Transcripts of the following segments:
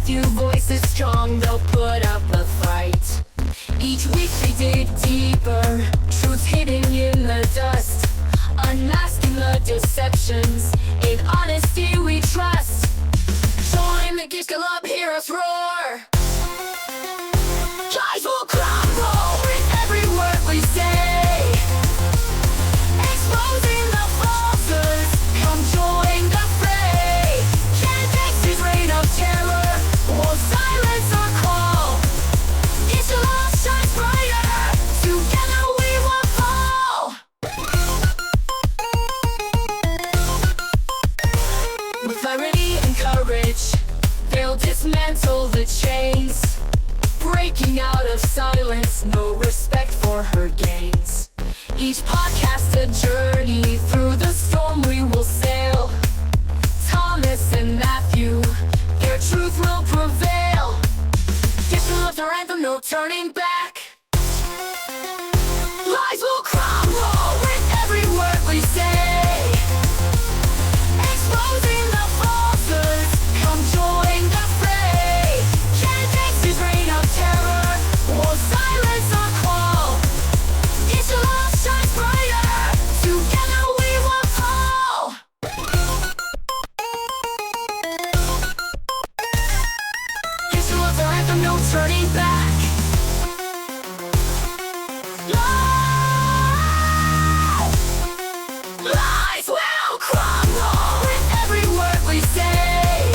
Matthew, voices strong, they'll put up a fight. Each week they dig deeper, truths hidden in the dust, unmasking the deceptions, in honesty we trust. Join the Gish Club, hear us roar. Lies will crumble with every word we say, exposing the falsehoods, come join the fray. Candace's reign of terror won't silence our call. Gish Club shines brighter, together we won't fall. With clarity and courage, they'll dismantle the chains, breaking out of silence, no respect for her gains. Each podcast a journey, through the storm we will sail. Thomas and Matthew, their truth will prevail. Gish Club's our anthem, no turning back. Lies will crumble with every word we say, exposing the falsehoods, come join the fray. Candace's reign of terror won't silence our call. Gish Club shines brighter, together we won't fall. Gish Club's our anthem, no turning back. Lies will crumble with every word we say,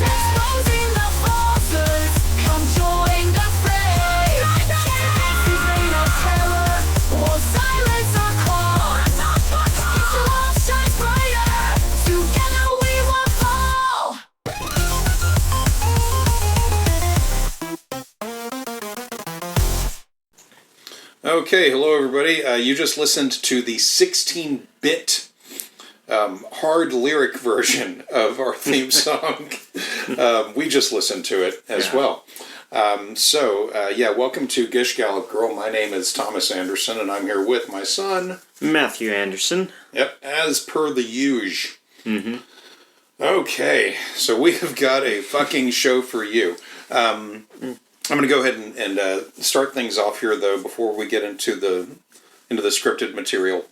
exposing the falsehoods, come join the fray. Candace's reign of terror won't silence our call. Gish Club shines brighter, together we won't fall. Okay, hello everybody. You just listened to the 16-bit hard lyric version of our theme song. We just listened to it as well. Welcome to Gish Gallop Girl. My name is Thomas Anderson, and I'm here with my son, Matthew Anderson. Yep, as per the usual. Okay, so we have got a fucking show for you. I'm going to go ahead and start things off here, though, before we get into the scripted material.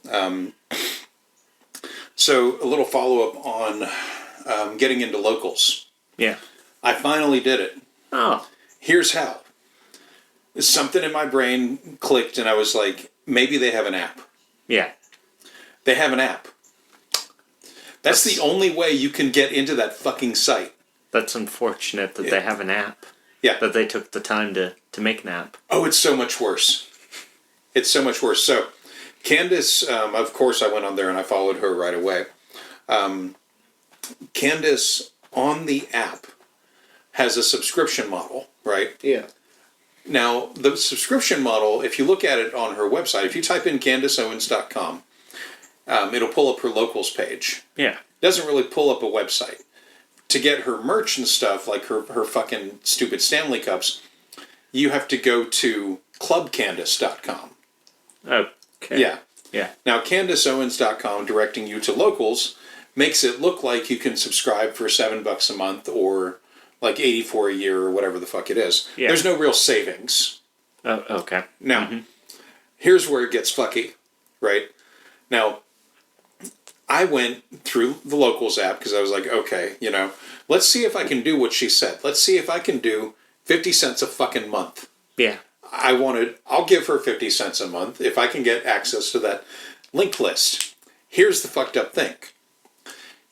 So a little follow-up on getting into locals. Yeah. I finally did it. Oh. Here's how. Something in my brain clicked, and I was like, maybe they have an app. Yeah. They have an app. That's the only way you can get into that fucking site. That's unfortunate that they have an app. Yeah. That they took the time to make an app. Oh, it's so much worse. It's so much worse. So, Candace, of course I went on there and I followed her right away. Candace, on the app, has a subscription model, right? Yeah. Now, the subscription model, if you look at it on her website, if you type in CandaceOwens.com, it'll pull up her locals page. Yeah. It doesn't really pull up a website. To get her merch and stuff, like her fucking stupid Stanley Cups, you have to go to clubcandace.com. Okay. Yeah. Yeah. Now, CandaceOwens.com, directing you to locals, makes it look like you can subscribe for $7 a month or like $84 a year or whatever the fuck it is. Yeah. There's no real savings. Oh, okay. Now, here's where it gets fucky, right? Now, I went through the Locals app because I was like, okay, let's see if I can do what she said. Let's see if I can do 50 cents a fucking month. Yeah. I'll give her 50 cents a month if I can get access to that linked list. Here's the fucked up thing.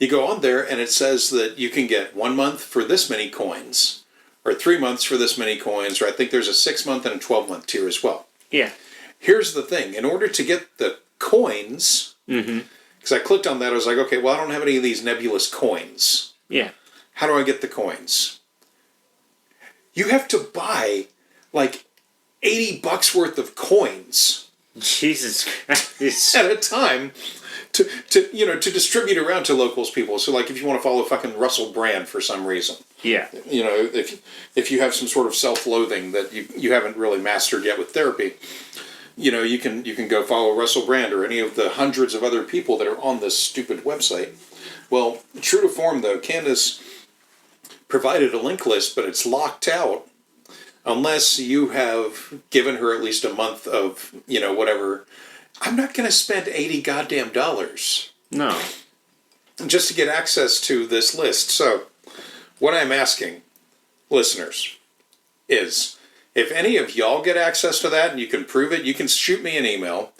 You go on there and it says that you can get 1 month for this many coins, or 3 months for this many coins, or I think there's a 6-month and a 12-month tier as well. Yeah. Here's the thing. In order to get the coins, because I clicked on that, I was like, okay, well, I don't have any of these nebulous coins. Yeah. How do I get the coins? You have to buy like $80 worth of coins. Jesus Christ. At a time to distribute around to locals people. So like if you want to follow fucking Russell Brand for some reason. Yeah. If you have some sort of self-loathing that you haven't really mastered yet with therapy, you can go follow Russell Brand or any of the hundreds of other people that are on this stupid website. Well, true to form though, Candace provided a link list, but it's locked out unless you have given her at least a month of, whatever. I'm not going to spend 80 goddamn dollars. No. Just to get access to this list. So, what I'm asking listeners is, if any of y'all get access to that and you can prove it, you can shoot me an email,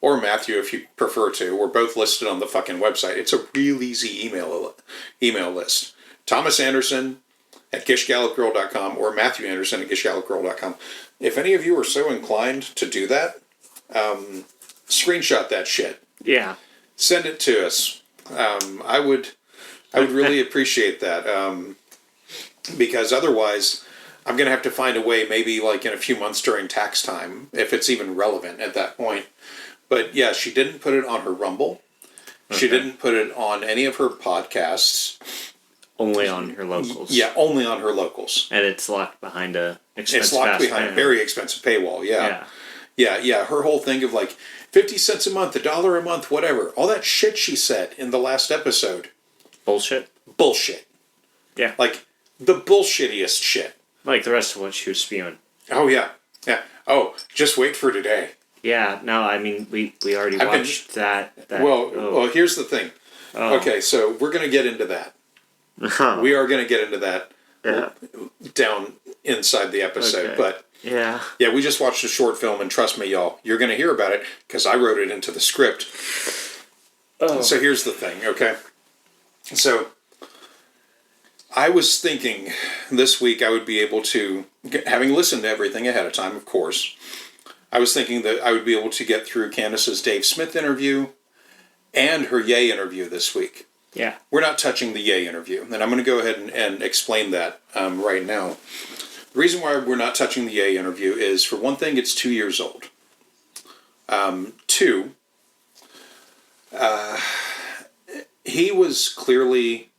or Matthew if you prefer to. We're both listed on the fucking website. It's a real easy email list. Thomas Anderson at gishgallopgirl.com or Matthew Anderson at gishgallopgirl.com. If any of you are so inclined to do that, screenshot that shit. Yeah. Send it to us. I would really appreciate that. Because otherwise, I'm going to have to find a way, maybe like in a few months during tax time, if it's even relevant at that point. But yeah, she didn't put it on her Rumble. Okay. She didn't put it on any of her podcasts. Only on her locals. Yeah, only on her locals. And it's locked behind a very expensive paywall. Yeah. Her whole thing of like 50 cents a month, $1 a month, whatever. All that shit she said in the last episode. Bullshit. Yeah. Like the bullshittiest shit. Like the rest of what she was spewing. Oh yeah. Oh, just wait for today. Yeah. No, I mean we already watched that. Well, here's the thing. Oh. Okay, so we're gonna get into that. We are going to get into that down inside the episode. Okay. But yeah, we just watched a short film, and trust me, y'all, you're going to hear about it because I wrote it into the script. Oh. So here's the thing, okay? So I was thinking this week I would be able to, having listened to everything ahead of time, of course, I was thinking that I would be able to get through Candace's Dave Smith interview and her Ye interview this week. Yeah. We're not touching the Ye interview, and I'm going to go ahead and explain that right now. The reason why we're not touching the Ye interview is, for one thing, it's 2 years old. Two, he was clearly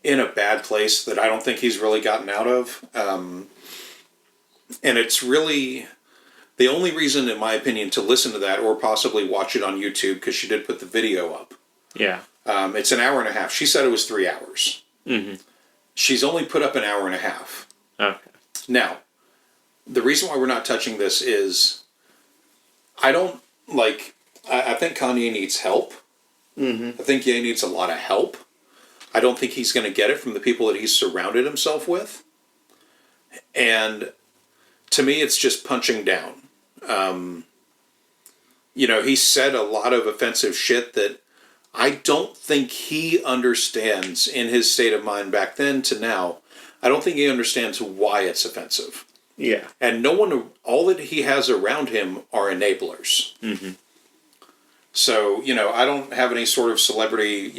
in a bad place that I don't think he's really gotten out of. And it's really the only reason, in my opinion, to listen to that or possibly watch it on YouTube, because she did put the video up. Yeah. It's an hour and a half. She said it was 3 hours. Mm-hmm. She's only put up an hour and a half. Okay. Now, the reason why we're not touching this is I think Kanye needs help. Mm-hmm. I think Ye needs a lot of help. I don't think he's going to get it from the people that he's surrounded himself with. And to me, it's just punching down. He said a lot of offensive shit that I don't think he understands in his state of mind back then to now. I don't think he understands why it's offensive. Yeah. And all that he has around him are enablers. Mm-hmm. So, I don't have any sort of celebrity,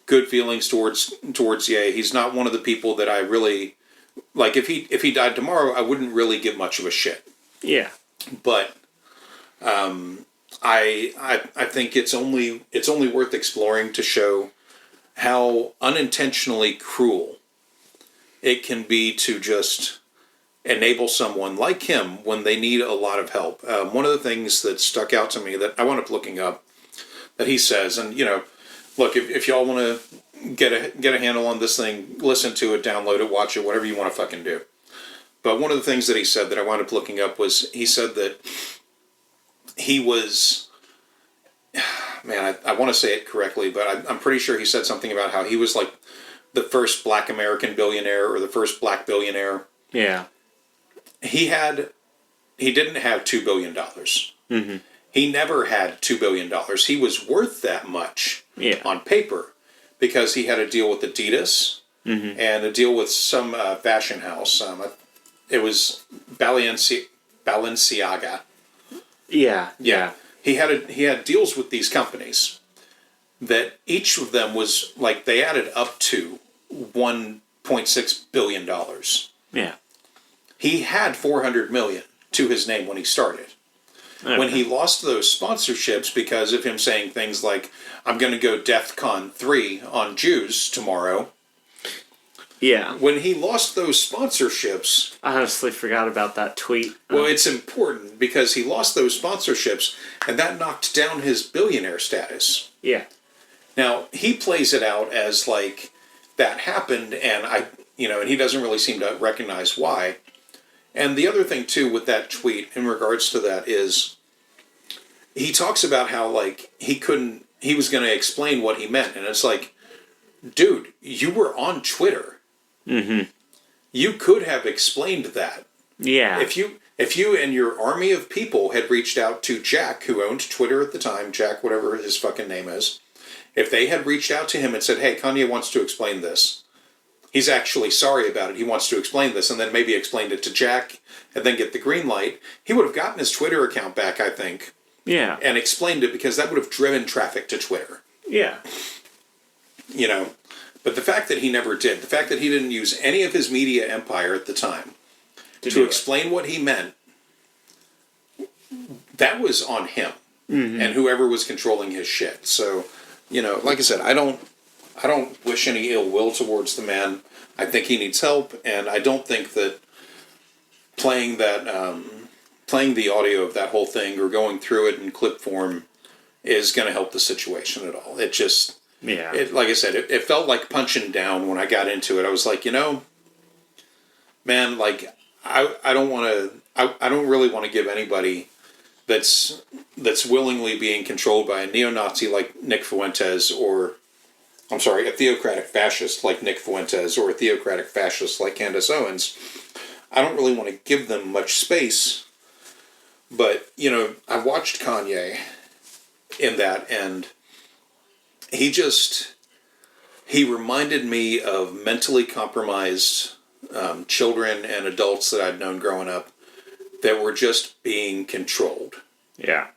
good feelings towards Ye. He's not one of the people that I really, like, if he died tomorrow, I wouldn't really give much of a shit. Yeah. But, I think it's only worth exploring to show how unintentionally cruel it can be to just enable someone like him when they need a lot of help. One of the things that stuck out to me that I wound up looking up that he says, and look, if y'all want to get a handle on this thing, listen to it, download it, watch it, whatever you want to fucking do. But one of the things that he said that I wound up looking up was, he said that he was, man, I want to say it correctly, but I'm pretty sure he said something about how he was like the first Black American billionaire or the first Black billionaire. Yeah. He didn't have $2 billion. Mm-hmm. He never had $2 billion. He was worth that much on paper because he had a deal with Adidas and a deal with some fashion house. It was Balenciaga. Yeah. He had deals with these companies that each of them was like, they added up to $1.6 billion. Yeah. He had $400 million to his name when he started. Okay. When he lost those sponsorships because of him saying things like, I'm going to go DEFCON 3 on Jews tomorrow. Yeah. When he lost those sponsorships... I honestly forgot about that tweet. Well, it's important because he lost those sponsorships and that knocked down his billionaire status. Yeah. Now, he plays it out as like, that happened and and he doesn't really seem to recognize why. And the other thing, too, with that tweet in regards to that is he talks about how, like, he was going to explain what he meant. And it's like, dude, you were on Twitter. Mm-hmm. You could have explained that. Yeah. If you and your army of people had reached out to Jack, who owned Twitter at the time, Jack, whatever his fucking name is, if they had reached out to him and said, hey, Kanye wants to explain this. He's actually sorry about it. He wants to explain this, and then maybe explained it to Jack and then get the green light. He would have gotten his Twitter account back, I think. Yeah. And explained it, because that would have driven traffic to Twitter. Yeah. But the fact that he never did, the fact that he didn't use any of his media empire at the time to explain what he meant, that was on him. Mm-hmm. And whoever was controlling his shit. So, like I said, I don't wish any ill will towards the man. I think he needs help, and I don't think that playing the audio of that whole thing or going through it in clip form is going to help the situation at all. It just, like I said, it felt like punching down when I got into it. I was like, man, like I don't really want to give anybody that's willingly being controlled by a neo-Nazi like Nick Fuentes, or I'm sorry, a theocratic fascist like Nick Fuentes, or a theocratic fascist like Candace Owens. I don't really want to give them much space, but, I watched Kanye in that, and he reminded me of mentally compromised children and adults that I'd known growing up that were just being controlled. Yeah.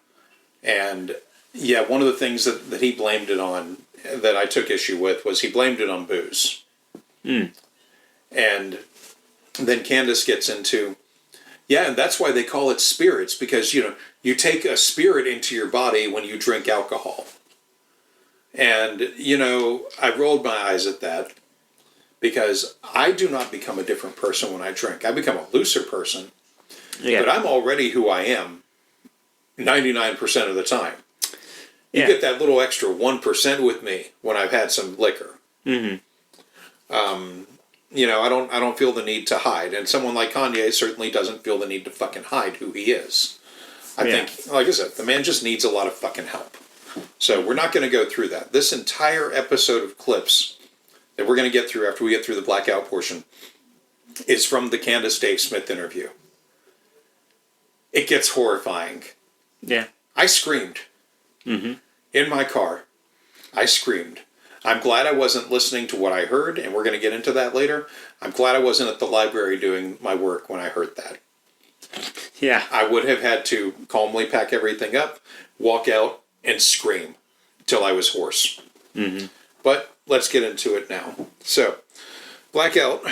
And, one of the things that he blamed it on, that I took issue with, was he blamed it on booze. Mm. And then Candace gets into, and that's why they call it spirits, because, you take a spirit into your body when you drink alcohol. And, I rolled my eyes at that, because I do not become a different person when I drink. I become a looser person. Yeah. But I'm already who I am 99% of the time. You get that little extra 1% with me when I've had some liquor. Mm-hmm. I don't feel the need to hide. And someone like Kanye certainly doesn't feel the need to fucking hide who he is. I think, like I said, the man just needs a lot of fucking help. So we're not going to go through that. This entire episode of clips that we're going to get through after we get through the blackout portion is from the Candace Dave Smith interview. It gets horrifying. Yeah. I screamed. Mm-hmm. In my car. I screamed. I'm glad I wasn't listening to what I heard, and we're going to get into that later. I'm glad I wasn't at the library doing my work when I heard that. Yeah. I would have had to calmly pack everything up, walk out, and scream till I was hoarse. Mm-hmm. But let's get into it now. So, Blackout.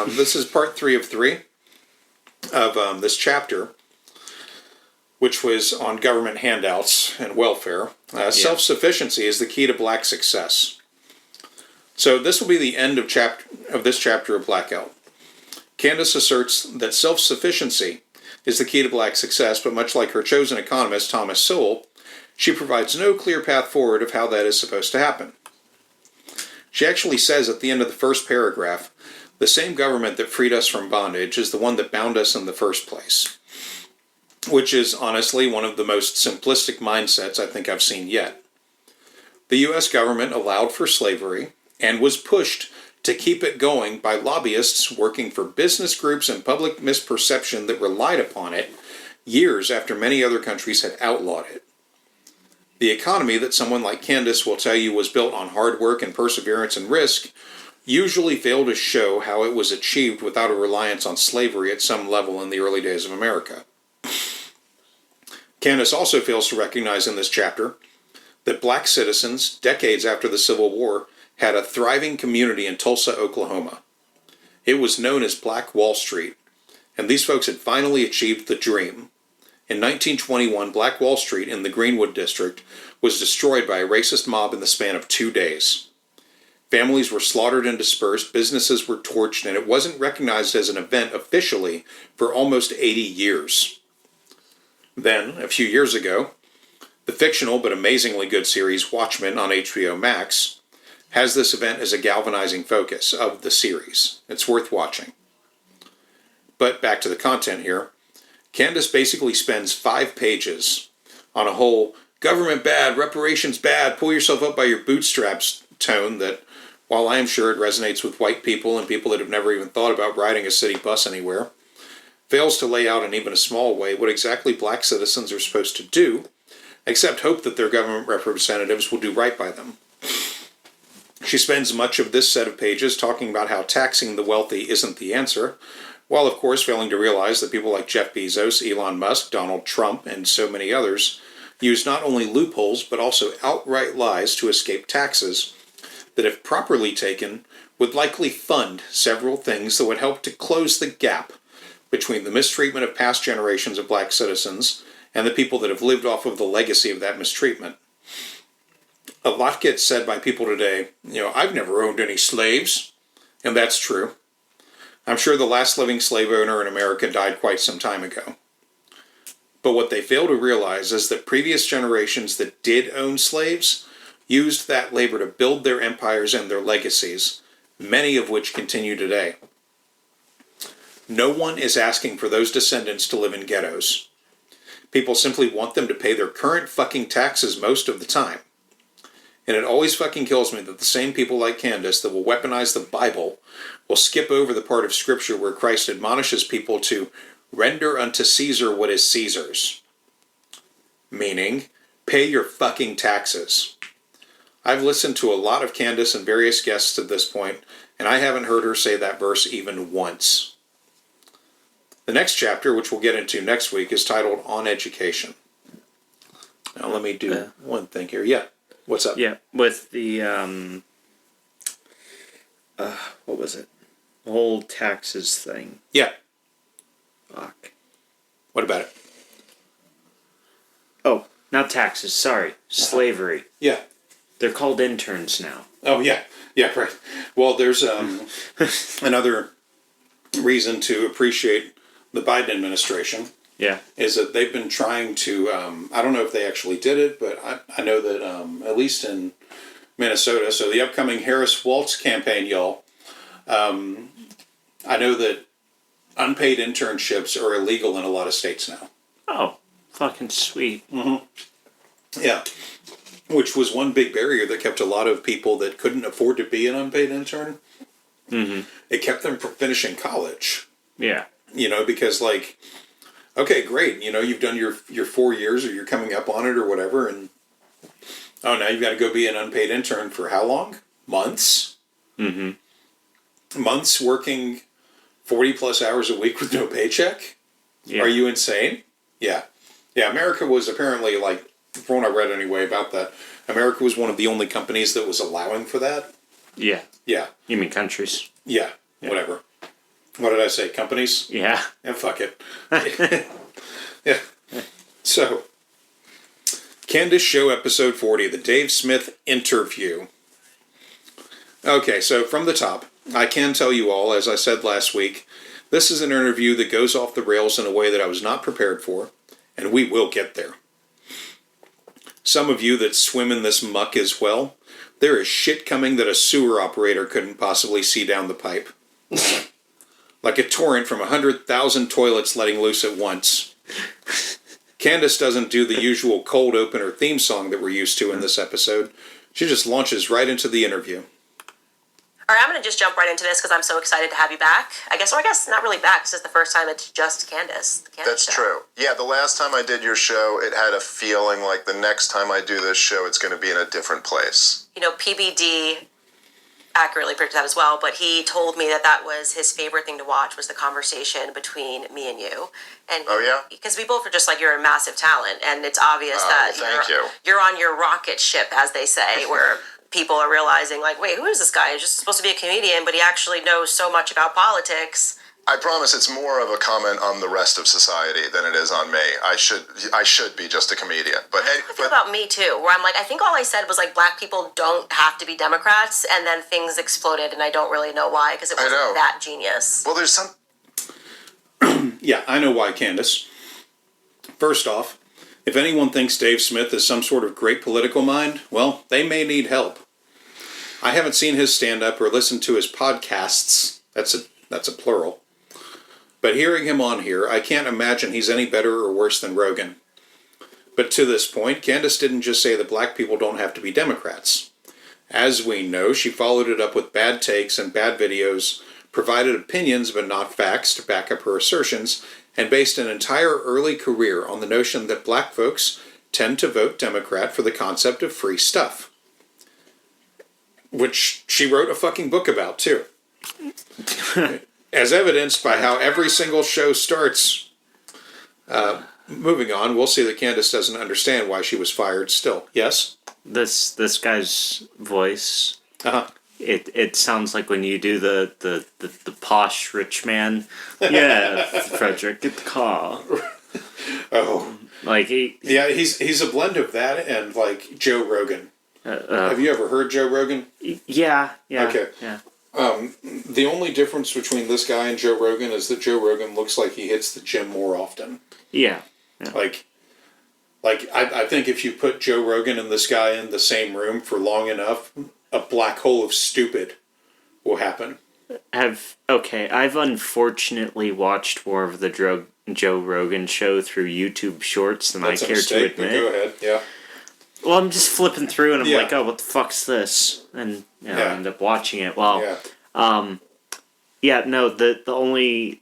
This is part 3 of 3 of this chapter, which was on government handouts and welfare. Self-sufficiency is the key to black success. So this will be the end of this chapter of Blackout. Candace asserts that self-sufficiency is the key to black success, but much like her chosen economist, Thomas Sowell, she provides no clear path forward of how that is supposed to happen. She actually says at the end of the first paragraph, the same government that freed us from bondage is the one that bound us in the first place. Which is honestly one of the most simplistic mindsets I think I've seen yet. The U.S. government allowed for slavery and was pushed to keep it going by lobbyists working for business groups and public misperception that relied upon it years after many other countries had outlawed it. The economy that someone like Candace will tell you was built on hard work and perseverance and risk usually fail to show how it was achieved without a reliance on slavery at some level in the early days of America. Candace also fails to recognize in this chapter that black citizens, decades after the Civil War, had a thriving community in Tulsa, Oklahoma. It was known as Black Wall Street, and these folks had finally achieved the dream. In 1921, Black Wall Street in the Greenwood District was destroyed by a racist mob in the span of 2 days. Families were slaughtered and dispersed, businesses were torched, and it wasn't recognized as an event officially for almost 80 years. Then, a few years ago, the fictional but amazingly good series Watchmen on HBO Max has this event as a galvanizing focus of the series. It's worth watching. But back to the content here. Candace basically spends 5 pages on a whole government bad, reparations bad, pull yourself up by your bootstraps tone that, while I am sure it resonates with white people and people that have never even thought about riding a city bus anywhere, fails to lay out in even a small way what exactly black citizens are supposed to do, except hope that their government representatives will do right by them. She spends much of this set of pages talking about how taxing the wealthy isn't the answer, while of course failing to realize that people like Jeff Bezos, Elon Musk, Donald Trump, and so many others use not only loopholes but also outright lies to escape taxes that, if properly taken, would likely fund several things that would help to close the gap between the mistreatment of past generations of black citizens and the people that have lived off of the legacy of that mistreatment. A lot gets said by people today, I've never owned any slaves, and that's true. I'm sure the last living slave owner in America died quite some time ago. But what they fail to realize is that previous generations that did own slaves used that labor to build their empires and their legacies, many of which continue today. No one is asking for those descendants to live in ghettos. People simply want them to pay their current fucking taxes most of the time. And it always fucking kills me that the same people like Candace that will weaponize the Bible will skip over the part of Scripture where Christ admonishes people to render unto Caesar what is Caesar's. Meaning, pay your fucking taxes. I've listened to a lot of Candace and various guests at this point, and I haven't heard her say that verse even once. The next chapter, which we'll get into next week, is titled On Education. Now let me do one thing here. Yeah. What's up? Yeah, with the, what was it? The whole taxes thing. Yeah. Fuck. What about it? Oh, not taxes, sorry. Slavery. Yeah. They're called interns now. Oh, yeah. Yeah, right. Well, there's another reason to appreciate the Biden administration. Yeah. Is that they've been trying to, I don't know if they actually did it, but I know that at least in Minnesota, so the upcoming Harris Waltz campaign, y'all, I know that unpaid internships are illegal in a lot of states now. Oh, fucking sweet. Mm-hmm. Yeah. Which was one big barrier that kept a lot of people that couldn't afford to be an unpaid intern. Mm-hmm. It kept them from finishing college. Yeah. Because okay, great. You've done your 4 years or you're coming up on it or whatever. And, now you've got to go be an unpaid intern for how long? Months? Mm-hmm. Months working 40 plus hours a week with no paycheck? Yeah. Are you insane? Yeah. Yeah, America was apparently, from what I read anyway about that, America was one of the only companies that was allowing for that. Yeah. Yeah. You mean countries? Yeah. Whatever. What did I say? Companies? Yeah. And fuck it. Yeah. So, Candace Show episode 40, the Dave Smith interview. Okay, so from the top, I can tell you all, as I said last week, this is an interview that goes off the rails in a way that I was not prepared for, and we will get there. Some of you that swim in this muck as well, there is shit coming that a sewer operator couldn't possibly see down the pipe. Like a torrent from 100,000 toilets letting loose at once. Candace doesn't do the usual cold open or theme song that we're used to in this episode. She just launches right into the interview. All right, I'm going to just jump right into this because I'm so excited to have you back. I guess not really back. This is the first time it's just Candace. The Candace That's show. true. Yeah, the last time I did your show, it had a feeling like the next time I do this show, it's going to be in a different place. PBD accurately predicted that as well, but he told me that was his favorite thing to watch was the conversation between me and you. And oh, yeah? Because we both are just you're a massive talent, and it's obvious that you're on your rocket ship, as they say, where people are realizing, wait, who is this guy? He's just supposed to be a comedian, but he actually knows so much about politics. I promise it's more of a comment on the rest of society than it is on me. I should be just a comedian. But I feel about me too, where I'm I think all I said was black people don't have to be Democrats, and then things exploded, and I don't really know why, because it wasn't that genius. Well, there's some... Yeah, I know why, Candace. First off, if anyone thinks Dave Smith is some sort of great political mind, well, they may need help. I haven't seen his stand-up or listened to his podcasts. That's a plural. But hearing him on here, I can't imagine he's any better or worse than Rogan. But to this point, Candace didn't just say that black people don't have to be Democrats. As we know, she followed it up with bad takes and bad videos, provided opinions but not facts to back up her assertions, and based an entire early career on the notion that black folks tend to vote Democrat for the concept of free stuff. Which she wrote a fucking book about, too. As evidenced by how every single show starts. Moving on, we'll see that Candace doesn't understand why she was fired still. Yes? This guy's voice. Uh-huh. It sounds like when you do the posh rich man. Yeah, Frederick, get the car. Oh. Like yeah, he's a blend of that and like Joe Rogan. Have you ever heard Joe Rogan? Yeah. Okay. Yeah. The only difference between this guy and Joe Rogan is that Joe Rogan looks like he hits the gym more often. Yeah. Like I think if you put Joe Rogan and this guy in the same room for long enough, a black hole of stupid will happen. I've unfortunately watched more of the Joe Rogan show through YouTube Shorts than That's I care to admit. Go ahead, yeah. Well, I'm just flipping through and I'm like, oh, what the fuck's this? And I end up watching it. Well, the only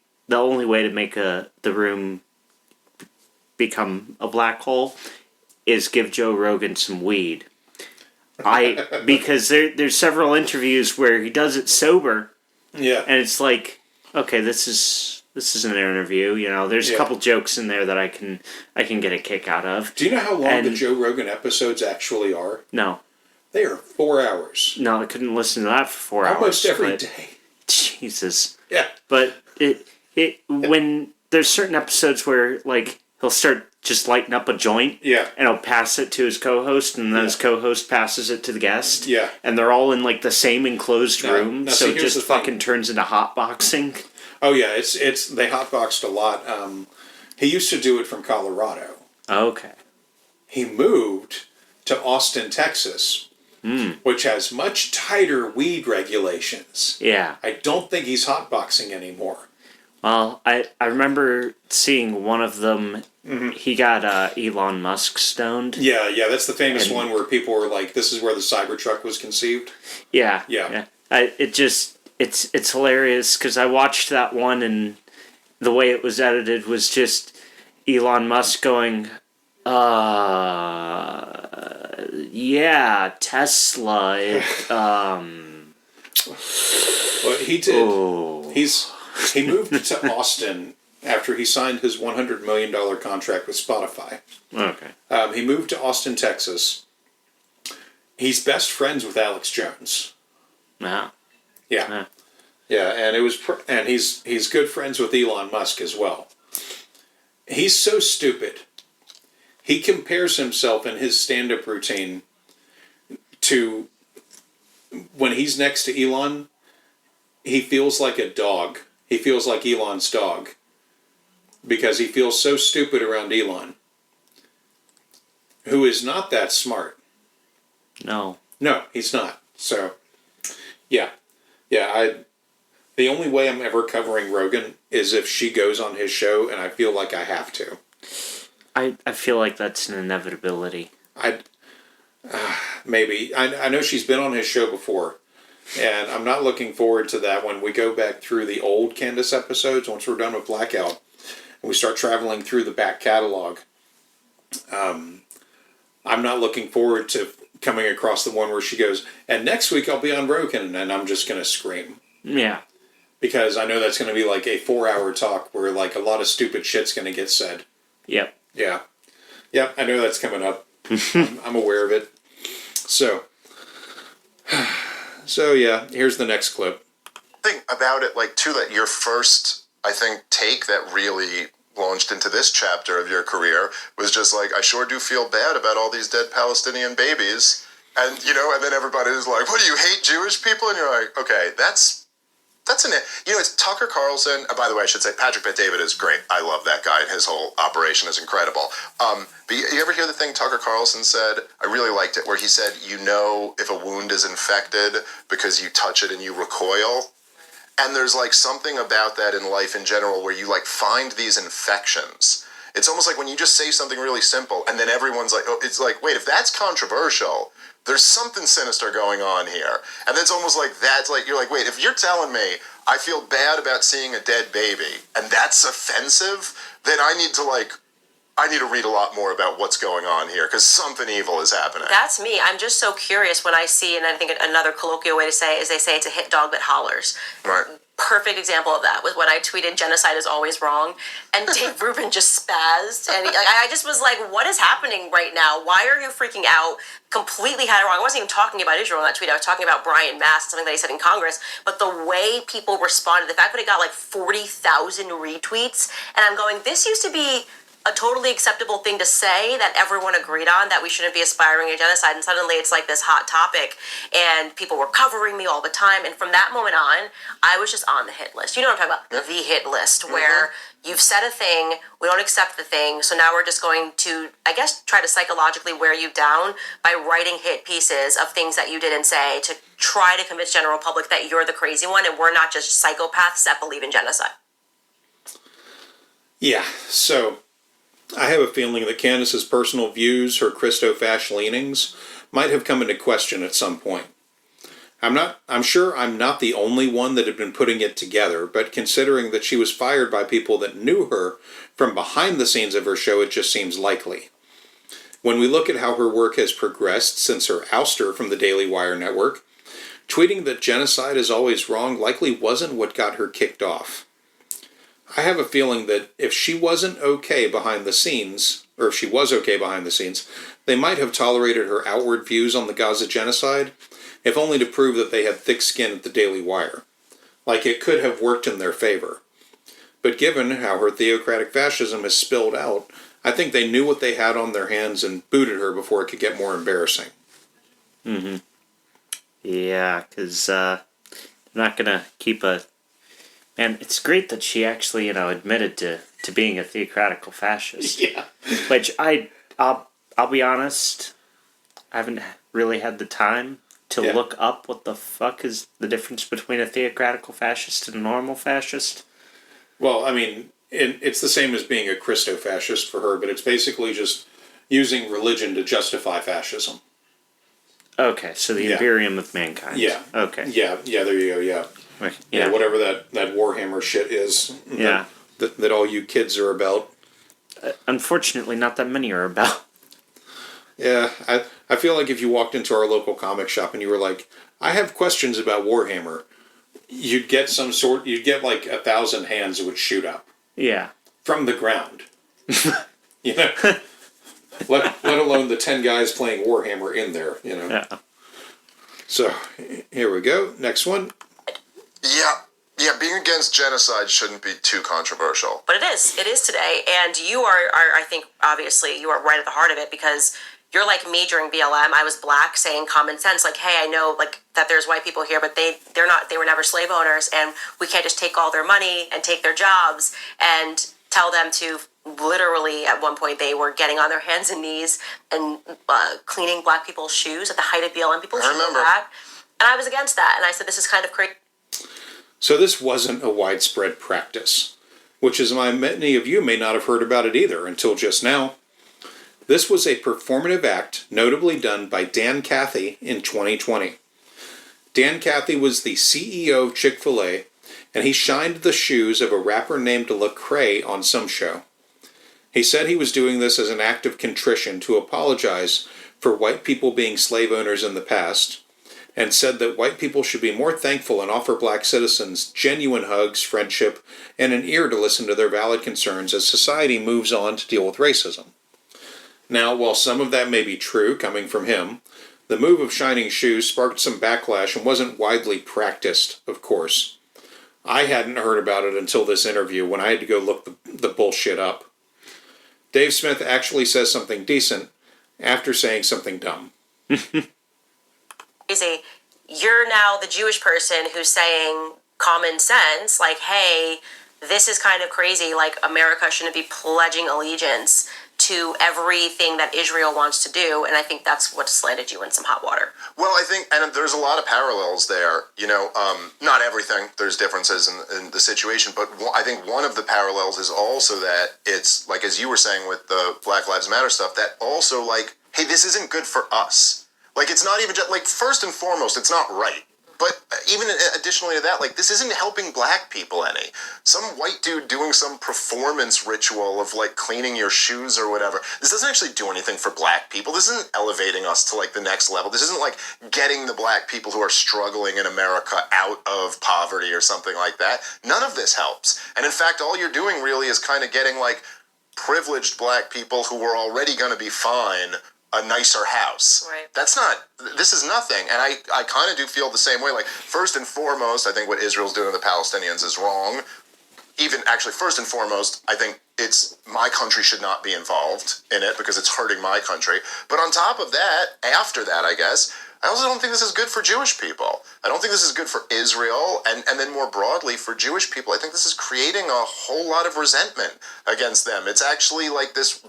way to make the room become a black hole is give Joe Rogan some weed. Because there's several interviews where he does it sober. Yeah. And it's like, okay, this is an interview, you know. There's a couple jokes in there that I can get a kick out of. Do you know how long the Joe Rogan episodes actually are? No. They are 4 hours. No, I couldn't listen to that for 4 hours. Almost every day. Jesus. Yeah. But when there's certain episodes where like he'll start just lighting up a joint. Yeah. And he'll pass it to his co-host, and then his co-host passes it to the guest. Yeah. And they're all in like the same enclosed room, so see, it just fucking turns into hotboxing. Oh yeah, it's they hotboxed a lot. He used to do it from Colorado. Okay. He moved to Austin, Texas, which has much tighter weed regulations. Yeah. I don't think he's hotboxing anymore. Well, I remember seeing one of them. Mm-hmm. He got Elon Musk stoned. Yeah, that's the famous one where people were like, "This is where the Cybertruck was conceived." Yeah. It's It's hilarious because I watched that one and the way it was edited was just Elon Musk going, yeah, Tesla. Well, he did. Oh. He moved to Austin after he signed his $100 million contract with Spotify. Okay. He moved to Austin, Texas. He's best friends with Alex Jones. Yeah. Yeah, and and he's good friends with Elon Musk as well. He's so stupid. He compares himself in his stand-up routine to when he's next to Elon. He feels like a dog. He feels like Elon's dog because he feels so stupid around Elon, who is not that smart. No, he's not. So, yeah. The only way I'm ever covering Rogan is if she goes on his show, and I feel like I have to. I feel like that's an inevitability. Maybe. I know she's been on his show before, and I'm not looking forward to that when we go back through the old Candace episodes, once we're done with Blackout, and we start traveling through the back catalog. I'm not looking forward to coming across the one where she goes, and next week I'll be on Rogan, and I'm just going to scream. Yeah. Because I know that's going to be like a 4-hour talk where like a lot of stupid shit's going to get said. Yep. Yeah. Yep, I know that's coming up. I'm aware of it. So yeah, here's the next clip. Thing about it, like, too, that your first, I think, take that really launched into this chapter of your career was just like, I sure do feel bad about all these dead Palestinian babies. And, and then everybody was like, what, do you hate Jewish people? And you're like, okay, that's It's Tucker Carlson. By the way, I should say Patrick Bet-David is great. I love that guy, and his whole operation is incredible. But you ever hear the thing Tucker Carlson said? I really liked it, where he said, if a wound is infected because you touch it and you recoil. And there's like something about that in life in general where you like find these infections. It's almost like when you just say something really simple and then everyone's like, oh, it's like, wait, if that's controversial, there's something sinister going on here. And it's almost like you're like, wait, if you're telling me I feel bad about seeing a dead baby and that's offensive, then I need to read a lot more about what's going on here because something evil is happening. That's me. I'm just so curious when I see, and I think another colloquial way to say it is they say it's a hit dog that hollers. Right. Perfect example of that was when I tweeted genocide is always wrong, and Dave Rubin just spazzed, and I just was like, what is happening right now? Why are you freaking out? Completely had it wrong. I wasn't even talking about Israel in that tweet. I was talking about Brian Mast, something that he said in Congress, but the way people responded, the fact that it got like 40,000 retweets, and I'm going, this used to be a totally acceptable thing to say that everyone agreed on, that we shouldn't be aspiring to genocide, and suddenly it's like this hot topic, and people were covering me all the time, and from that moment on, I was just on the hit list. You know what I'm talking about? The hit list, where you've said a thing, we don't accept the thing, so now we're just going to, I guess, try to psychologically wear you down by writing hit pieces of things that you didn't say to try to convince general public that you're the crazy one, and we're not just psychopaths that believe in genocide. Yeah, so I have a feeling that Candace's personal views, her Christo-fash leanings, might have come into question at some point. I'm sure I'm not the only one that had been putting it together, but considering that she was fired by people that knew her from behind the scenes of her show, it just seems likely. When we look at how her work has progressed since her ouster from the Daily Wire network, tweeting that genocide is always wrong likely wasn't what got her kicked off. I have a feeling that if she wasn't okay behind the scenes, or if she was okay behind the scenes, they might have tolerated her outward views on the Gaza genocide, if only to prove that they had thick skin at the Daily Wire. Like it could have worked in their favor. But given how her theocratic fascism has spilled out, I think they knew what they had on their hands and booted her before it could get more embarrassing. Mm-hmm. Yeah, because I'm not going to keep a... And it's great that she actually, admitted to being a theocratical fascist. Yeah. Which I'll be honest, I haven't really had the time to look up what the fuck is the difference between a theocratical fascist and a normal fascist. Well, I mean, it's the same as being a Christo-fascist for her, but it's basically just using religion to justify fascism. Okay, so the Imperium of mankind. Yeah. Okay. Yeah, there you go, yeah. Yeah, whatever that Warhammer shit is. Yeah. That all you kids are about. Unfortunately, not that many are about. Yeah, I feel like if you walked into our local comic shop and you were like, I have questions about Warhammer, you'd get like 1,000 hands that would shoot up. Yeah. From the ground. Let alone the 10 guys playing Warhammer in there, Yeah. So, here we go. Next one. Yeah, being against genocide shouldn't be too controversial. But it is today, and you are I think, obviously, you are right at the heart of it, because you're like me during BLM. I was black, saying common sense, like, hey, I know like that there's white people here, but they were never slave owners, and we can't just take all their money and take their jobs and tell them to literally, at one point, they were getting on their hands and knees and cleaning black people's shoes at the height of BLM. People should know that. And I was against that, and I said, this is kind of crazy. So this wasn't a widespread practice, which is why many of you may not have heard about it either until just now. This was a performative act notably done by Dan Cathy in 2020. Dan Cathy was the CEO of Chick-fil-A, and he shined the shoes of a rapper named Lecrae on some show. He said he was doing this as an act of contrition to apologize for white people being slave owners in the past, and said that white people should be more thankful and offer black citizens genuine hugs, friendship, and an ear to listen to their valid concerns as society moves on to deal with racism. Now, while some of that may be true coming from him, the move of shining shoes sparked some backlash and wasn't widely practiced, of course. I hadn't heard about it until this interview when I had to go look the bullshit up. Dave Smith actually says something decent after saying something dumb. You're now the Jewish person who's saying common sense, like, hey, this is kind of crazy. Like, America shouldn't be pledging allegiance to everything that Israel wants to do, and I think that's what's landed you in some hot water. Well, I think, and there's a lot of parallels there. Not everything. There's differences in the situation, but I think one of the parallels is also that it's like, as you were saying with the Black Lives Matter stuff, that also like, hey, this isn't good for us. Like, it's not even just like, first and foremost, it's not right. But even additionally to that, like, this isn't helping black people any. Some white dude doing some performance ritual of, like, cleaning your shoes or whatever, this doesn't actually do anything for black people. This isn't elevating us to, like, the next level. This isn't, like, getting the black people who are struggling in America out of poverty or something like that. None of this helps. And in fact, all you're doing really is kind of getting, like, privileged black people who were already going to be fine a nicer house. Right. This is nothing. And I kind of do feel the same way. Like, first and foremost, I think what Israel's doing to the Palestinians is wrong. Even, actually, first and foremost, I think my country should not be involved in it because it's hurting my country. But on top of that, after that, I guess, I also don't think this is good for Jewish people. I don't think this is good for Israel, and then more broadly for Jewish people. I think this is creating a whole lot of resentment against them. It's actually like this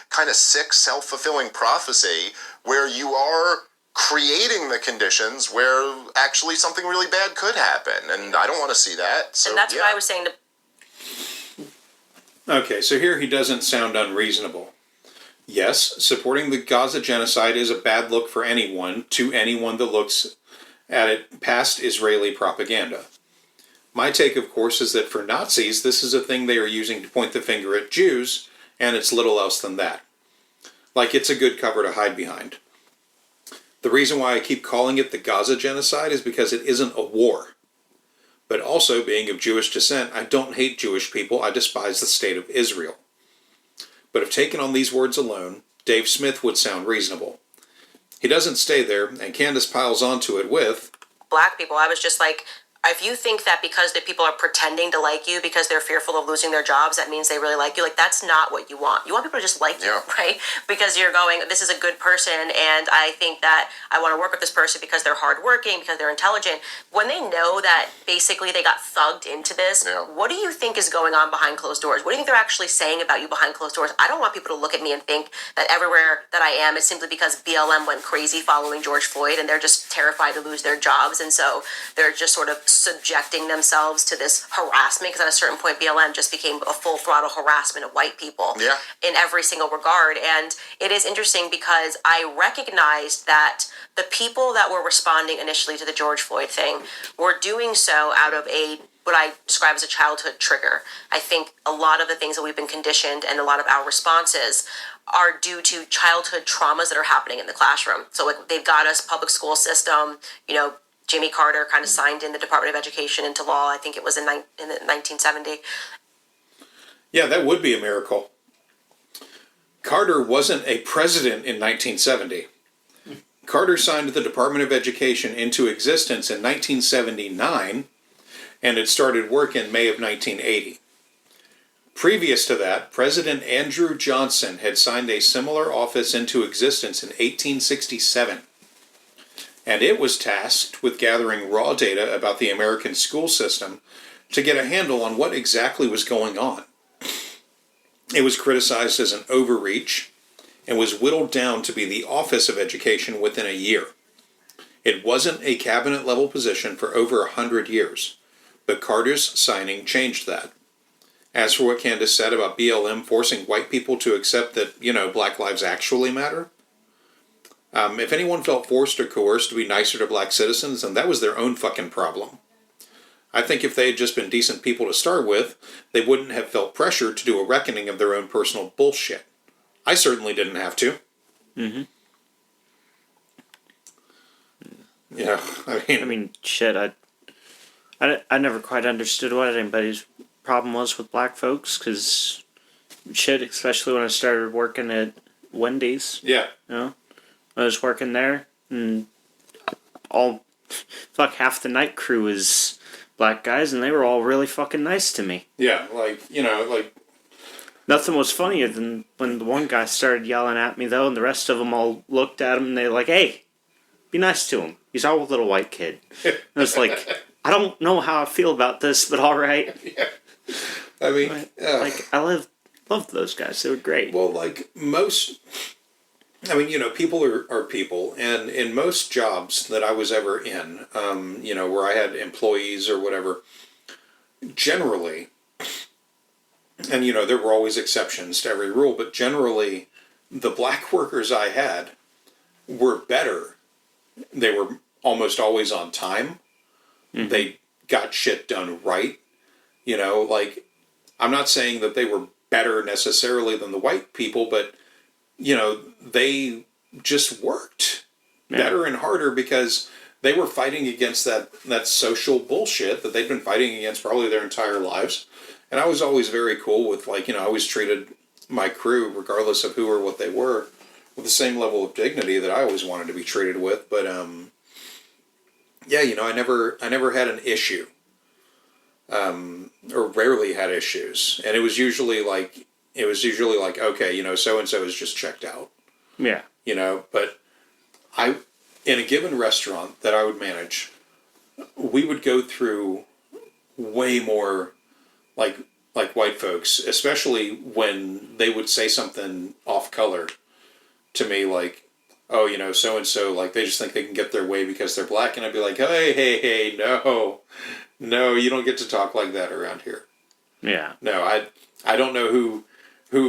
kind of sick, self-fulfilling prophecy where you are creating the conditions where actually something really bad could happen, and I don't want to see that. So, and that's what I was saying to... Okay, so here he doesn't sound unreasonable. Yes, supporting the Gaza genocide is a bad look for anyone that looks at it past Israeli propaganda. My take, of course, is that for Nazis, this is a thing they are using to point the finger at Jews, and it's little else than that. Like it's a good cover to hide behind. The reason why I keep calling it the Gaza genocide is because it isn't a war. But also, being of Jewish descent, I don't hate Jewish people, I despise the state of Israel. But if taken on these words alone, Dave Smith would sound reasonable. He doesn't stay there, and Candace piles onto it with... Black people, I was just like, if you think that because the people are pretending to like you because they're fearful of losing their jobs, that means they really like you, like, that's not what you want. You want people to just like you, right? Because you're going, this is a good person, and I think that I want to work with this person because they're hardworking, because they're intelligent. When they know that basically they got thugged into this, what do you think is going on behind closed doors? What do you think they're actually saying about you behind closed doors? I don't want people to look at me and think that everywhere that I am is simply because BLM went crazy following George Floyd, and they're just terrified to lose their jobs, and so they're just sort of subjecting themselves to this harassment, because at a certain point BLM just became a full throttle harassment of white people in every single regard. And it is interesting because I recognized that the people that were responding initially to the George Floyd thing were doing so out of what I describe as a childhood trigger. I think a lot of the things that we've been conditioned and a lot of our responses are due to childhood traumas that are happening in the classroom. So like they've got us public school system, Jimmy Carter kind of signed in the Department of Education into law. I think it was in 1970. Yeah, that would be a miracle. Carter wasn't a president in 1970. Carter signed the Department of Education into existence in 1979, and it started work in May of 1980. Previous to that, President Andrew Johnson had signed a similar office into existence in 1867. And it was tasked with gathering raw data about the American school system to get a handle on what exactly was going on. It was criticized as an overreach and was whittled down to be the Office of Education within a year. It wasn't a cabinet-level position for over 100 years, but Carter's signing changed that. As for what Candace said about BLM forcing white people to accept that, Black lives actually matter, if anyone felt forced or coerced to be nicer to black citizens, then that was their own fucking problem. I think if they had just been decent people to start with, they wouldn't have felt pressure to do a reckoning of their own personal bullshit. I certainly didn't have to. Mm-hmm. Yeah, I mean, shit, I never quite understood what anybody's problem was with black folks, because shit, especially when I started working at Wendy's. Yeah. I was working there, and half the night crew is black guys, and they were all really fucking nice to me. Yeah, Nothing was funnier than when the one guy started yelling at me, though, and the rest of them all looked at him, and they're like, hey, be nice to him. He's our little white kid. And I was like, I don't know how I feel about this, but all right. Yeah. I mean, Like, I loved those guys. They were great. well, like most, I mean, people are people, and in most jobs that I was ever in, where I had employees or whatever, generally, and there were always exceptions to every rule, but generally, the black workers I had were better. They were almost always on time. Mm-hmm. They got shit done right. Like, I'm not saying that they were better necessarily than the white people, but, they just worked better and harder because they were fighting against that social bullshit that they'd been fighting against probably their entire lives. And I was always very cool with, like, I always treated my crew, regardless of who or what they were, with the same level of dignity that I always wanted to be treated with. But, yeah, I never had an issue. Or rarely had issues. And it was usually like, okay, so-and-so is just checked out. Yeah. But in a given restaurant that I would manage, we would go through way more like white folks, especially when they would say something off color to me, like, oh, so-and-so, like, they just think they can get their way because they're black. And I'd be like, hey, no, you don't get to talk like that around here. Yeah. No, I don't know who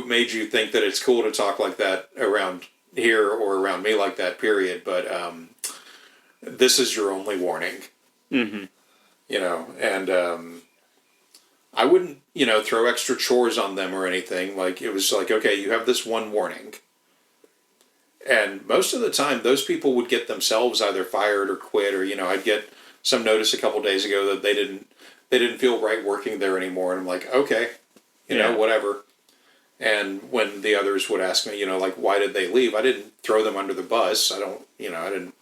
made you think that it's cool to talk like that around here or around me like that, period. But this is your only warning. Mm-hmm. And I wouldn't, throw extra chores on them or anything. Like, it was like, okay, you have this one warning. And most of the time, those people would get themselves either fired or quit, or, I'd get some notice a couple days ago that they didn't feel right working there anymore. And I'm like, okay, whatever. And when the others would ask me, like, why did they leave? I didn't throw them under the bus. I didn't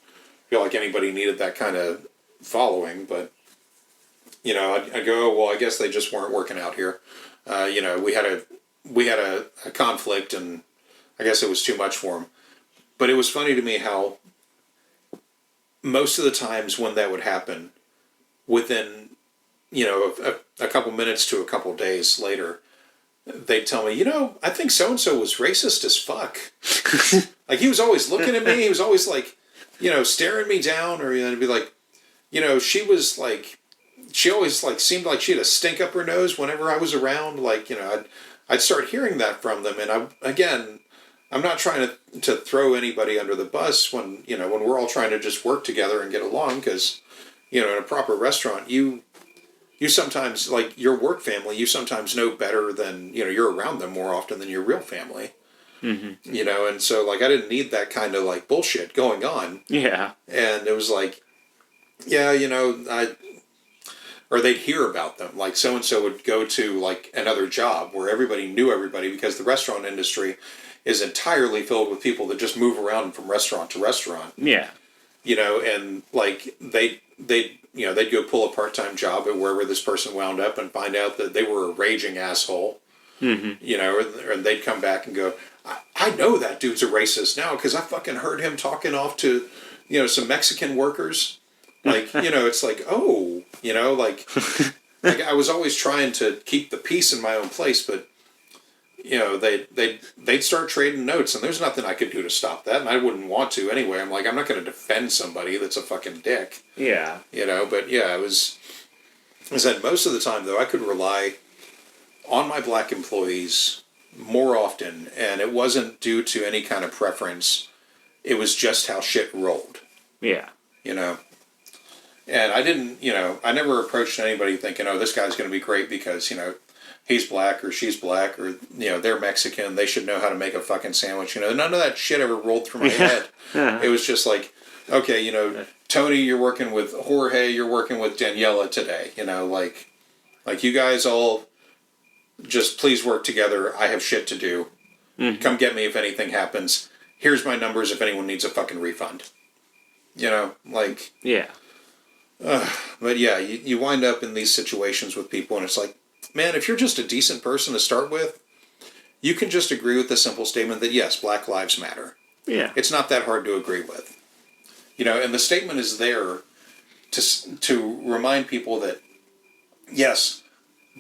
feel like anybody needed that kind of following, but, I'd go, well, I guess they just weren't working out here. We had a conflict, and I guess it was too much for them. But it was funny to me how most of the times when that would happen, within, a couple minutes to a couple days later, they'd tell me, I think so-and-so was racist as fuck. Like, he was always looking at me. He was always like, staring me down, or it'd be like, she was like, she always like seemed like she had a stink up her nose whenever I was around. Like, I'd start hearing that from them. And I'm not trying to throw anybody under the bus when we're all trying to just work together and get along, because, in a proper restaurant, you sometimes, like, your work family, you sometimes know better than, you're around them more often than your real family. Mm-hmm. And so, like, I didn't need that kind of, like, bullshit going on. Yeah. And it was like, yeah, or they'd hear about them. Like, so-and-so would go to, like, another job where everybody knew everybody, because the restaurant industry is entirely filled with people that just move around from restaurant to restaurant. Yeah. And, like, they'd go pull a part-time job at wherever this person wound up and find out that they were a raging asshole. Mm-hmm. Or they'd come back and go, I know that dude's a racist now because I fucking heard him talking off to, some Mexican workers. Like, it's like, oh, like I was always trying to keep the peace in my own place, but, they'd start trading notes, and there's nothing I could do to stop that, and I wouldn't want to anyway. I'm like, I'm not going to defend somebody that's a fucking dick. Yeah. But yeah, I said most of the time, though, I could rely on my black employees more often, and it wasn't due to any kind of preference. It was just how shit rolled. Yeah. And I didn't, I never approached anybody thinking, oh, this guy's going to be great because, he's black or she's black or, they're Mexican. They should know how to make a fucking sandwich. None of that shit ever rolled through my head. It was just like, okay, Tony, you're working with Jorge, you're working with Daniela today. Like you guys all just please work together. I have shit to do. Mm-hmm. Come get me if anything happens. Here's my numbers if anyone needs a fucking refund. Yeah. But yeah, you wind up in these situations with people, and it's like, man, if you're just a decent person to start with, you can just agree with the simple statement that, yes, Black Lives Matter. Yeah. It's not that hard to agree with. And the statement is there to remind people that, yes,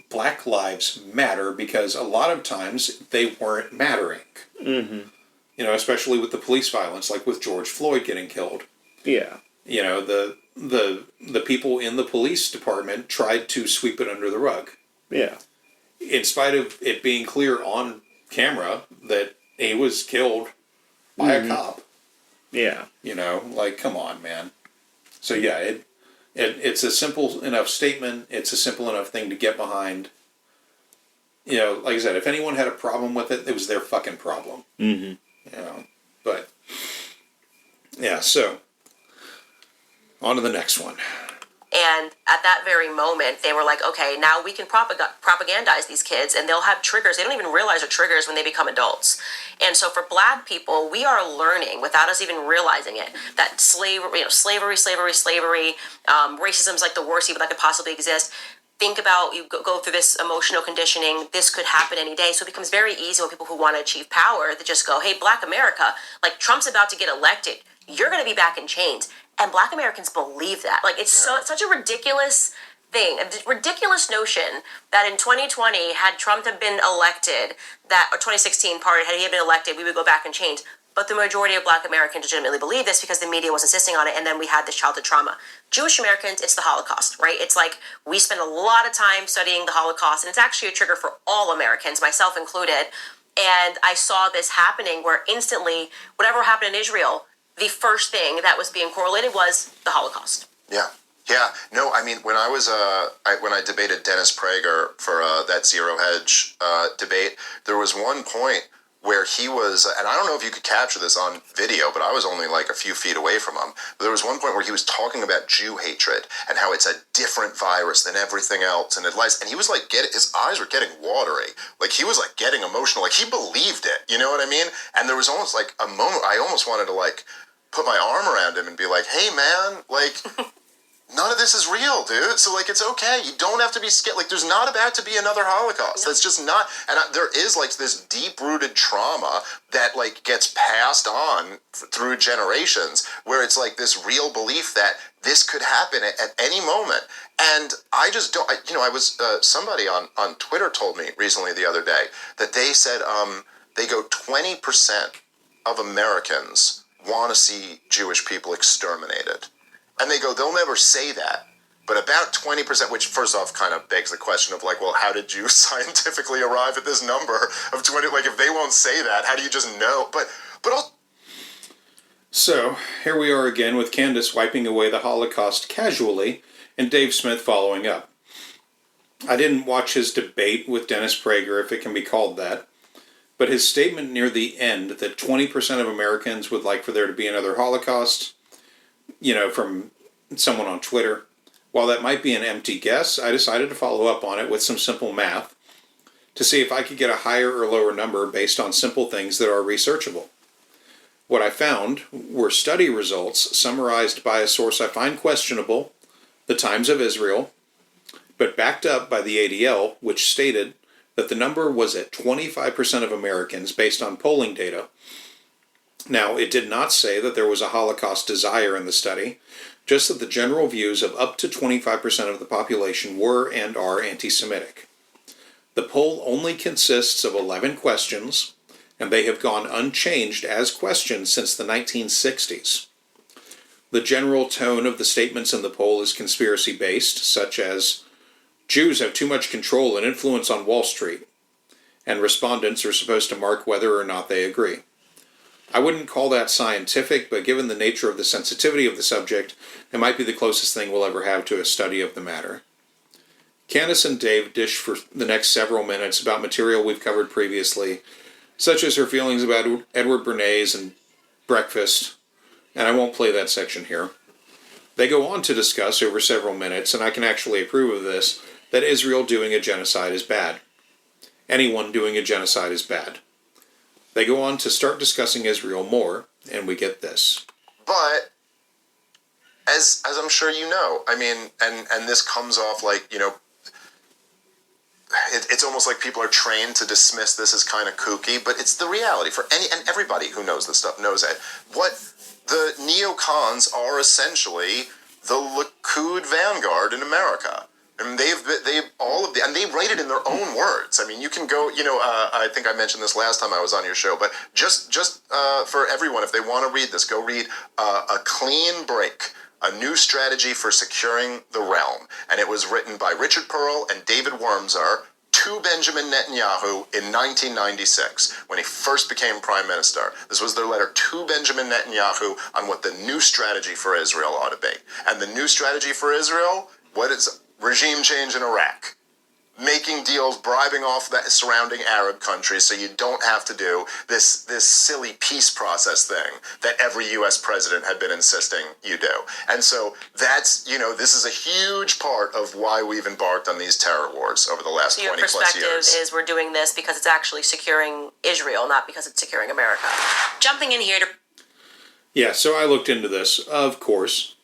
Black lives matter, because a lot of times they weren't mattering. Mm-hmm. You know, especially with the police violence, like with George Floyd getting killed. Yeah. You know, the people in the police department tried to sweep it under the rug. Yeah. In spite of it being clear on camera that he was killed by a cop. Yeah. You know, like, come on, man. So yeah, it's a simple enough statement. It's a simple enough thing to get behind. You know, like I said, if anyone had a problem with it, it was their fucking problem. Mm-hmm. You know, but yeah, so on to the next one. And at that very moment, they were like, okay, now we can propagandize these kids, and they'll have triggers. They don't even realize they're triggers when they become adults. And so for Black people, we are learning, without us even realizing it, that slavery, racism is like the worst evil that could possibly exist. Think about, you go through this emotional conditioning, this could happen any day. So it becomes very easy with people who want to achieve power to just go, hey, Black America, like Trump's about to get elected, you're going to be back in chains. And Black Americans believe that. Like, it's such a ridiculous thing, a ridiculous notion that in 2020, had Trump have been elected, or 2016, had he been elected, we would go back in chains. But the majority of Black Americans legitimately believe this because the media was insisting on it, and then we had this childhood trauma. Jewish Americans, it's the Holocaust, right? It's like we spend a lot of time studying the Holocaust, and it's actually a trigger for all Americans, myself included. And I saw this happening where instantly, whatever happened in Israel, the first thing that was being correlated was the Holocaust. Yeah. Yeah. No, I mean, when I was, when I debated Dennis Prager for that Zero Hedge debate, there was one point where he was, and I don't know if you could capture this on video, but I was only like a few feet away from him. But there was one point where he was talking about Jew hatred and how it's a different virus than everything else, and and he was like, his eyes were getting watery, like he was like getting emotional, like he believed it. You know what I mean? And there was almost like a moment I almost wanted to like put my arm around him and be like, "Hey, man, like." None of this is real, dude. So, like, it's okay. You don't have to be scared. Like, there's not about to be another Holocaust. That's just not. And there is, like, this deep-rooted trauma that, like, gets passed on through generations where it's, like, this real belief that this could happen at any moment. And I just don't, I was, somebody on Twitter told me recently the other day that they said they go 20% of Americans want to see Jewish people exterminated. And they go, they'll never say that. But about 20%, which first off kind of begs the question of like, well, how did you scientifically arrive at this number of 20? Like, if they won't say that, how do you just know? But I'll... So, here we are again with Candace wiping away the Holocaust casually and Dave Smith following up. I didn't watch his debate with Dennis Prager, if it can be called that, but his statement near the end that 20% of Americans would like for there to be another Holocaust, you know, from someone on Twitter. While that might be an empty guess, I decided to follow up on it with some simple math to see if I could get a higher or lower number based on simple things that are researchable. What I found were study results summarized by a source I find questionable, the Times of Israel, but backed up by the ADL, which stated that the number was at 25% of Americans based on polling data. Now, it did not say that there was a Holocaust desire in the study, just that the general views of up to 25% of the population were and are anti-Semitic. The poll only consists of 11 questions, and they have gone unchanged as questions since the 1960s. The general tone of the statements in the poll is conspiracy-based, such as, Jews have too much control and influence on Wall Street, and respondents are supposed to mark whether or not they agree. I wouldn't call that scientific, but given the nature of the sensitivity of the subject, it might be the closest thing we'll ever have to a study of the matter. Candace and Dave dish for the next several minutes about material we've covered previously, such as her feelings about Edward Bernays and breakfast, and I won't play that section here. They go on to discuss over several minutes, and I can actually approve of this, that Israel doing a genocide is bad. Anyone doing a genocide is bad. They go on to start discussing Israel more, and we get this. But, as I'm sure you know, I mean, and this comes off like, you know, it's almost like people are trained to dismiss this as kind of kooky, but it's the reality for any and everybody who knows this stuff knows it. What the neocons are essentially the Likud vanguard in America. And they've all of the, and they write it in their own words. I mean, you can go, I think I mentioned this last time I was on your show, but just for everyone, if they want to read this, go read A Clean Break, A New Strategy for Securing the Realm. And it was written by Richard Pearl and David Wormser to Benjamin Netanyahu in 1996, when he first became prime minister. This was their letter to Benjamin Netanyahu on what the new strategy for Israel ought to be. And the new strategy for Israel, what is regime change in Iraq, making deals, bribing off the surrounding Arab countries so you don't have to do this silly peace process thing that every U.S. president had been insisting you do. And so that's, this is a huge part of why we've embarked on these terror wars over the last 20 plus years. Your perspective is we're doing this because it's actually securing Israel, not because it's securing America. Jumping in here to... Yeah, so I looked into this, of course,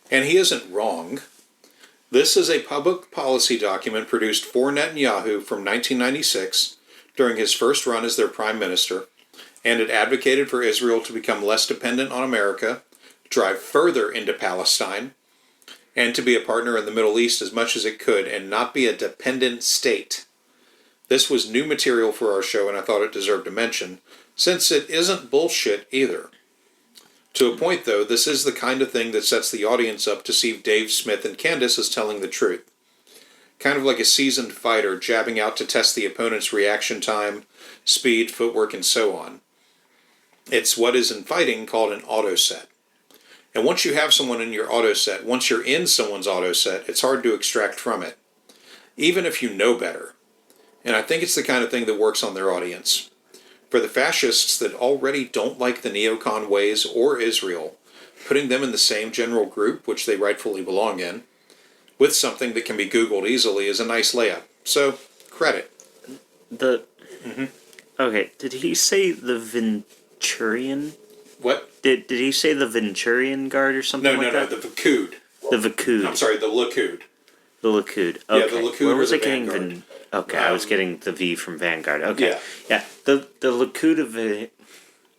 and he isn't wrong. This is a public policy document produced for Netanyahu from 1996 during his first run as their prime minister, and it advocated for Israel to become less dependent on America, drive further into Palestine, and to be a partner in the Middle East as much as it could and not be a dependent state. This was new material for our show, and I thought it deserved a mention, since it isn't bullshit either. To a point, though, this is the kind of thing that sets the audience up to see Dave Smith and Candace as telling the truth. Kind of like a seasoned fighter jabbing out to test the opponent's reaction time, speed, footwork, and so on. It's what is in fighting called an auto set. And once you have someone in your auto set, once you're in someone's auto set, it's hard to extract from it, even if you know better. And I think it's the kind of thing that works on their audience. For the fascists that already don't like the neocon ways or Israel, putting them in the same general group, which they rightfully belong in, with something that can be Googled easily is a nice layup. So, credit. Okay, did he say the Venturian? What? Did he say the Venturian Guard or something like that? No, the Likud. The Likud. I'm sorry, the Likud. The Likud. Okay. Yeah, the Likud. Where was or I the getting Vanguard. Okay, I was getting the V from Vanguard. Okay. Yeah. The Likud of the...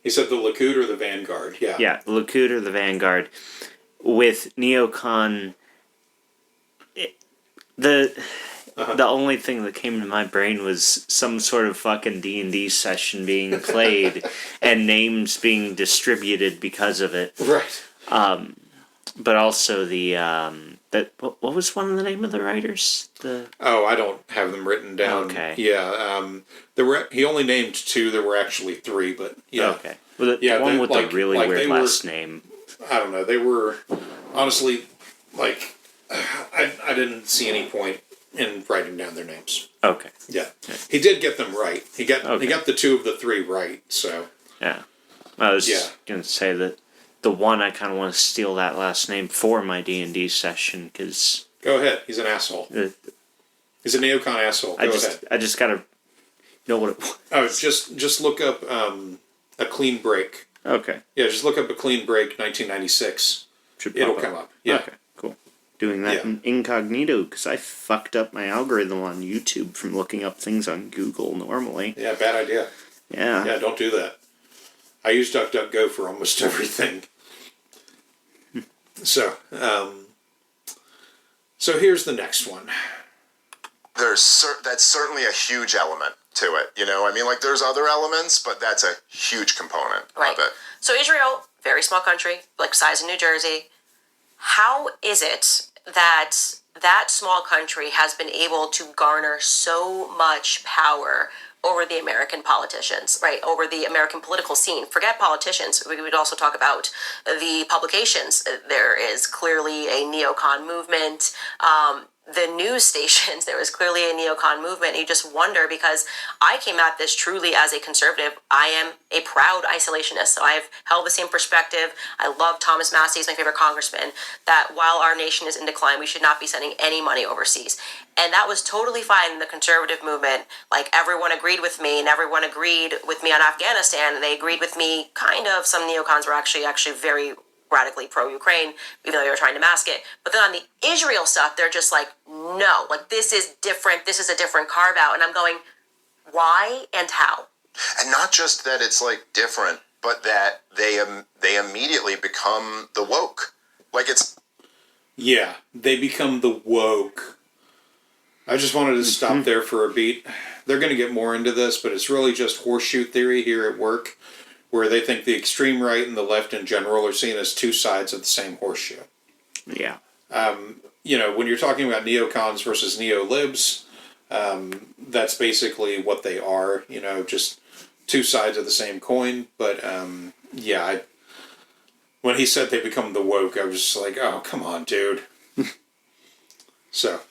He said the Likud or the Vanguard, yeah. Yeah, the Likud or the Vanguard with neocon... The only thing that came to my brain was some sort of fucking D&D session being played and names being distributed because of it. Right. But also the what was one of the name of the writers? I don't have them written down. Okay. Yeah. He only named 2. There were actually 3, but yeah. Okay. Well, the one with the really weird last name. I don't know. They were honestly I didn't see any point in writing down their names. Okay. Yeah. He did get them right. He got the 2 of the 3 right. So. Yeah. I was gonna say that. The one I kind of want to steal that last name for my D&D session because. Go ahead. He's an asshole. He's a neocon asshole. Go ahead. I just gotta know what it was. Oh, just look up A Clean Break. Okay. Yeah, just look up A Clean Break 1996. It'll come up. Yeah. Okay. Cool. Doing that in incognito because I fucked up my algorithm on YouTube from looking up things on Google normally. Yeah, bad idea. Yeah. Yeah, don't do that. I use DuckDuckGo for almost everything. So here's the next one. That's certainly a huge element to it. There's other elements, but that's a huge component of it. So Israel, very small country, like size of New Jersey. How is it that small country has been able to garner so much power over the American politicians, right? Over the American political scene. Forget politicians. We would also talk about the publications. There is clearly a neocon movement. The news stations, there was clearly a neocon movement. You just wonder, because I came at this truly as a conservative. I am a proud isolationist, so I've held the same perspective. I love Thomas Massey, he's my favorite congressman, that while our nation is in decline, we should not be sending any money overseas. And that was totally fine in the conservative movement. Like, everyone agreed with me, and everyone agreed with me on Afghanistan, and they agreed with me, kind of. Some neocons were actually very radically pro-Ukraine, even though they were trying to mask it. But then on the Israel stuff, they're just like, no, this is different. This is a different carve-out. And I'm going, why and how? And not just that it's different, but that they immediately become the woke. Yeah, they become the woke. I just wanted to stop there for a beat. They're going to get more into this, but it's really just horseshoe theory here at work, where they think the extreme right and the left in general are seen as two sides of the same horseshoe. Yeah. You know, when you're talking about neocons versus neolibs, that's basically what they are, you know, just two sides of the same coin. But, when he said they become the woke, I was just like, oh, come on, dude. So,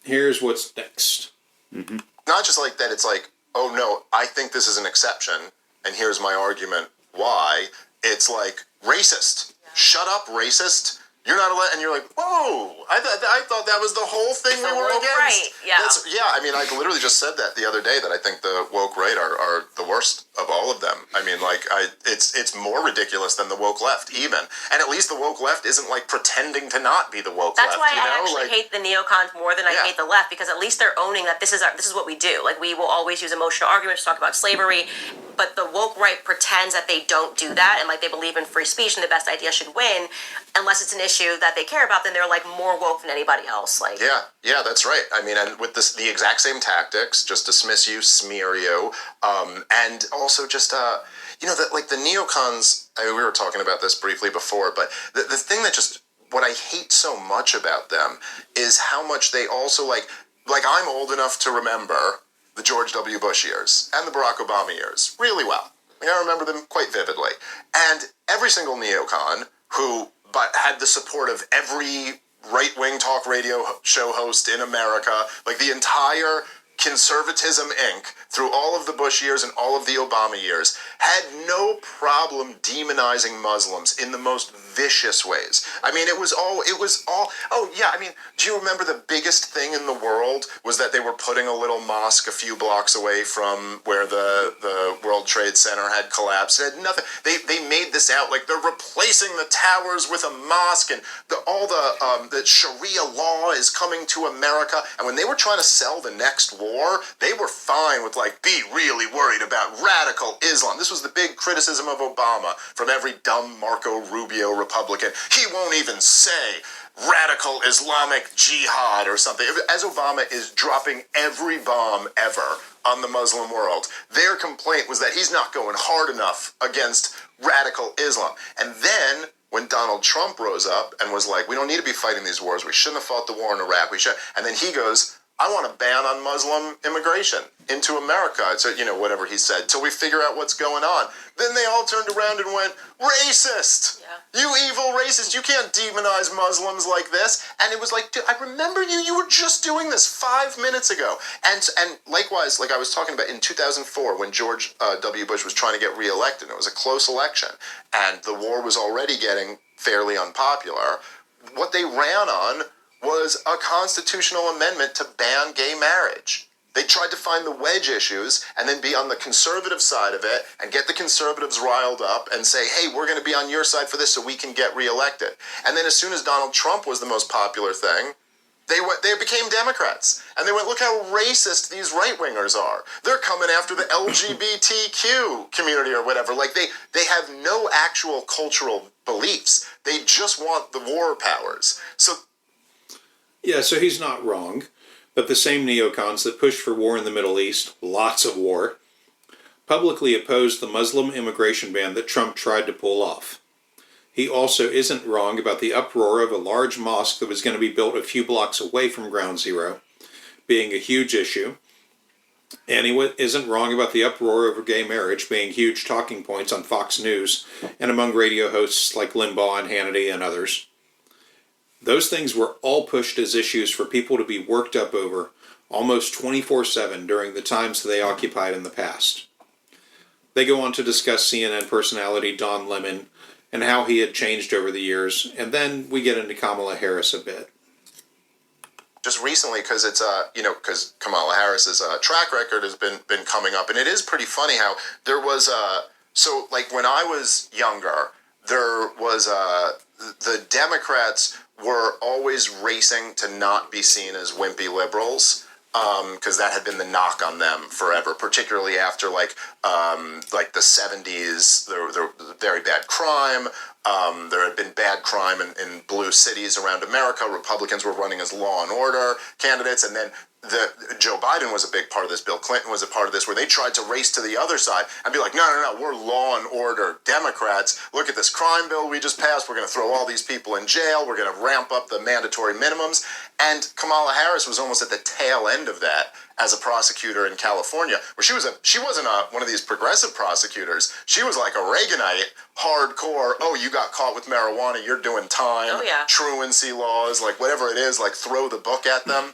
here's what's next. Mm-hmm. Not just like that, it's like, oh no, I think this is an exception, and here's my argument why. It's like, racist. Shut up, racist. You're not allowed, and you're like, whoa, I thought that was the whole thing we were against. Right, yeah. I mean, I literally just said that the other day, that I think the woke right are the worst of all of them. I mean, like, it's more ridiculous than the woke left, even. And at least the woke left isn't, like, pretending to not be the woke left. That's why you know? I actually hate the neocons more than I hate the left, because at least they're owning that this is what we do. Like, we will always use emotional arguments to talk about slavery, but the woke right pretends that they don't do that, and like they believe in free speech and the best idea should win, unless it's an issue that they care about. Then they're like more woke than anybody else. Like, yeah, that's right. I mean, and with the exact same tactics, just dismiss you, smear you, and also just you know, that like the neocons. I mean, we were talking about this briefly before, but the thing that just what I hate so much about them is how much they also like I'm old enough to remember the George W. Bush years and the Barack Obama years really well. Like, I remember them quite vividly. And every single neocon who had the support of every right-wing talk radio show host in America, like the entire Conservatism Inc., through all of the Bush years and all of the Obama years, had no problem demonizing Muslims in the most vicious ways. I mean, it was all, oh yeah, I mean, do you remember the biggest thing in the world was that they were putting a little mosque a few blocks away from where the World Trade Center had collapsed? It had nothing. They made this out like they're replacing the towers with a mosque, and the Sharia law is coming to America. And when they were trying to sell the next war, they were fine with like, be really worried about radical Islam. This was the big criticism of Obama from every dumb Marco Rubio Republican. He won't even say radical Islamic jihad or something. As Obama is dropping every bomb ever on the Muslim world, their complaint was that he's not going hard enough against radical Islam. And then when Donald Trump rose up and was like, we don't need to be fighting these wars. We shouldn't have fought the war in Iraq. And then he goes, I want a ban on Muslim immigration into America. So, you know, whatever he said, till we figure out what's going on. Then they all turned around and went, racist! Yeah. You evil racist! You can't demonize Muslims like this. And it was like, dude, I remember you were just doing this 5 minutes ago. And likewise, like I was talking about in 2004, when George W. Bush was trying to get reelected, and it was a close election, and the war was already getting fairly unpopular, what they ran on was a constitutional amendment to ban gay marriage. They tried to find the wedge issues and then be on the conservative side of it and get the conservatives riled up and say, hey, we're going to be on your side for this so we can get reelected. And then as soon as Donald Trump was the most popular thing, they became Democrats. And they went, look how racist these right-wingers are. They're coming after the LGBTQ community or whatever. Like, they have no actual cultural beliefs. They just want the war powers. Yeah, so he's not wrong. But the same neocons that pushed for war in the Middle East, lots of war, publicly opposed the Muslim immigration ban that Trump tried to pull off. He also isn't wrong about the uproar of a large mosque that was going to be built a few blocks away from Ground Zero being a huge issue. And he isn't wrong about the uproar over gay marriage being huge talking points on Fox News and among radio hosts like Limbaugh and Hannity and others. Those things were all pushed as issues for people to be worked up over almost 24/7 during the times they occupied in the past. They go on to discuss CNN personality Don Lemon and how he had changed over the years, and then we get into Kamala Harris a bit. Just recently, because it's because Kamala Harris's track record has been coming up, and it is pretty funny how there was so like when I was younger, there was the Democrats were always racing to not be seen as wimpy liberals. because that had been the knock on them forever, particularly after like the 70s. There were very bad crime. There had been bad crime in blue cities around America. Republicans were running as law and order candidates, and then Joe Biden was a big part of this. Bill Clinton was a part of this, where they tried to race to the other side and be like, no, we're law and order Democrats. Look at this crime bill we just passed. We're going to throw all these people in jail. We're going to ramp up the mandatory minimums. And Kamala Harris was almost at the tail end of that as a prosecutor in California, where she wasn't one of these progressive prosecutors. She was like a Reaganite, hardcore, oh, you got caught with marijuana, you're doing time, oh, yeah. truancy laws, like whatever it is, like throw the book at them.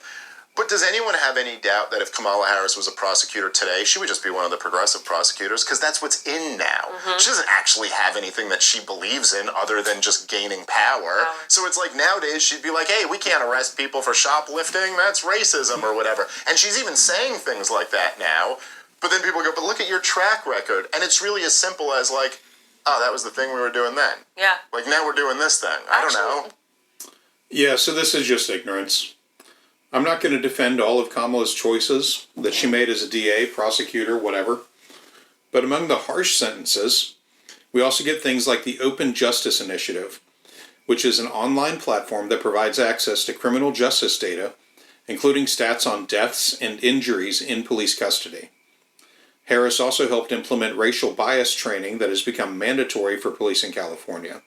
But does anyone have any doubt that if Kamala Harris was a prosecutor today, she would just be one of the progressive prosecutors? Because that's what's in now. Mm-hmm. She doesn't actually have anything that she believes in other than just gaining power. So it's like nowadays she'd be like, hey, we can't arrest people for shoplifting. That's racism or whatever. And she's even saying things like that now. But then people go, but look at your track record. And it's really as simple as like, oh, that was the thing we were doing then. Yeah. Like now we're doing this thing. I don't know. Yeah, so this is just ignorance. I'm not going to defend all of Kamala's choices that she made as a DA, prosecutor, whatever. But among the harsh sentences, we also get things like the Open Justice Initiative, which is an online platform that provides access to criminal justice data, including stats on deaths and injuries in police custody. Harris also helped implement racial bias training that has become mandatory for police in California.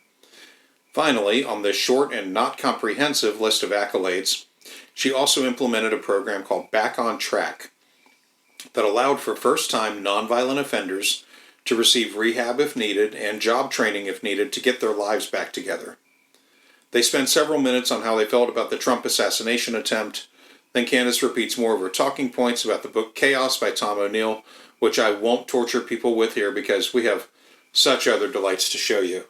Finally, on this short and not comprehensive list of accolades, she also implemented a program called Back on Track that allowed for first-time nonviolent offenders to receive rehab if needed and job training if needed to get their lives back together. They spent several minutes on how they felt about the Trump assassination attempt. Then Candace repeats more of her talking points about the book Chaos by Tom O'Neill, which I won't torture people with here because we have such other delights to show you.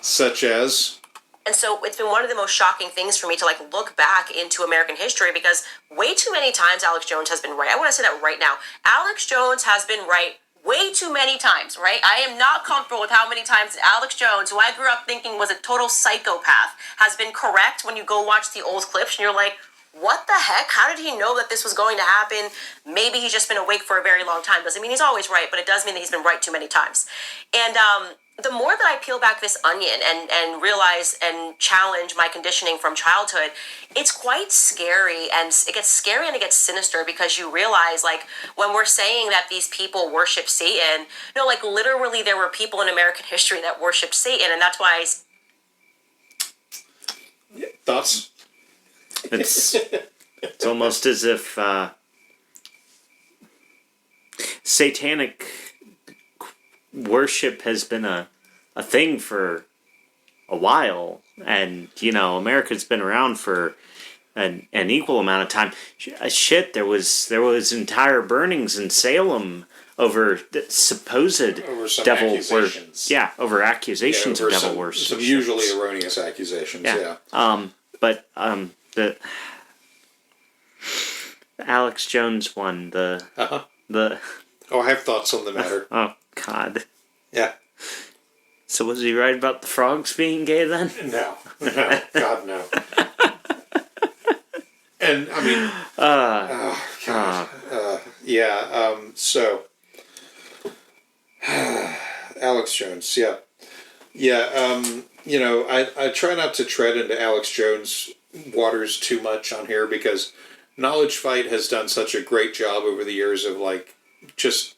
Such as... And so it's been one of the most shocking things for me to look back into American history, because way too many times Alex Jones has been right. I want to say that right now. Alex Jones has been right way too many times, right? I am not comfortable with how many times Alex Jones, who I grew up thinking was a total psychopath, has been correct when you go watch the old clips and you're like, what the heck? How did he know that this was going to happen? Maybe he's just been awake for a very long time. Doesn't mean he's always right, but it does mean that he's been right too many times. And the more that I peel back this onion and realize and challenge my conditioning from childhood, it's quite scary, and it gets scary and it gets sinister, because you realize, when we're saying that these people worship Satan, literally there were people in American history that worshiped Satan, and that's why Thoughts? It's almost as if satanic worship has been a thing for a while, and America's been around for an equal amount of time. Shit, there was entire burnings in Salem over supposed devil worship. Yeah, over accusations of devil worship. Some usually erroneous accusations. Yeah. But the Alex Jones one, the Oh, I have thoughts on the matter. Oh God. Yeah. So was he right about the frogs being gay then? No, God, no. And I mean, so Alex Jones, yeah. I try not to tread into Alex Jones waters too much on here, because Knowledge Fight has done such a great job over the years of just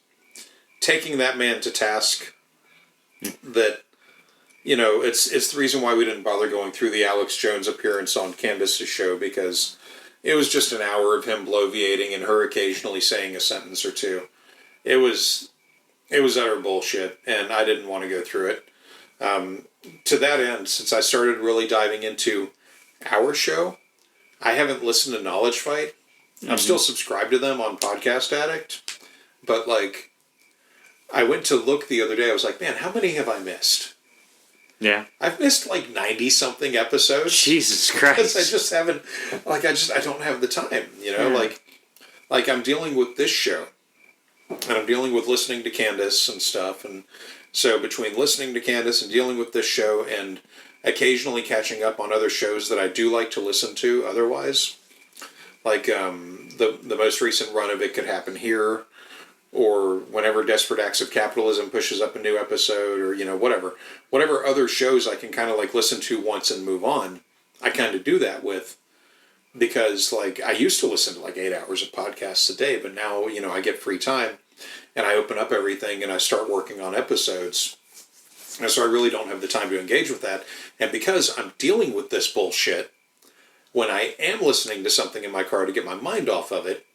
taking that man to task, that it's the reason why we didn't bother going through the Alex Jones appearance on Candace's show, because it was just an hour of him bloviating and her occasionally saying a sentence or two. It was utter bullshit, and I didn't want to go through it. To that end, since I started really diving into our show, I haven't listened to Knowledge Fight. Mm-hmm. I'm still subscribed to them on Podcast Addict, but I went to look the other day. I was like, man, how many have I missed? Yeah. I've missed 90-something episodes. Jesus Christ. I just haven't, I don't have the time, I'm dealing with this show, and I'm dealing with listening to Candace and stuff, and so between listening to Candace and dealing with this show and occasionally catching up on other shows that I do like to listen to otherwise, Like the most recent run of It Could Happen Here, or whenever Desperate Acts of Capitalism pushes up a new episode, or whatever other shows I can kind of like listen to once and move on. I kind of do that with, because like I used to listen to like 8 hours of podcasts a day, but now I get free time and I open up everything and I start working on episodes. And so I really don't have the time to engage with that. And because I'm dealing with this bullshit, when I am listening to something in my car to get my mind off of it,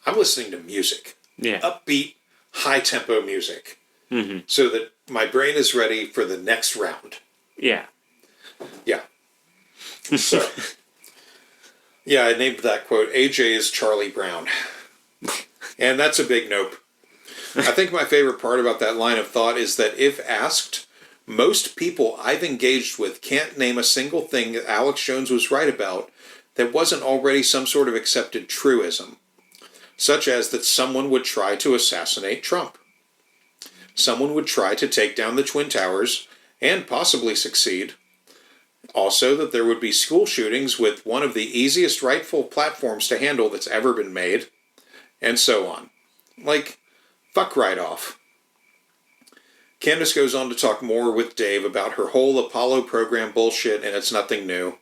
I'm listening to music. Yeah. Upbeat, high-tempo music. Mm-hmm. So that my brain is ready for the next round. Yeah. Yeah. So, yeah, I named that quote, AJ's Charlie Brown. And that's a big nope. I think my favorite part about that line of thought is that if asked, most people I've engaged with can't name a single thing that Alex Jones was right about that wasn't already some sort of accepted truism, such as that someone would try to assassinate Trump. Someone would try to take down the Twin Towers and possibly succeed. Also, that there would be school shootings with one of the easiest rightful platforms to handle that's ever been made, and so on. Like, fuck right off. Candace goes on to talk more with Dave about her whole Apollo program bullshit, and it's nothing new.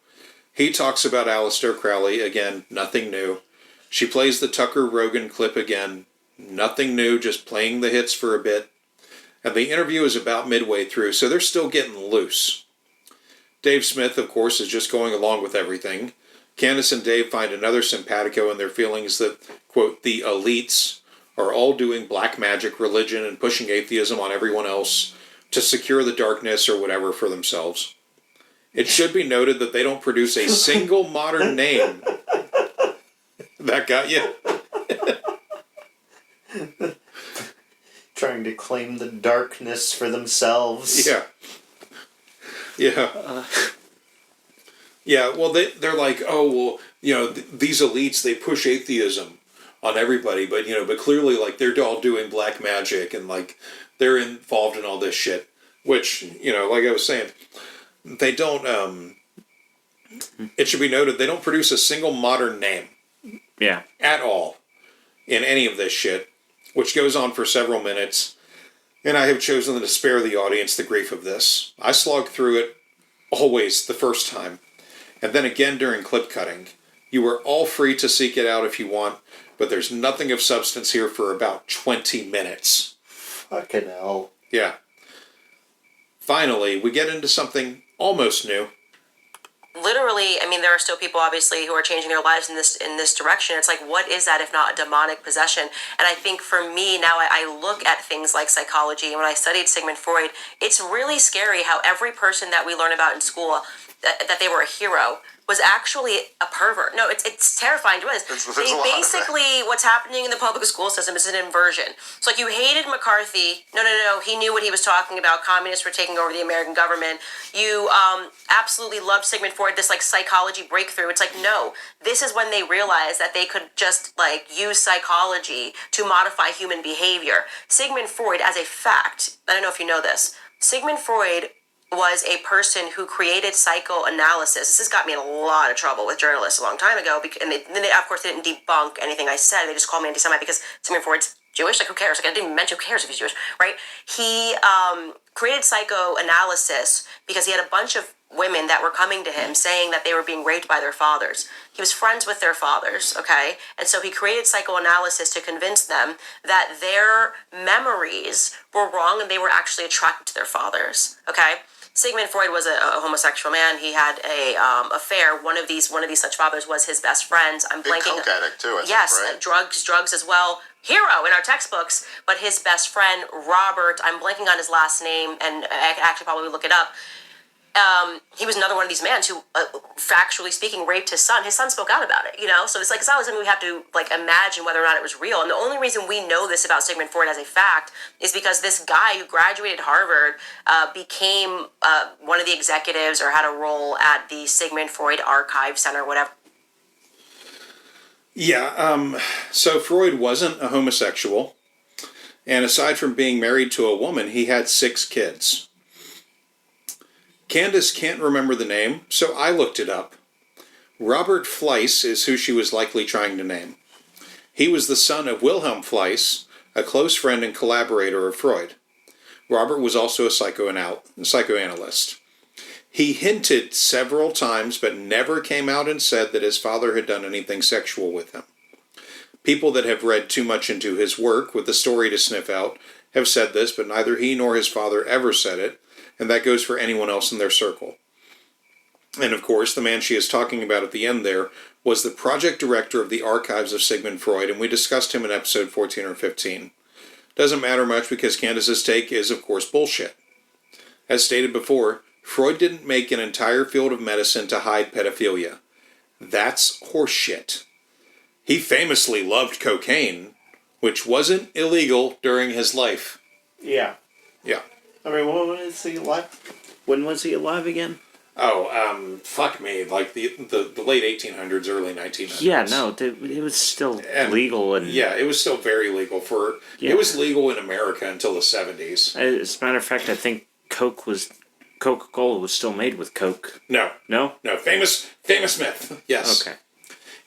He talks about Aleister Crowley, again, nothing new. She plays the Tucker Rogan clip again, nothing new, just playing the hits for a bit. And the interview is about midway through, so they're still getting loose. Dave Smith, of course, is just going along with everything. Candace and Dave find another simpatico in their feelings that, quote, the elites are all doing black magic religion and pushing atheism on everyone else to secure the darkness or whatever for themselves. It should be noted that they don't produce a single modern name. That got you? Trying to claim the darkness for themselves. Yeah. Yeah. Yeah, well, they're like, oh, well, these elites, they push atheism on everybody, but clearly, like, they're all doing black magic and, like, they're involved in all this shit, which, like I was saying, they don't, it should be noted, they don't produce a single modern name. Yeah. At all. In any of this shit, which goes on for several minutes, and I have chosen to spare the audience the grief of this. I slogged through it always the first time, and then again during clip cutting. You are all free to seek it out if you want, but there's nothing of substance here for about 20 minutes. Fucking hell. Yeah. Finally, we get into something almost new. Literally, I mean, there are still people obviously who are changing their lives in this direction. It's like, what is that if not a demonic possession? And I think for me now, I look at things like psychology, and when I studied Sigmund Freud, it's really scary how every person that we learn about in school that they were a hero was actually a pervert. No, it's terrifying to us. Basically, what's happening in the public school system is an inversion. It's like you hated McCarthy. No. He knew what he was talking about. Communists were taking over the American government. You absolutely loved Sigmund Freud, this like psychology breakthrough. It's like, no, this is when they realized that they could just like use psychology to modify human behavior. Sigmund Freud, as a fact, I don't know if you know this, Sigmund Freud was a person who created psychoanalysis. This has got me in a lot of trouble with journalists a long time ago. And they, of course, they didn't debunk anything I said. They just called me anti-Semite because Sigmund Freud's Jewish. Like, who cares? Like, I didn't even mention who cares if he's Jewish, right? He created psychoanalysis because he had a bunch of women that were coming to him saying that they were being raped by their fathers. He was friends with their fathers, okay? And so he created psychoanalysis to convince them that their memories were wrong and they were actually attracted to their fathers, okay? Sigmund Freud was a homosexual man. He had a affair. One of these such fathers was his best friend. I'm big blanking. Coke addict too. Yes, right? drugs as well. Hero in our textbooks, but his best friend Robert. I'm blanking on his last name, and I could actually probably look it up. He was another one of these men who, factually speaking, raped his son. His son spoke out about it, So it's like, it's not something we have to, like, imagine whether or not it was real. And the only reason we know this about Sigmund Freud as a fact is because this guy who graduated Harvard became one of the executives or had a role at the Sigmund Freud Archive Center, whatever. Yeah, so Freud wasn't a homosexual. And aside from being married to a woman, he had 6 kids. Candace can't remember the name, so I looked it up. Robert Fleiss is who she was likely trying to name. He was the son of Wilhelm Fleiss, a close friend and collaborator of Freud. Robert was also a psychoanalyst. He hinted several times, but never came out and said that his father had done anything sexual with him. People that have read too much into his work with the story to sniff out have said this, but neither he nor his father ever said it, and that goes for anyone else in their circle. And of course, the man she is talking about at the end there was the project director of the archives of Sigmund Freud, and we discussed him in episode 14 or 15. Doesn't matter much because Candace's take is, of course, bullshit. As stated before, Freud didn't make an entire field of medicine to hide pedophilia. That's horseshit. He famously loved cocaine, which wasn't illegal during his life. Yeah. Yeah. I mean, when was he alive? When was he alive again? Oh, fuck me. Like the late 1800s, early 1900s. Yeah, no, it was still legal. And yeah, it was still very legal for... Yeah. It was legal in America until the 70s. As a matter of fact, I think Coca-Cola was still made with Coke. No. No? No, famous myth. Yes. Okay.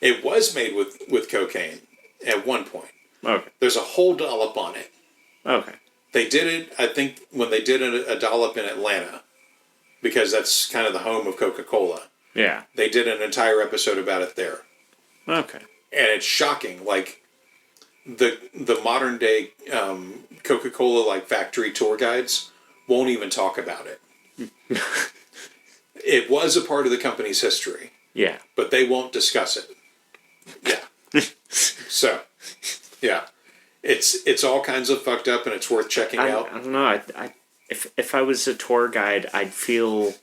It was made with cocaine at one point. Okay. There's a whole dollop on it. Okay. They did it, I think, when they did a dollop in Atlanta, because that's kind of the home of Coca-Cola. Yeah. They did an entire episode about it there. Okay. And it's shocking. Like, the modern day Coca-Cola like factory tour guides won't even talk about it. It was a part of the company's history. Yeah. But they won't discuss it. Yeah. So, yeah. It's all kinds of fucked up, and it's worth checking out. I don't know. If I was a tour guide, I'd feel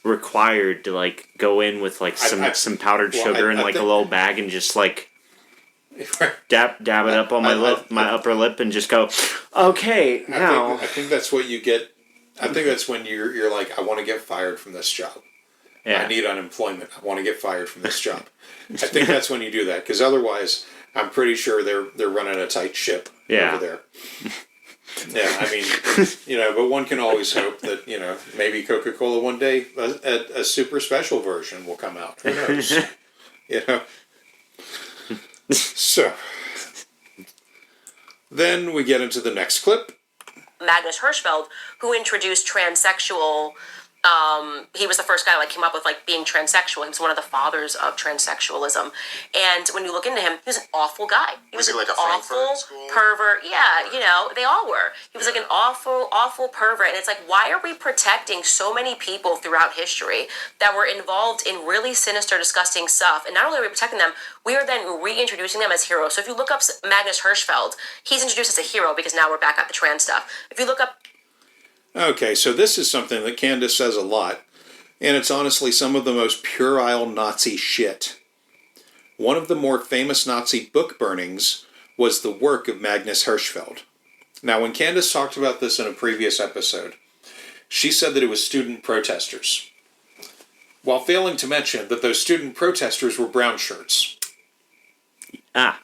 required to like go in with like some powdered sugar in like a little bag and just like dab it up on my upper lip and just go, okay, now. I think that's what you get. I think that's when you're like, I want to get fired from this job. Yeah. I need unemployment. I want to get fired from this job. I think that's when you do that, because otherwise, I'm pretty sure they're running a tight ship over there. Yeah, I mean, but one can always hope that, maybe Coca-Cola one day, a super special version will come out. Who knows? So, then we get into the next clip. Magnus Hirschfeld, who introduced transsexual. He was the first guy came up with being transsexual. He was one of the fathers of transsexualism. And when you look into him, he was an awful guy. He was he an like a awful pervert. Yeah, they all were. He was like an awful pervert. And it's like, why are we protecting so many people throughout history that were involved in really sinister, disgusting stuff? And not only are we protecting them, we are then reintroducing them as heroes. So if you look up Magnus Hirschfeld, he's introduced as a hero because now we're back at the trans stuff. If you look up Okay, so this is something that Candace says a lot, and it's honestly some of the most puerile Nazi shit. One of the more famous Nazi book burnings was the work of Magnus Hirschfeld. Now, when Candace talked about this in a previous episode, she said that it was student protesters, while failing to mention that those student protesters were brown shirts. That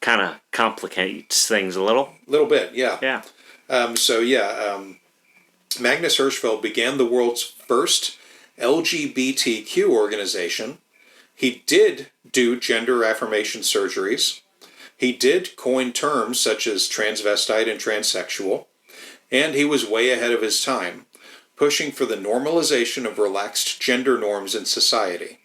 kind of complicates things a little. Little bit, yeah. Yeah. Magnus Hirschfeld began the world's first LGBTQ organization. He did do gender affirmation surgeries. He did coin terms such as transvestite and transsexual. And he was way ahead of his time, pushing for the normalization of relaxed gender norms in society.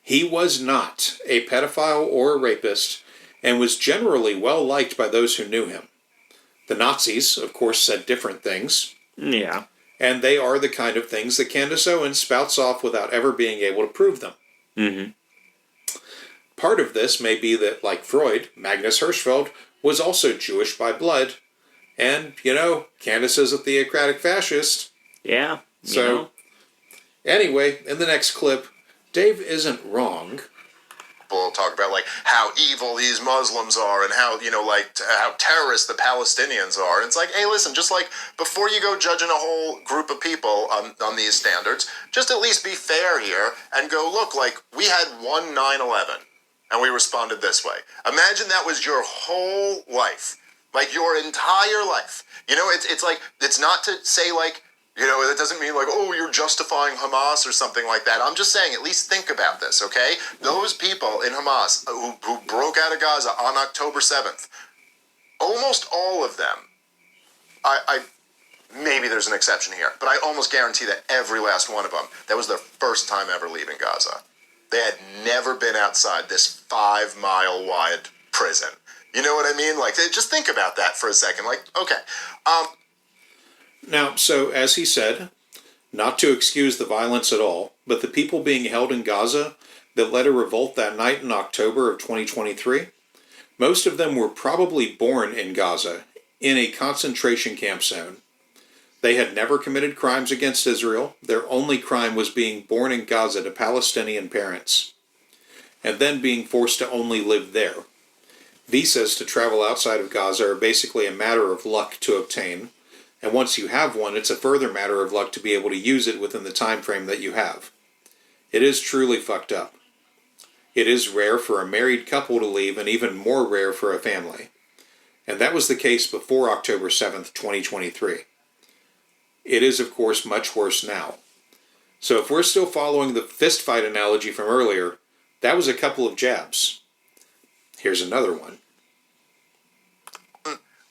He was not a pedophile or a rapist, and was generally well liked by those who knew him. The Nazis, of course, said different things. Yeah. And they are the kind of things that Candace Owens spouts off without ever being able to prove them. Mm-hmm. Part of this may be that, like Freud, Magnus Hirschfeld was also Jewish by blood. And, Candace is a theocratic fascist. Yeah. Anyway, in the next clip, Dave isn't wrong. People talk about how evil these Muslims are and how how terrorist the Palestinians are. And it's like, hey, listen, just before you go judging a whole group of people on these standards, just at least be fair here and go, look, we had one 9/11 and we responded this way. Imagine that was your whole life, your entire life. It's not to say You know, that doesn't mean like, oh, you're justifying Hamas or something like that. I'm just saying, at least think about this, okay? Those people in Hamas who broke out of Gaza on October 7th, almost all of them, maybe there's an exception here, but I almost guarantee that every last one of them, that was their first time ever leaving Gaza. They had never been outside this 5-mile wide prison. You know what I mean? Like, just think about that for a second. Like, okay. Now, so as he said, not to excuse the violence at all, but the people being held in Gaza that led a revolt that night in October of 2023, most of them were probably born in Gaza, in a concentration camp zone. They had never committed crimes against Israel. Their only crime was being born in Gaza to Palestinian parents, and then being forced to only live there. Visas to travel outside of Gaza are basically a matter of luck to obtain, and once you have one, it's a further matter of luck to be able to use it within the time frame that you have. It is truly fucked up. It is rare for a married couple to leave, and even more rare for a family. And that was the case before October 7th, 2023. It is, of course, much worse now. So if we're still following the fistfight analogy from earlier, that was a couple of jabs. Here's another one.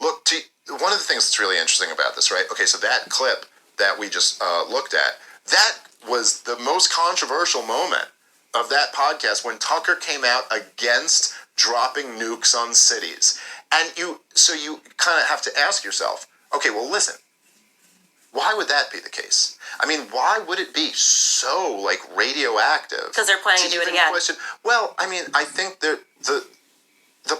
Look, one of the things that's really interesting about this, right? Okay, so that clip that we just looked at, that was the most controversial moment of that podcast when Tucker came out against dropping nukes on cities. And you kind of have to ask yourself, okay, well, listen, why would that be the case? I mean, why would it be so, like, radioactive? Because they're planning to do it again. Well, I mean, I think the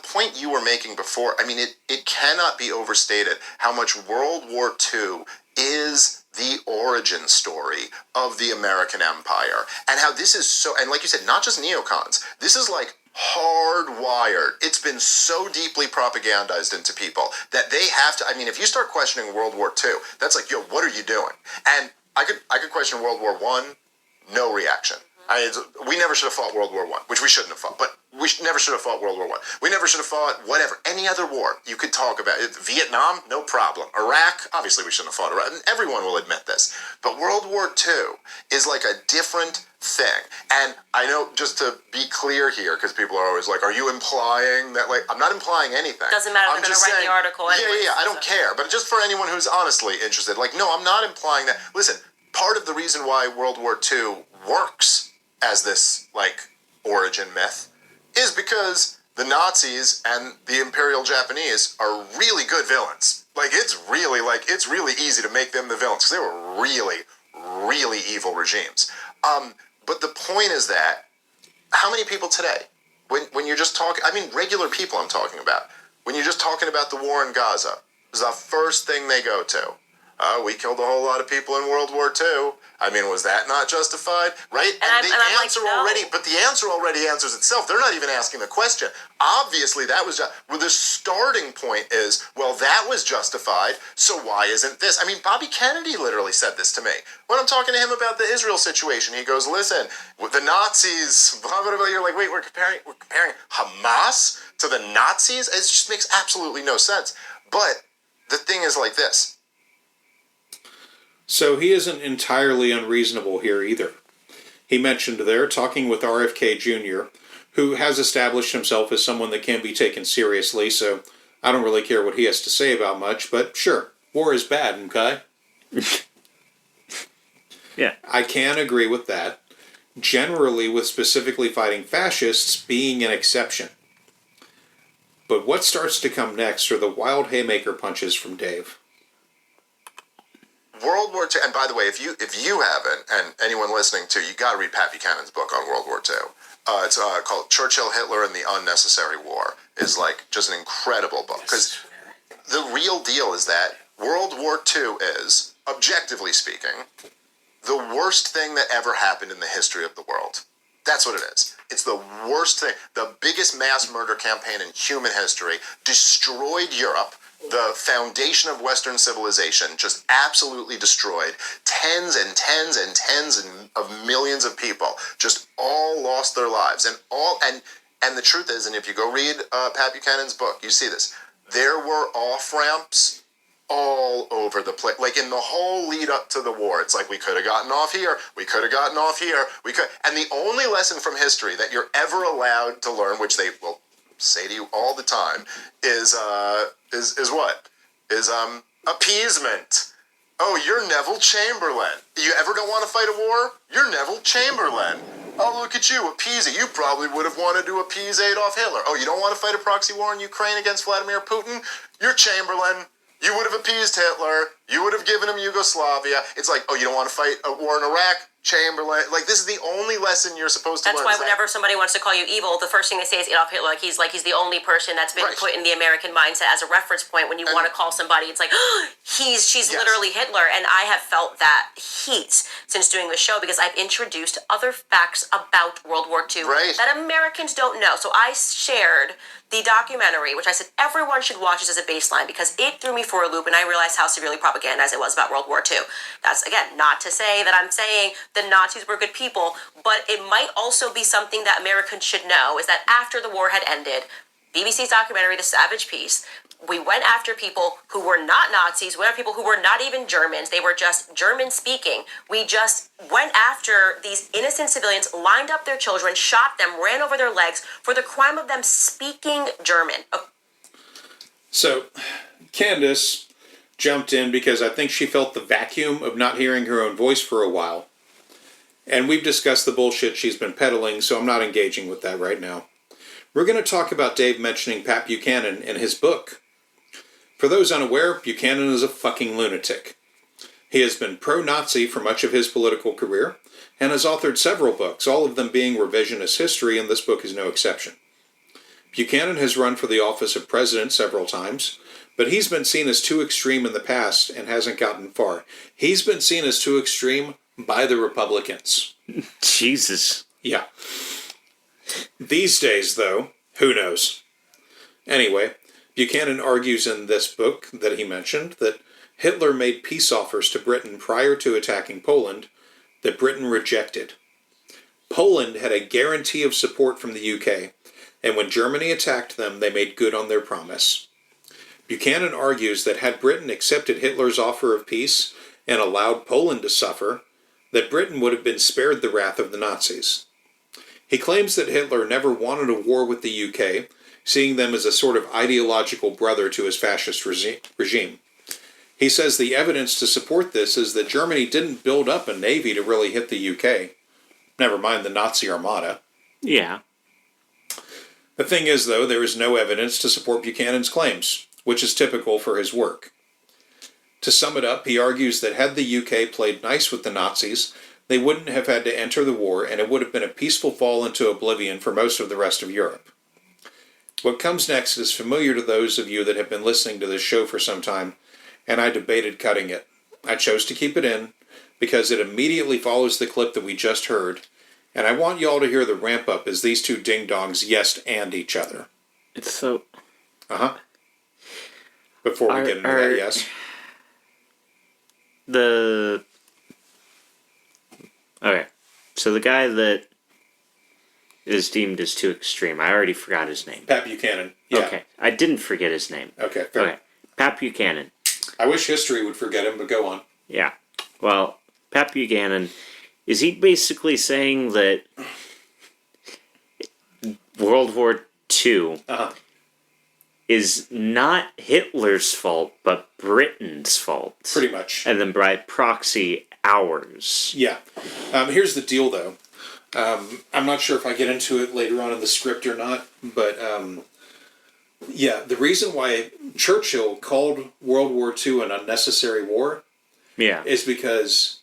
point you were making before, I mean, it cannot be overstated how much World War II is the origin story of the American empire. And how this is so, and like you said, not just neocons, this is like hardwired. It's been so deeply propagandized into people that they have to, I mean, if you start questioning World War II, that's like, yo, what are you doing? And I could question World War I, no reaction. We never should have fought World War I, which we shouldn't have fought, but we never should have fought World War I. We never should have fought whatever, any other war you could talk about. Vietnam, no problem. Iraq, obviously we shouldn't have fought Iraq, and everyone will admit this. But World War II is like a different thing. And I know, just to be clear here, because people are always like, are you implying that, like, I'm not implying anything. Doesn't matter, they're going to write the article anyway. Yeah, I don't care. But just for anyone who's honestly interested, like, no, I'm not implying that. Listen, part of the reason why World War II works as this, like, origin myth is because the Nazis and the Imperial Japanese are really good villains. Like, it's really easy to make them the villains because they were really, really evil regimes. But the point is that how many people today, when you're just talking, I mean, regular people I'm talking about, when you're just talking about the war in Gaza, is the first thing they go to. We killed a whole lot of people in World War II. I mean, was that not justified? Right? And the answer but the answer already answers itself. They're not even asking the question. Obviously, that was well, the starting point is, well, that was justified, so why isn't this? I mean, Bobby Kennedy literally said this to me. When I'm talking to him about the Israel situation, he goes, listen, with the Nazis, blah, blah, blah, you're like, wait, we're comparing Hamas to the Nazis? It just makes absolutely no sense. But the thing is like this. So he isn't entirely unreasonable here either. He mentioned there, talking with RFK Jr., who has established himself as someone that can be taken seriously, so I don't really care what he has to say about much, but sure, war is bad, okay? Yeah. I can agree with that, generally with specifically fighting fascists being an exception. But what starts to come next are the wild haymaker punches from Dave. World War II, and by the way, if you haven't, and anyone listening to, you got to read Pat Buchanan's book on World War II. It's called Churchill, Hitler, and the Unnecessary War. Is like just an incredible book, because the real deal is that World War II is, objectively speaking, the worst thing that ever happened in the history of the world. That's what it is. It's the worst thing. The biggest mass murder campaign in human history, destroyed Europe. The foundation of Western civilization just absolutely destroyed. Tens and tens and tens of millions of people just all lost their lives. And the truth is, and if you go read Pat Buchanan's book, you see this. There were off-ramps all over the place. Like in the whole lead up to the war, it's like we could have gotten off here, we could have gotten off here, we could. And the only lesson from history that you're ever allowed to learn, which they will say to you all the time, is what? Is appeasement. Oh, you're Neville Chamberlain. You ever don't want to fight a war? You're Neville Chamberlain. Oh, look at you, appeasing. You probably would have wanted to appease Adolf Hitler. Oh, you don't want to fight a proxy war in Ukraine against Vladimir Putin? You're Chamberlain. You would have appeased Hitler. You would have given him Yugoslavia. It's like, oh, you don't want to fight a war in Iraq? Chamberlain. Like, this is the only lesson you're supposed to learn. That's why whenever somebody wants to call you evil, the first thing they say is Adolf Hitler. Like he's the only person that's been put in the American mindset as a reference point. When you want to call somebody, it's like, oh, she's literally Hitler. And I have felt that heat since doing the show because I've introduced other facts about World War II that Americans don't know. So I shared the documentary, which I said everyone should watch this as a baseline because it threw me for a loop and I realized how severely propagandized it was about World War II. That's, again, not to say that I'm saying the Nazis were good people, but it might also be something that Americans should know is that after the war had ended, BBC's documentary, The Savage Peace, we went after people who were not Nazis, we went after people who were not even Germans, they were just German speaking. We just went after these innocent civilians, lined up their children, shot them, ran over their legs for the crime of them speaking German. So, Candace jumped in because I think she felt the vacuum of not hearing her own voice for a while. And we've discussed the bullshit she's been peddling, so I'm not engaging with that right now. We're going to talk about Dave mentioning Pat Buchanan in his book. For those unaware, Buchanan is a fucking lunatic. He has been pro-Nazi for much of his political career, and has authored several books, all of them being revisionist history, and this book is no exception. Buchanan has run for the office of president several times, but he's been seen as too extreme in the past and hasn't gotten far. He's been seen as too extreme by the Republicans. Jesus. Yeah. These days, though, who knows? Anyway, Buchanan argues in this book that he mentioned that Hitler made peace offers to Britain prior to attacking Poland that Britain rejected. Poland had a guarantee of support from the UK, and when Germany attacked them, they made good on their promise. Buchanan argues that had Britain accepted Hitler's offer of peace and allowed Poland to suffer, that Britain would have been spared the wrath of the Nazis. He claims that Hitler never wanted a war with the UK, seeing them as a sort of ideological brother to his fascist regime. He says the evidence to support this is that Germany didn't build up a navy to really hit the UK. Never mind the Nazi Armada. Yeah. The thing is, though, there is no evidence to support Buchanan's claims, which is typical for his work. To sum it up, he argues that had the UK played nice with the Nazis, they wouldn't have had to enter the war, and it would have been a peaceful fall into oblivion for most of the rest of Europe. What comes next is familiar to those of you that have been listening to this show for some time, and I debated cutting it. I chose to keep it in, because it immediately follows the clip that we just heard, and I want y'all to hear the ramp up as these two ding-dongs yes and each other. It's so... Uh-huh. Before we get into that, yes? Okay, so the guy that is deemed as too extreme, I already forgot his name. Pat Buchanan. Yeah. Okay, I didn't forget his name. Okay, fair. Okay, Pat Buchanan. I wish history would forget him, but go on. Yeah, well, Pat Buchanan, is he basically saying that World War II is not Hitler's fault, but Britain's fault? Pretty much. And then by proxy, ours. Yeah. Here's the deal, though. I'm not sure if I get into it later on in the script or not, but yeah, the reason why Churchill called World War II an unnecessary war is because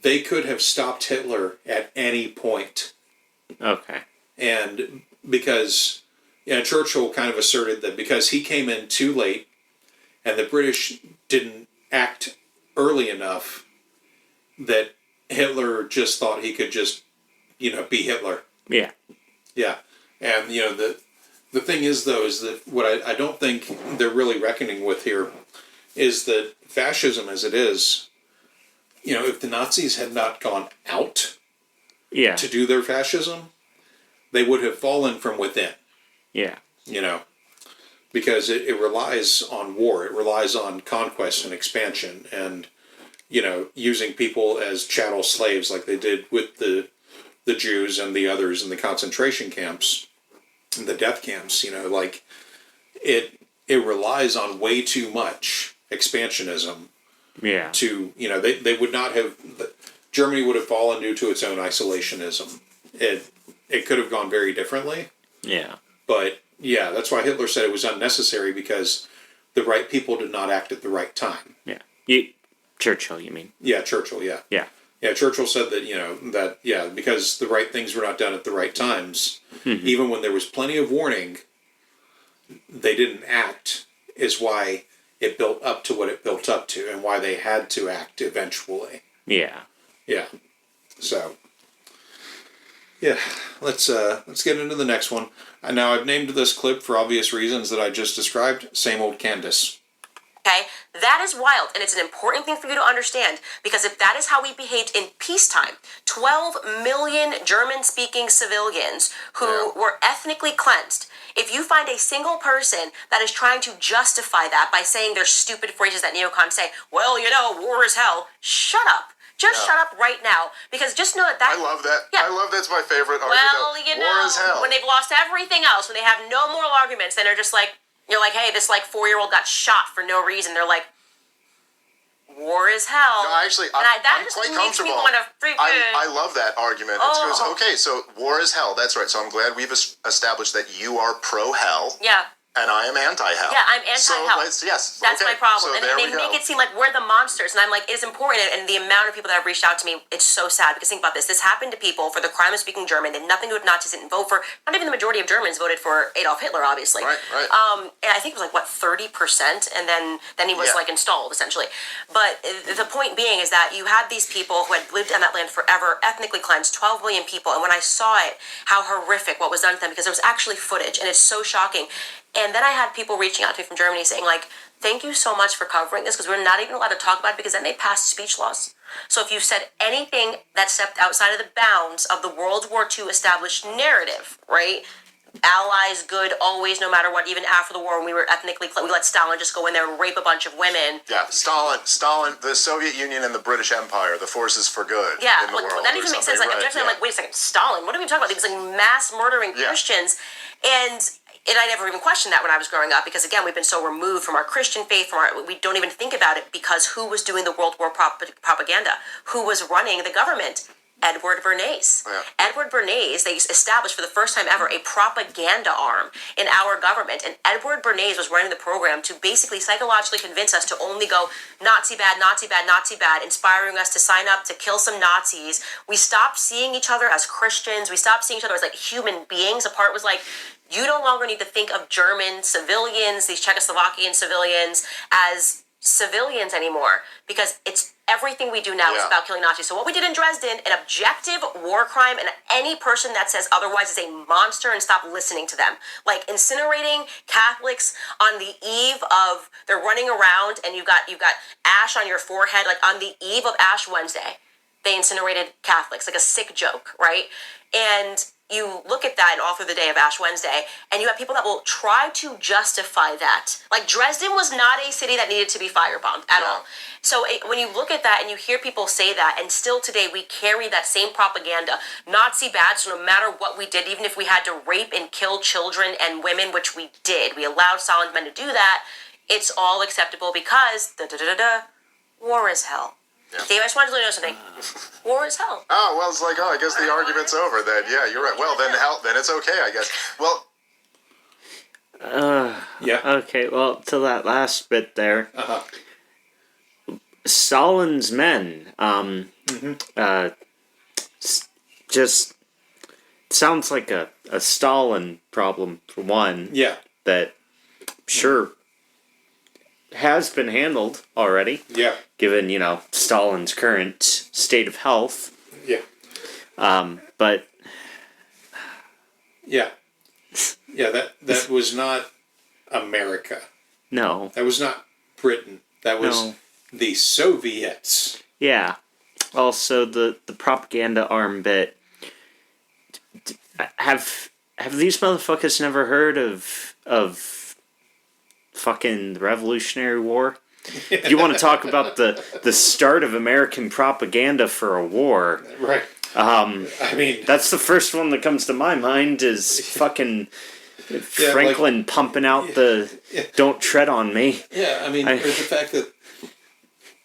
they could have stopped Hitler at any point. Okay. And because Churchill kind of asserted that because he came in too late and the British didn't act early enough, that Hitler just thought he could just, be Hitler. Yeah. Yeah. And, the thing is, though, is that what I don't think they're really reckoning with here is that fascism as it is, if the Nazis had not gone out to do their fascism, they would have fallen from within. Yeah. because it relies on war. It relies on conquest and expansion, and using people as chattel slaves like they did with the Jews and the others in the concentration camps and the death camps. Like it relies on way too much expansionism. Yeah. To they would not have. Germany would have fallen due to its own isolationism. It could have gone very differently. Yeah. But yeah, that's why Hitler said it was unnecessary, because the right people did not act at the right time. Yeah. Churchill, you mean? Yeah, Churchill. Yeah. Yeah. Yeah, Churchill said that because the right things were not done at the right times, even when there was plenty of warning, they didn't act. Is why it built up to what it built up to, and why they had to act eventually. Yeah. Yeah. So. Yeah, let's get into the next one. And now I've named this clip for obvious reasons that I just described. Same old Candace. Okay, that is wild, and it's an important thing for you to understand, because if that is how we behaved in peacetime, 12 million German-speaking civilians who were ethnically cleansed, if you find a single person that is trying to justify that by saying their stupid phrases that neocons say, well, war is hell, shut up. Just shut up right now, because just know that I love that. Yeah. I love that's my favorite argument. Well, War is hell. when they've lost everything else, when they have no moral arguments, then they're just like, you're like, hey, this 4-year-old got shot for no reason. They're like, war is hell. No, actually, I'm just quite makes me comfortable. want to freak I love that argument. It goes, okay, so war is hell. That's right. So I'm glad we've established that you are pro-hell. Yeah. And I am anti-hell. Yeah, I'm anti-hell. So yes. That's okay. my problem. So And there they we make go. it seem like we're the monsters. And I'm like, it is important. And the amount of people that have reached out to me, it's so sad. Because think about this. This happened to people for the crime of speaking German. They had nothing to do with Nazis, didn't vote for. Not even the majority of Germans voted for Adolf Hitler, obviously. Right. And I think it was 30%? And then he was installed, essentially. But the point being is that you had these people who had lived on that land forever, ethnically cleansed, 12 million people. And when I saw it, how horrific what was done to them, because there was actually footage. And it's so shocking. And then I had people reaching out to me from Germany saying, thank you so much for covering this, because we're not even allowed to talk about it, because then they passed speech laws. So if you said anything that stepped outside of the bounds of the World War II established narrative, right? Allies good always, no matter what, even after the war when we were ethnically clean, we let Stalin just go in there and rape a bunch of women. Yeah, Stalin, the Soviet Union and the British Empire, the forces for good yeah, in the world. That even makes sense. I'm like, wait a second, Stalin, what are we talking about? He was mass murdering Christians. And I never even questioned that when I was growing up, because again, we've been so removed from our Christian faith, we don't even think about it, because who was doing the World War propaganda? Who was running the government? Edward Bernays. Yeah. Edward Bernays, they established for the first time ever a propaganda arm in our government. And Edward Bernays was running the program to basically psychologically convince us to only go Nazi bad, Nazi bad, Nazi bad, inspiring us to sign up to kill some Nazis. We stopped seeing each other as Christians. We stopped seeing each other as human beings. The part was you no longer need to think of German civilians, these Czechoslovakian civilians, as civilians anymore, because it's everything we do now is about killing Nazis. So what we did in Dresden, an objective war crime, and any person that says otherwise is a monster, and stop listening to them. Incinerating Catholics on the eve of they're running around and you've got ash on your forehead, on the eve of Ash Wednesday, they incinerated Catholics, a sick joke, right? And you look at that and all through the day of Ash Wednesday, and you have people that will try to justify that. Dresden was not a city that needed to be firebombed at all. So when you look at that and you hear people say that, and still today we carry that same propaganda, Nazi bad, so no matter what we did, even if we had to rape and kill children and women, which we did, we allowed Stalin's men to do that, it's all acceptable because, war is hell. Yeah. Dave, I just wanted to let you know something. War is hell. Oh, well, it's I guess the argument's over then. Yeah, you're right. Well, then it's okay, I guess. Well... yeah. Okay, well, to that last bit there. Stalin's men, just sounds like a Stalin problem, for one. Yeah. That, sure, has been handled already. Yeah. Given, Stalin's current state of health. Yeah. But... Yeah. Yeah, that was not America. No. That was not Britain. That was the Soviets. Yeah. Also, the propaganda arm bit. Have these motherfuckers never heard of fucking Revolutionary War. If you want to talk about the start of American propaganda for a war, Right. I mean, that's the first one that comes to my mind is fucking Franklin pumping out the "Don't tread on me." yeah, I mean, or the fact that,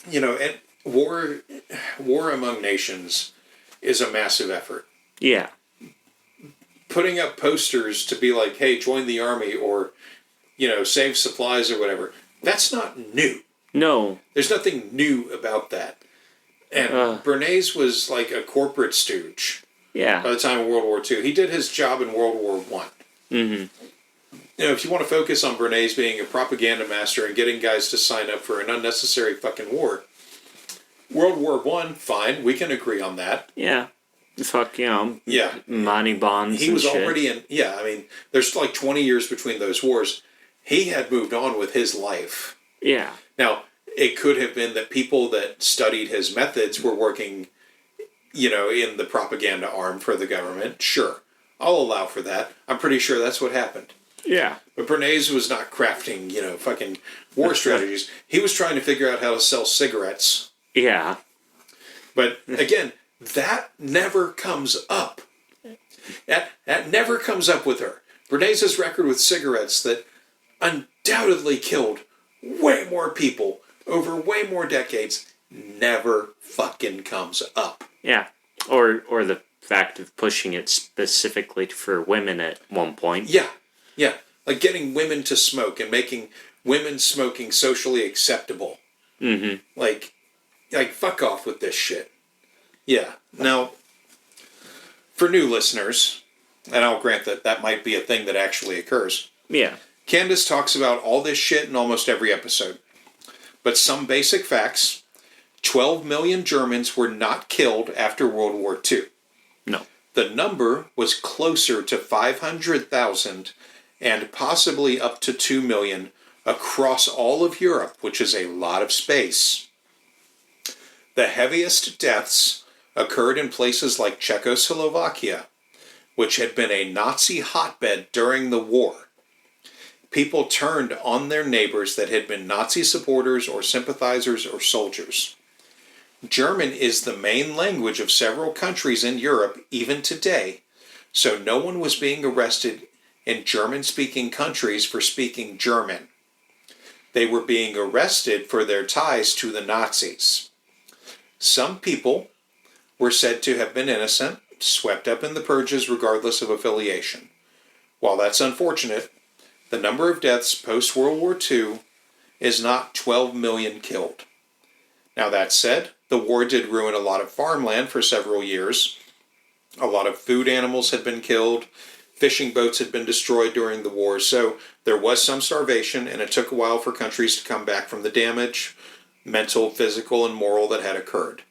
you know, and war among nations is a massive effort. Yeah. Putting up posters to be like, hey, join the army, or, you know, save supplies or whatever, that's not new. No. There's nothing new about that. And Bernays was like a corporate stooge Yeah. by the time of World War II. He did his job in World War I. Mm-hmm. You know, if you want to focus on Bernays being a propaganda master and getting guys to sign up for an unnecessary fucking war, World War I, fine, we can agree on that. Yeah. Fuck, you know. Yeah. Money bonds. He and was shit. already in. Yeah, I mean, there's like 20 years between those wars. He had moved on with his life. Yeah. Now, it could have been that people that studied his methods were working, you know, in the propaganda arm for the government. Sure, I'll allow for that. I'm pretty sure that's what happened. Yeah. But Bernays was not crafting, you know, fucking war strategies. He was trying to figure out how to sell cigarettes. Yeah. But again, that never comes up. That never comes up with her. Bernays' record with cigarettes that undoubtedly killed way more people over way more decades never fucking comes up. Yeah. Or the fact of pushing it specifically for women at one point. Yeah. Yeah. Like getting women to smoke and making women smoking socially acceptable. Mm-hmm. Like fuck off with this shit. Yeah. Now, for new listeners, and I'll grant that that might be a thing that actually occurs. Yeah. Candace talks about all this shit in almost every episode. But some basic facts: 12 million Germans were not killed after World War II. No. The number was closer to 500,000 and possibly up to 2 million across all of Europe, which is a lot of space. The heaviest deaths occurred in places like Czechoslovakia, which had been a Nazi hotbed during the war. People turned on their neighbors that had been Nazi supporters or sympathizers or soldiers. German is the main language of several countries in Europe even today, so no one was being arrested in German-speaking countries for speaking German. They were being arrested for their ties to the Nazis. Some people were said to have been innocent, swept up in the purges regardless of affiliation. While that's unfortunate, the number of deaths post-World War II is not 12 million killed. Now that said, the war did ruin a lot of farmland for several years. A lot of food animals had been killed. Fishing boats had been destroyed during the war, so there was some starvation, and it took a while for countries to come back from the damage, mental, physical, and moral that had occurred.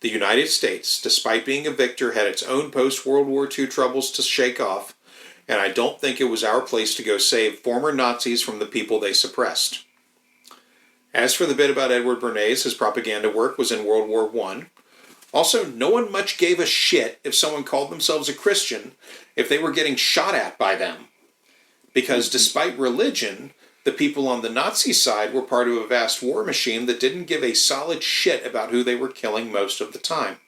The United States, despite being a victor, had its own post-World War II troubles to shake off, and I don't think it was our place to go save former Nazis from the people they suppressed. As for the bit about Edward Bernays, his propaganda work was in World War I. Also, no one much gave a shit if someone called themselves a Christian if they were getting shot at by them. Because despite religion, the people on the Nazi side were part of a vast war machine that didn't give a solid shit about who they were killing most of the time.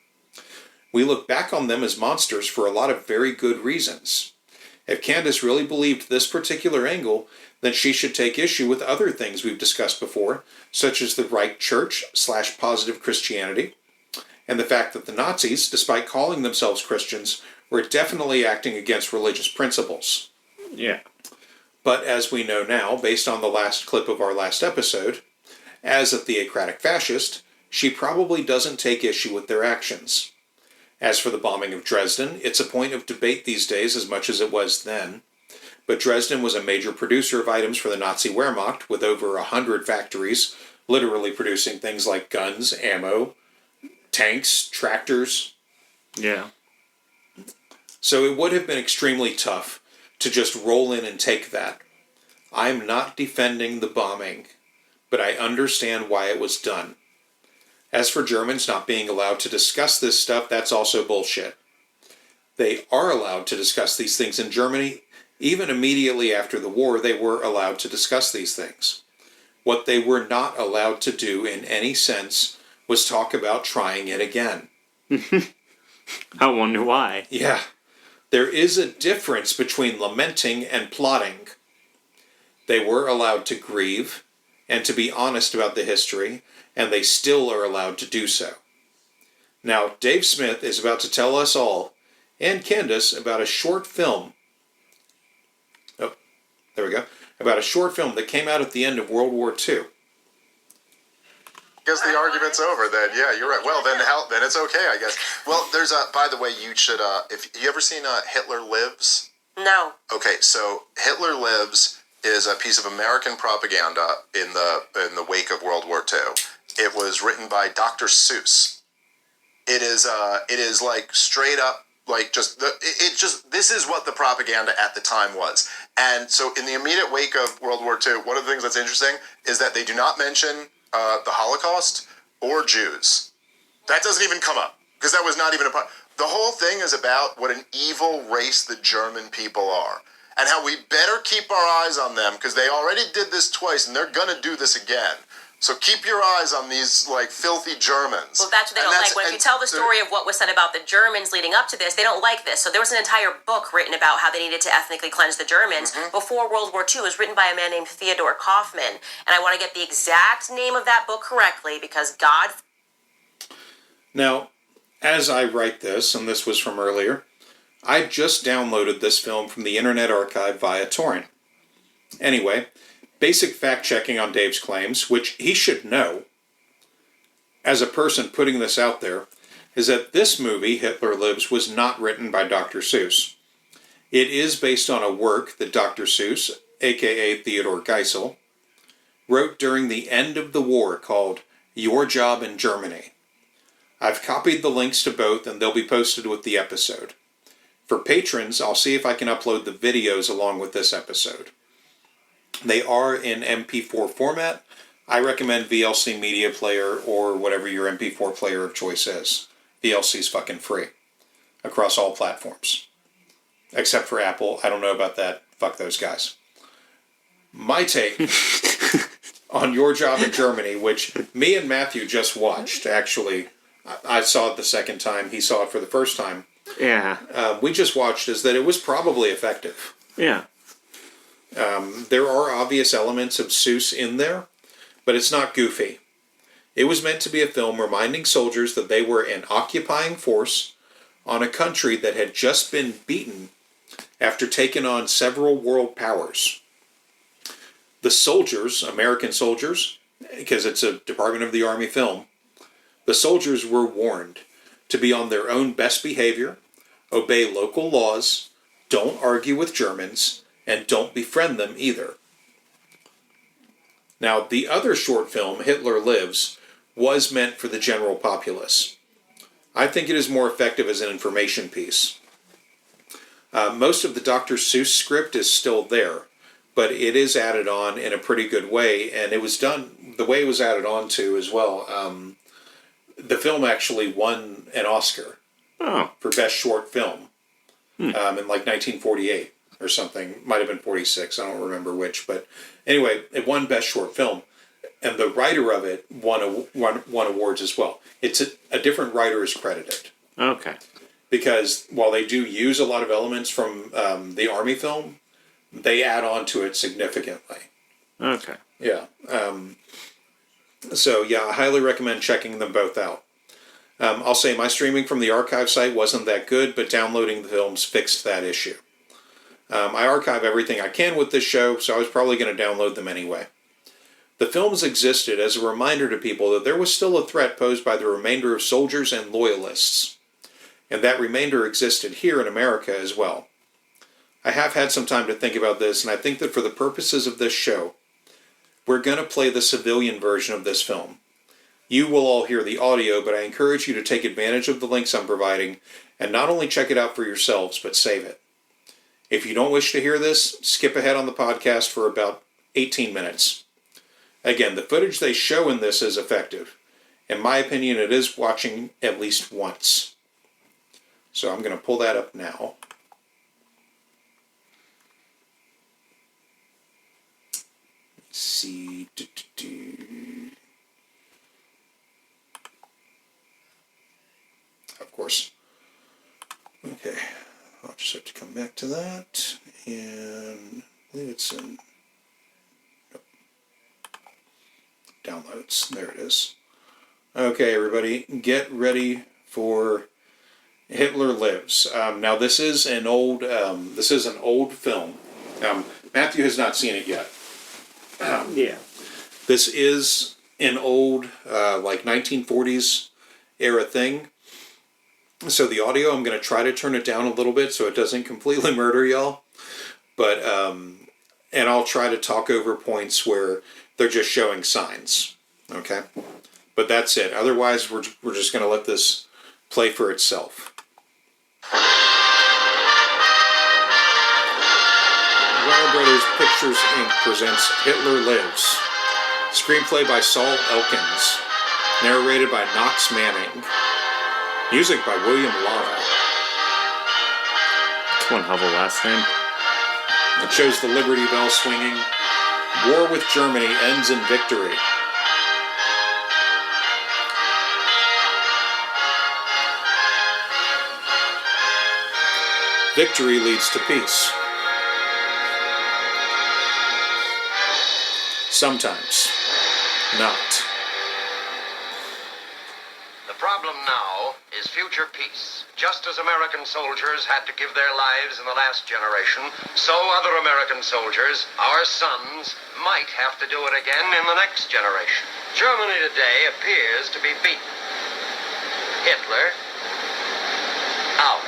We look back on them as monsters for a lot of very good reasons. If Candace really believed this particular angle, then she should take issue with other things we've discussed before, such as the Reich Church / positive Christianity, and the fact that the Nazis, despite calling themselves Christians, were definitely acting against religious principles. Yeah. But as we know now, based on the last clip of our last episode, as a theocratic fascist, she probably doesn't take issue with their actions. As for the bombing of Dresden, it's a point of debate these days as much as it was then. But Dresden was a major producer of items for the Nazi Wehrmacht, with over 100 factories, literally producing things like guns, ammo, tanks, tractors. Yeah. So it would have been extremely tough to just roll in and take that. I'm not defending the bombing, but I understand why it was done. As for Germans not being allowed to discuss this stuff, that's also bullshit. They are allowed to discuss these things in Germany, Even immediately after the war, they were allowed to discuss these things. What they were not allowed to do in any sense was talk about trying it again. I wonder why. Yeah. There is a difference between lamenting and plotting. They were allowed to grieve and to be honest about the history, and they still are allowed to do so. Now, Dave Smith is about to tell us all, and Candace, about a short film. Oh, there we go. About a short film that came out at the end of World War II. I guess the argument's over then. Yeah, you're right. Well, then it's okay, I guess. Well, there's a, by the way, you should, if you ever seen Hitler Lives? No. Okay, so Hitler Lives is a piece of American propaganda in the wake of World War II. It was written by Dr. Seuss. It is like straight up, like this is what the propaganda at the time was. And so in the immediate wake of World War II, one of the things that's interesting is that they do not mention the Holocaust or Jews. That doesn't even come up because that was not even a part. The whole thing is about what an evil race the German people are and how we better keep our eyes on them because they already did this twice and they're going to do this again. So keep your eyes on these, like, filthy Germans. Well, that's what they don't like. When you tell the story of what was said about the Germans leading up to this, they don't like this. So there was an entire book written about how they needed to ethnically cleanse the Germans before World War II. It was written by a man named Theodor Kaufmann. And I want to get the exact name of that book correctly because God... Now, as I write this, and this was from earlier, I just downloaded this film from the Internet Archive via torrent. Anyway, basic fact-checking on Dave's claims, which he should know, as a person putting this out there, is that this movie, Hitler Lives, was not written by Dr. Seuss. It is based on a work that Dr. Seuss, a.k.a. Theodor Geisel, wrote during the end of the war called Your Job in Germany. I've copied the links to both, and they'll be posted with the episode. For patrons, I'll see if I can upload the videos along with this episode. They are in MP4 format. I recommend VLC Media Player or whatever your MP4 player of choice is. VLC's fucking free across all platforms. Except for Apple. I don't know about that. Fuck those guys. My take on Your Job in Germany, which me and Matthew just watched, actually. I saw it the second time. He saw it for the first time. Yeah. We just watched is that it was probably effective. Yeah. There are obvious elements of Seuss in there, but it's not goofy. It was meant to be a film reminding soldiers that they were an occupying force on a country that had just been beaten after taking on several world powers. The soldiers, American soldiers, because it's a Department of the Army film, the soldiers were warned to be on their own best behavior, obey local laws, don't argue with Germans, and don't befriend them either. Now, the other short film, Hitler Lives, was meant for the general populace. I think it is more effective as an information piece. Most of the Dr. Seuss script is still there, but it is added on in a pretty good way, and it was done the way it was added on to as well. The film actually won an Oscar for Best Short Film in like 1948 or something. Might have been 46, I don't remember which, but anyway, it won Best Short Film, and the writer of it won awards as well. It's a different writer is credited. Okay. Because while they do use a lot of elements from the Army film, they add on to it significantly. Okay. Yeah. So, yeah, I highly recommend checking them both out. I'll say my streaming from the archive site wasn't that good, but downloading the films fixed that issue. I archive everything I can with this show, so I was probably going to download them anyway. The films existed as a reminder to people that there was still a threat posed by the remainder of soldiers and loyalists. And that remainder existed here in America as well. I have had some time to think about this, and I think that for the purposes of this show, we're going to play the civilian version of this film. You will all hear the audio, but I encourage you to take advantage of the links I'm providing, and not only check it out for yourselves, but save it. If you don't wish to hear this, skip ahead on the podcast for about 18 minutes. Again, the footage they show in this is effective. In my opinion, it is watching at least once. So I'm going to pull that up now. see. Of course. Okay. I'll just have to come back to that. And I believe it's in downloads. There it is. Okay, everybody, get ready for Hitler Lives. Now, this is an old film. Matthew has not seen it yet. Yeah. This is an old, like 1940s era thing. So the audio, I'm going to try to turn it down a little bit so it doesn't completely murder y'all. But, and I'll try to talk over points where they're just showing signs. Okay? But that's it. Otherwise, we're just going to let this play for itself. Warner Brothers Pictures Inc. presents Hitler Lives. Screenplay by Saul Elkins. Narrated by Knox Manning. Music by William Lava. That's one hell of a last name. It shows the Liberty Bell swinging. War with Germany ends in victory. Victory leads to peace. Sometimes. Not. The problem now is future peace. Just as American soldiers had to give their lives in the last generation, so other American soldiers, our sons, might have to do it again in the next generation. Germany today appears to be beaten. Hitler, out.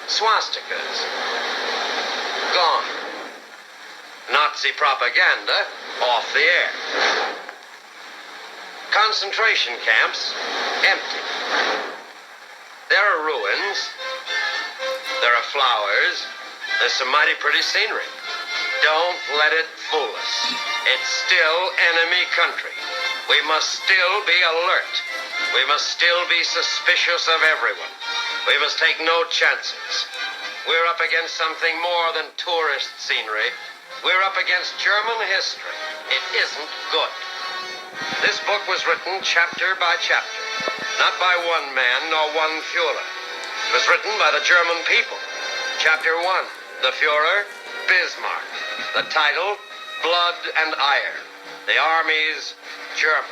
Swastikas, gone. Nazi propaganda, off the air. Concentration camps, empty. There are ruins. There are flowers. There's some mighty pretty scenery. Don't let it fool us. It's still enemy country. We must still be alert. We must still be suspicious of everyone. We must take no chances. We're up against something more than tourist scenery. We're up against German history. It isn't good. This book was written chapter by chapter, not by one man nor one Führer. It was written by the German people. Chapter 1, the Führer, Bismarck. The title, Blood and Iron. The armies, German.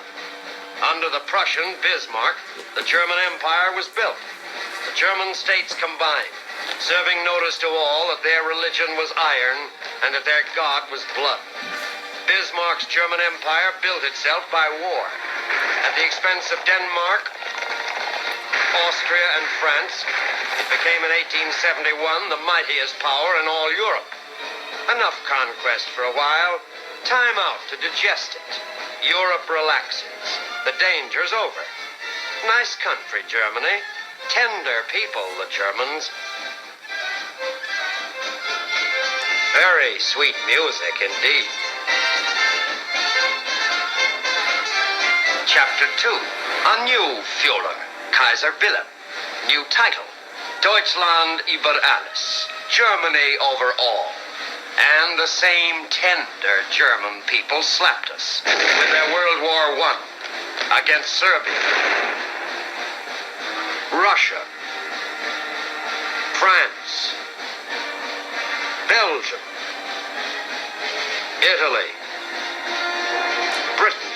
Under the Prussian Bismarck, the German Empire was built. The German states combined, serving notice to all that their religion was iron and that their God was blood. Bismarck's German Empire built itself by war. At the expense of Denmark, Austria, and France, it became in 1871 the mightiest power in all Europe. Enough conquest for a while. Time out to digest it. Europe relaxes. The danger's over. Nice country, Germany. Tender people, the Germans. Very sweet music indeed. Chapter 2. A new Führer, Kaiser Wilhelm. New title, Deutschland über alles. Germany over all. And the same tender German people slapped us with their World War I against Serbia, Russia, France, Belgium, Italy, Britain,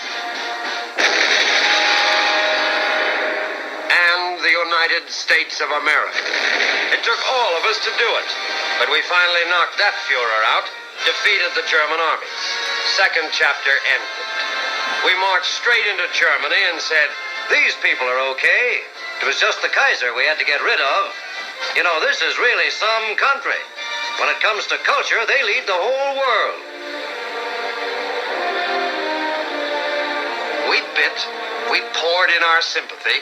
and the United States of America. It took all of us to do it, but we finally knocked that Führer out, defeated the German armies. Second chapter ended. We marched straight into Germany and said, these people are okay. It was just the Kaiser we had to get rid of. You know, this is really some country. When it comes to culture, they lead the whole world. We bit, we poured in our sympathy,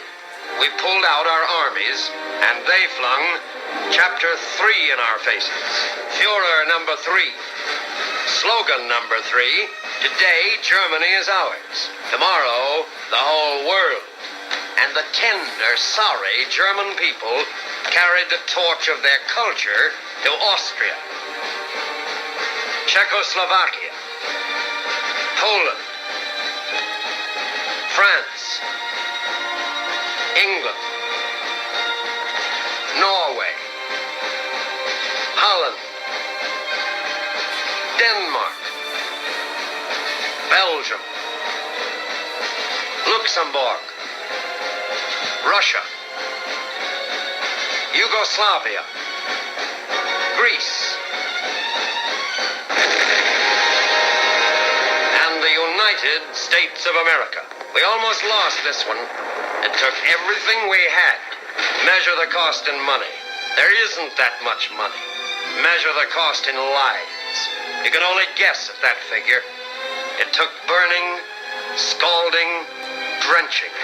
we pulled out our armies, and they flung chapter 3 in our faces. Führer number 3. Slogan number 3. Today, Germany is ours. Tomorrow, the whole world. And the tender, sorry German people carried the torch of their culture to Austria, Czechoslovakia, Poland, France, England, Norway, Holland, Denmark, Belgium, Luxembourg, Russia, Yugoslavia, Greece, and the United States of America. We almost lost this one. It took everything we had. Measure the cost in money. There isn't that much money. Measure the cost in lives. You can only guess at that figure. It took burning, scalding, drenching.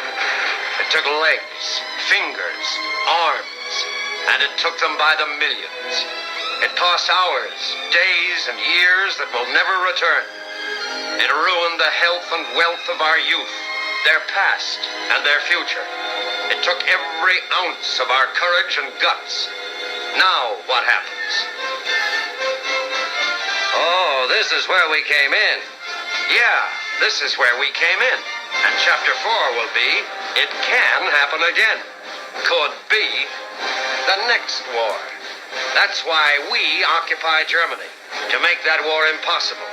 It took legs, fingers, arms, and it took them by the millions. It cost hours, days, and years that will never return. It ruined the health and wealth of our youth, their past, and their future. It took every ounce of our courage and guts. Now, what happens? Oh, this is where we came in. Yeah, this is where we came in. And chapter 4 will be, it can happen again. Could be the next war. That's why we occupy Germany, to make that war impossible.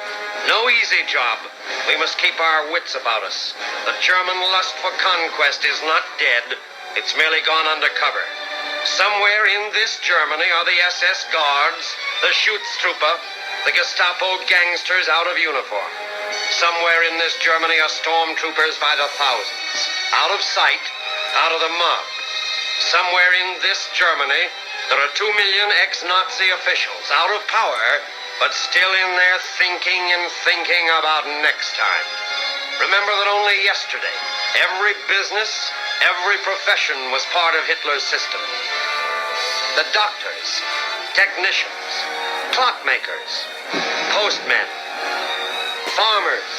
No easy job. We must keep our wits about us. The German lust for conquest is not dead. It's merely gone undercover. Somewhere in this Germany are the SS guards, the Schutztruppe, the Gestapo gangsters out of uniform. Somewhere in this Germany are stormtroopers by the thousands, out of sight, out of the mob. Somewhere in this Germany, there are 2 million ex-Nazi officials, out of power, but still in there thinking about next time. Remember that only yesterday, every business, every profession was part of Hitler's system. The doctors, technicians, clockmakers, postmen, farmers,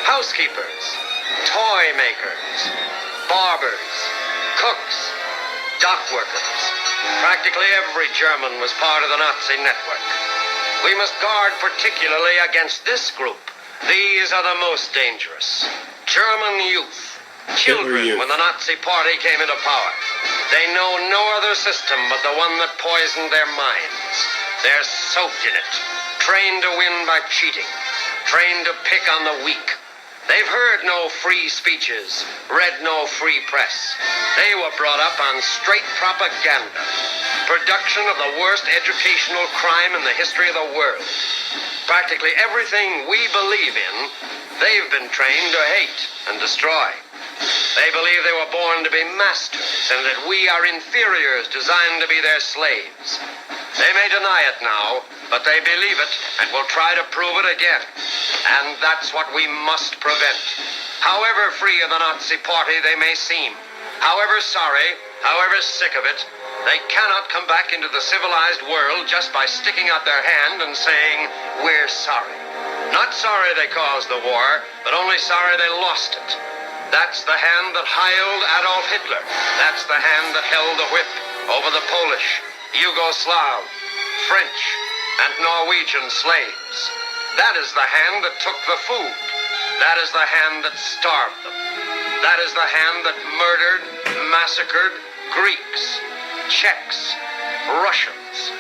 housekeepers, toy makers, barbers, cooks, dock workers. Practically every German was part of the Nazi network. We must guard particularly against this group. These are the most dangerous. German youth. Children when the Nazi party came into power. They know no other system but the one that poisoned their minds. They're soaked in it, trained to win by cheating, trained to pick on the weak. They've heard no free speeches, read no free press. They were brought up on straight propaganda, production of the worst educational crime in the history of the world. Practically everything we believe in, they've been trained to hate and destroy. They believe they were born to be masters and that we are inferiors designed to be their slaves. They may deny it now, but they believe it and will try to prove it again. And that's what we must prevent. However free of the Nazi party they may seem, however sorry, however sick of it, they cannot come back into the civilized world just by sticking out their hand and saying, "We're sorry." Not sorry they caused the war, but only sorry they lost it. That's the hand that heiled Adolf Hitler. That's the hand that held the whip over the Polish, Yugoslav, French, and Norwegian slaves. That is the hand that took the food. That is the hand that starved them. That is the hand that murdered, massacred Greeks, Czechs, Russians.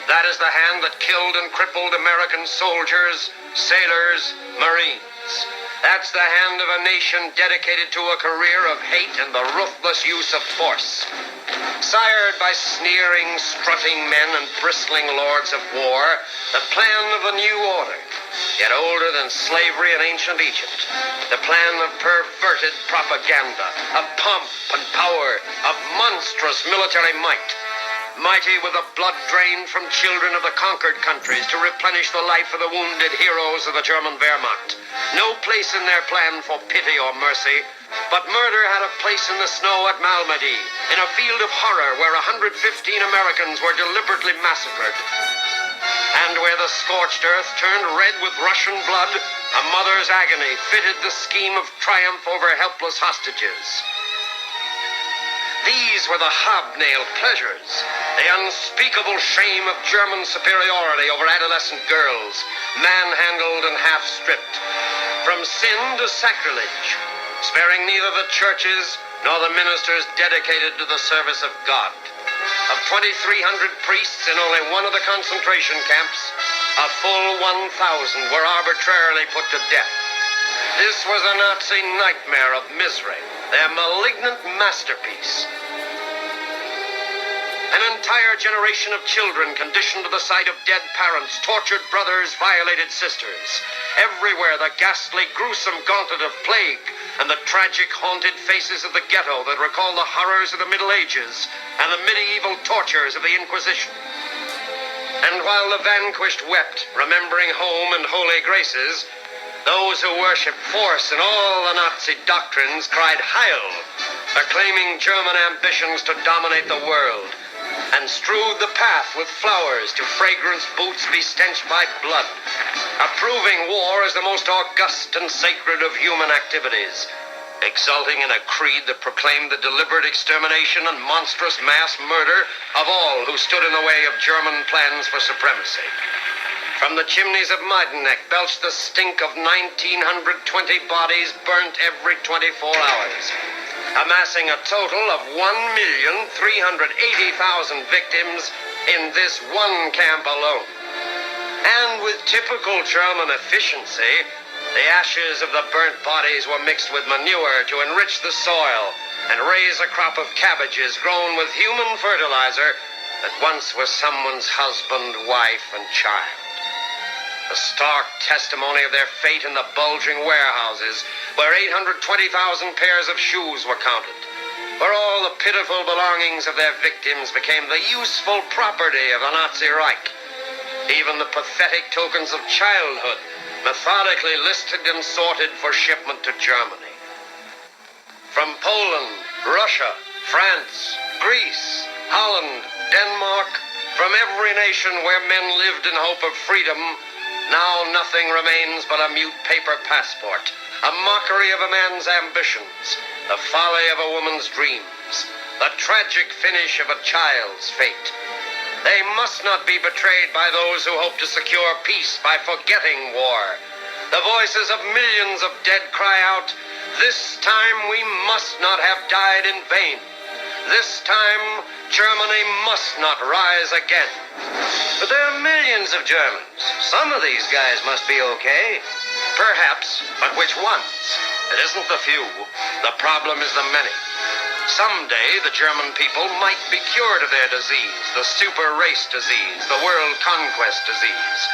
That is the hand that killed and crippled American soldiers, sailors, Marines. That's the hand of a nation dedicated to a career of hate and the ruthless use of force. Sired by sneering, strutting men and bristling lords of war, the plan of a new order, yet older than slavery in ancient Egypt. The plan of perverted propaganda, of pomp and power, of monstrous military might. Mighty with the blood drained from children of the conquered countries to replenish the life of the wounded heroes of the German Wehrmacht. No place in their plan for pity or mercy, but murder had a place in the snow at Malmedy, in a field of horror where 115 Americans were deliberately massacred. And where the scorched earth turned red with Russian blood, a mother's agony fitted the scheme of triumph over helpless hostages. These were the hobnailed pleasures, the unspeakable shame of German superiority over adolescent girls, manhandled and half-stripped. from sin to sacrilege, sparing neither the churches nor the ministers dedicated to the service of God. Of 2,300 priests in only one of the concentration camps, a full 1,000 were arbitrarily put to death. This was a Nazi nightmare of misery, their malignant masterpiece. An entire generation of children conditioned to the sight of dead parents, tortured brothers, violated sisters. Everywhere the ghastly, gruesome gauntlet of plague and the tragic, haunted faces of the ghetto that recall the horrors of the Middle Ages and the medieval tortures of the Inquisition. And while the vanquished wept, remembering home and holy graces, those who worshipped force and all the Nazi doctrines cried Heil, acclaiming German ambitions to dominate the world, and strewed the path with flowers to fragrance boots bestenched by blood, approving war as the most august and sacred of human activities, exulting in a creed that proclaimed the deliberate extermination and monstrous mass murder of all who stood in the way of German plans for supremacy. From the chimneys of Majdanek belched the stink of 1,920 bodies burnt every 24 hours, amassing a total of 1,380,000 victims in this one camp alone. And with typical German efficiency, the ashes of the burnt bodies were mixed with manure to enrich the soil and raise a crop of cabbages grown with human fertilizer that once was someone's husband, wife, and child. A stark testimony of their fate in the bulging warehouses where 820,000 pairs of shoes were counted, where all the pitiful belongings of their victims became the useful property of the Nazi Reich. Even the pathetic tokens of childhood methodically listed and sorted for shipment to Germany. From Poland, Russia, France, Greece, Holland, Denmark, from every nation where men lived in hope of freedom, now nothing remains but a mute paper passport, a mockery of a man's ambitions, the folly of a woman's dreams, the tragic finish of a child's fate. They must not be betrayed by those who hope to secure peace by forgetting war. The voices of millions of dead cry out, "This time we must not have died in vain. This time Germany must not rise again." But there are millions of Germans. Some of these guys must be okay. Perhaps, but which ones? It isn't the few. The problem is the many. Someday the German people might be cured of their disease, the super race disease, the world conquest disease.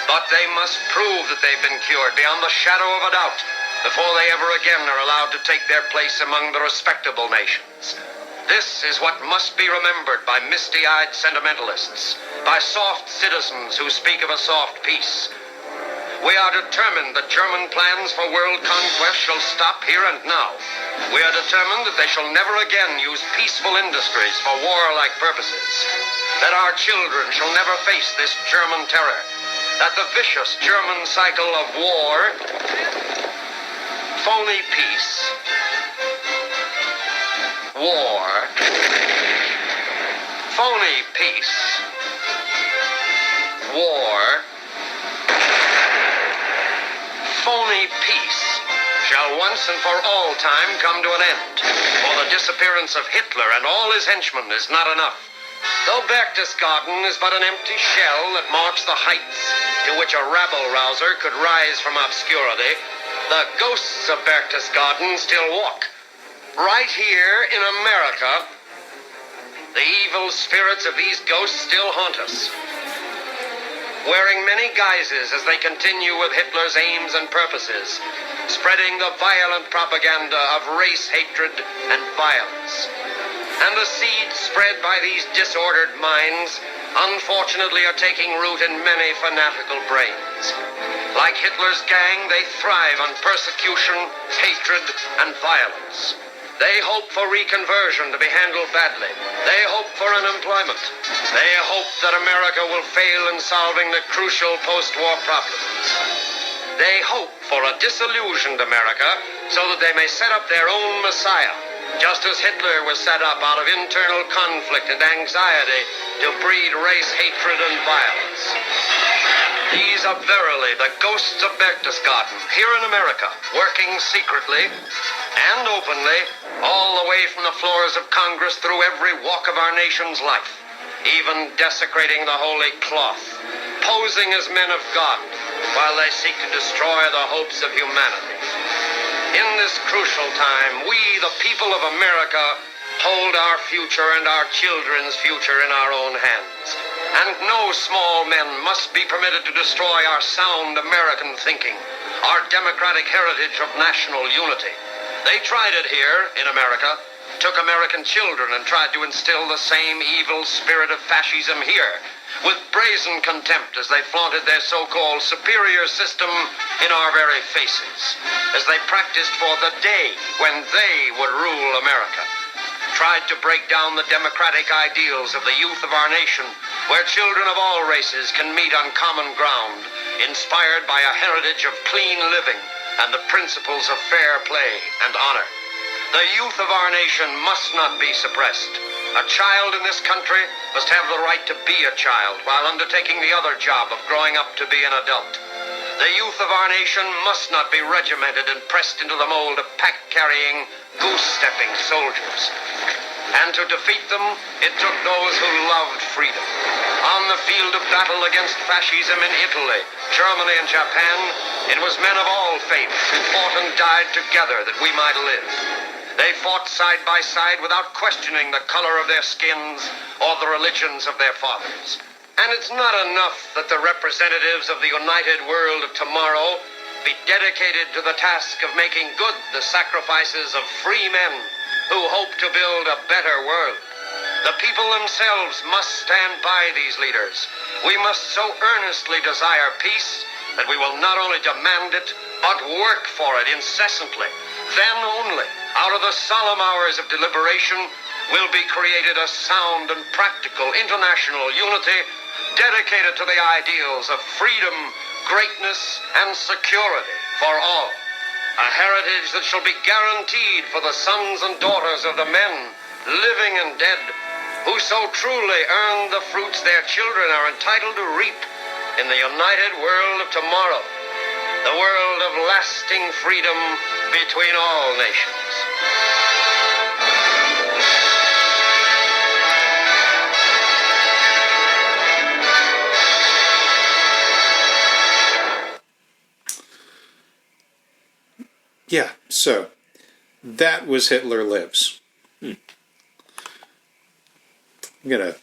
But they must prove that they've been cured beyond the shadow of a doubt before they ever again are allowed to take their place among the respectable nations. This is what must be remembered by misty-eyed sentimentalists, by soft citizens who speak of a soft peace. We are determined that German plans for world conquest shall stop here and now. We are determined that they shall never again use peaceful industries for warlike purposes. That our children shall never face this German terror. That the vicious German cycle of war, phony peace, war, phony peace, war, phony peace shall once and for all time come to an end. For the disappearance of Hitler and all his henchmen is not enough. Though Berchtesgaden is but an empty shell that marks the heights to which a rabble-rouser could rise from obscurity, the ghosts of Berchtesgaden still walk. Right here in America, the evil spirits of these ghosts still haunt us, wearing many guises as they continue with Hitler's aims and purposes, spreading the violent propaganda of race hatred and violence. And the seeds spread by these disordered minds, unfortunately, are taking root in many fanatical brains. Like Hitler's gang, they thrive on persecution, hatred, and violence. They hope for reconversion to be handled badly. They hope for unemployment. They hope that America will fail in solving the crucial post-war problems. They hope for a disillusioned America so that they may set up their own Messiah, just as Hitler was set up out of internal conflict and anxiety to breed race hatred and violence. These are verily the ghosts of Berchtesgaden, here in America, working secretly and openly, all the way from the floors of Congress through every walk of our nation's life, even desecrating the holy cloth, posing as men of God, while they seek to destroy the hopes of humanity. In this crucial time, we, the people of America, hold our future and our children's future in our own hands. And no small men must be permitted to destroy our sound American thinking, our democratic heritage of national unity. They tried it here in America, took American children and tried to instill the same evil spirit of fascism here, with brazen contempt as they flaunted their so-called superior system in our very faces, as they practiced for the day when they would rule America. Tried to break down the democratic ideals of the youth of our nation, where children of all races can meet on common ground, inspired by a heritage of clean living and the principles of fair play and honor. The youth of our nation must not be suppressed. A child in this country must have the right to be a child while undertaking the other job of growing up to be an adult. The youth of our nation must not be regimented and pressed into the mold of pack-carrying, goose-stepping soldiers. And to defeat them, it took those who loved freedom. On the field of battle against fascism in Italy, Germany, and Japan, it was men of all faiths who fought and died together that we might live. They fought side by side without questioning the color of their skins or the religions of their fathers. And it's not enough that the representatives of the united world of tomorrow be dedicated to the task of making good the sacrifices of free men who hope to build a better world. The people themselves must stand by these leaders. We must so earnestly desire peace that we will not only demand it, but work for it incessantly. Then only, out of the solemn hours of deliberation, will be created a sound and practical international unity dedicated to the ideals of freedom, greatness, and security for all. A heritage that shall be guaranteed for the sons and daughters of the men, living and dead, who so truly earn the fruits their children are entitled to reap in the united world of tomorrow, the world of lasting freedom between all nations. Yeah, so that was Hitler Lives. I'm going to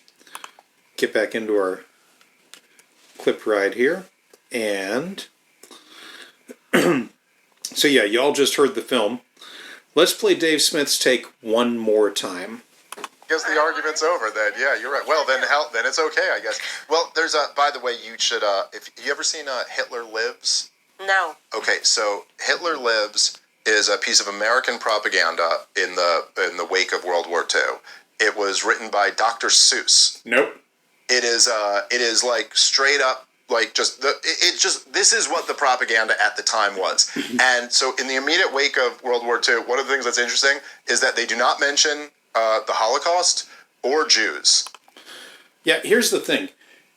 get back into our clip ride here. And so yeah, y'all just heard the film. Let's play Dave Smith's take one more time. I guess the argument's over then. Yeah, you're right. Well, then it's okay, I guess. Well, there's a, by the way, you should, if you ever seen Hitler Lives? No. Okay, so Hitler Lives is a piece of American propaganda in the wake of World War II. It was written by Dr. Seuss. Nope. It is like straight up like this is what the propaganda at the time was. And so in the immediate wake of World War II, one of the things that's interesting is that they do not mention the Holocaust or Jews. Yeah, here's the thing.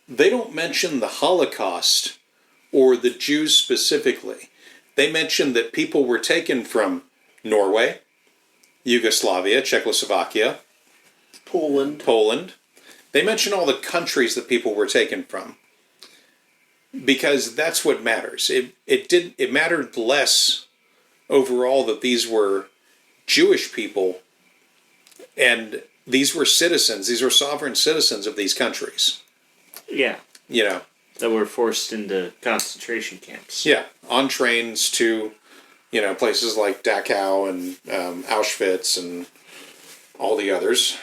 They don't mention the Holocaust or the Jews specifically. They mention that people were taken from Norway, Yugoslavia, Czechoslovakia, Poland. They mention all the countries that people were taken from, because that's what matters. It mattered less overall that these were Jewish people and these were citizens. These were sovereign citizens of these countries. Yeah. You know. That were forced into concentration camps. Yeah, on trains to, places like Dachau and Auschwitz and all the others.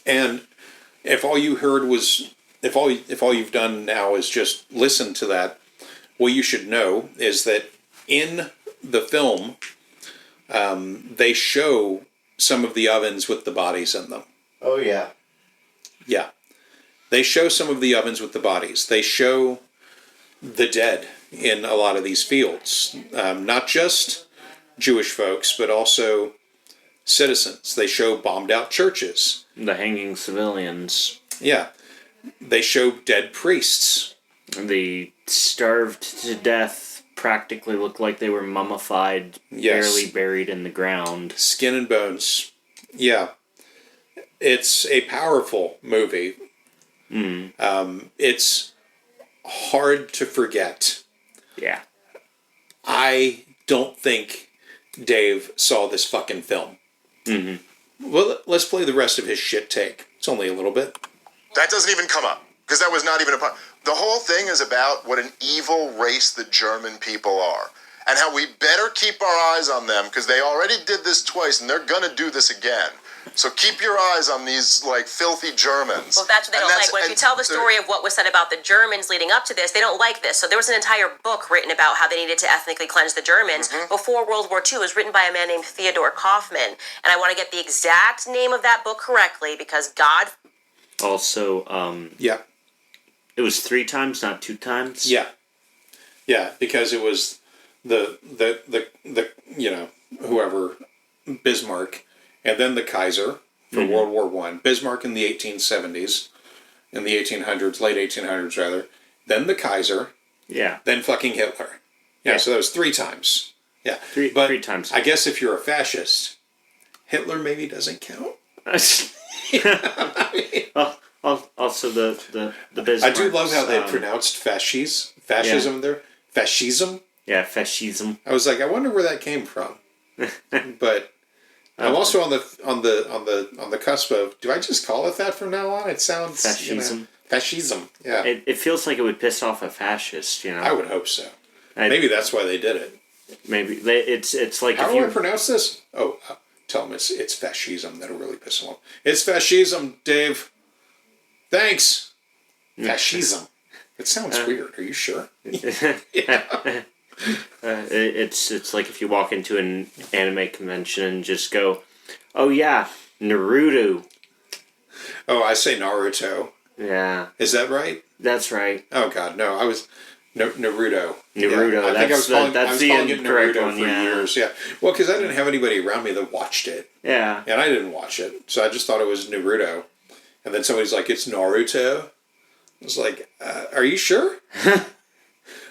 And if all you heard was, if all you've done now is just listen to that, what you should know is that in the film, they show some of the ovens with the bodies in them. Oh, yeah. Yeah. They show some of the ovens with the bodies. They show the dead in a lot of these fields. Not just Jewish folks, but also citizens. They show bombed out churches. The hanging civilians. Yeah. They show dead priests The starved to death practically looked like they were mummified, barely buried in the ground. Skin and bones. Yeah. It's a powerful movie. It's hard to forget. Yeah. I don't think Dave saw this fucking film. Well, let's play the rest of his shit take. It's only a little bit. That doesn't even come up, because that was not even a part. The whole thing is about what an evil race the German people are, and how we better keep our eyes on them, because they already did this twice, and they're gonna do this again. So keep your eyes on these, like, filthy Germans. Well, that's what they don't like. When if you tell the story of what was said about the Germans leading up to this, they don't like this. So there was an entire book written about how they needed to ethnically cleanse the Germans before World War II. It was written by a man named Theodor Kaufmann. And I want to get the exact name of that book correctly, because God... Also, Yeah. it was 3 times, not 2 times? Yeah. Yeah, because it was the whoever, Bismarck, and then the Kaiser for World War One. Bismarck in the 1870s, in the 1800s, late 1800s rather. Then the Kaiser. Yeah. Then fucking Hitler. Yeah, so that was 3 times. Yeah. 3 times. I guess if you're a fascist, Hitler maybe doesn't count. Also, the Bismarck. I do love how they pronounced fascism there. Fascism. Yeah, fascism. I was like, I wonder where that came from. But I'm also on the cusp of, do I just call it that from now on? It sounds fascism. Fascism. Yeah. It feels like it would piss off a fascist. I would hope so. Maybe that's why they did it. Maybe it's like. How do I pronounce this? Oh, tell them it's fascism. That'll really piss them off. It's fascism, Dave. Thanks. Fascism. It sounds weird. Are you sure? Yeah. It's like if you walk into an anime convention and just go, oh yeah, Naruto. Oh, I say Naruto. Yeah. Is that right? That's right. Oh God, no! I was Naruto. Naruto. Yeah. I think I was calling it Naruto one, for years. Yeah. Well, because I didn't have anybody around me that watched it. Yeah. And I didn't watch it, so I just thought it was Naruto. And then somebody's like, "It's Naruto." I was like, "Are you sure?"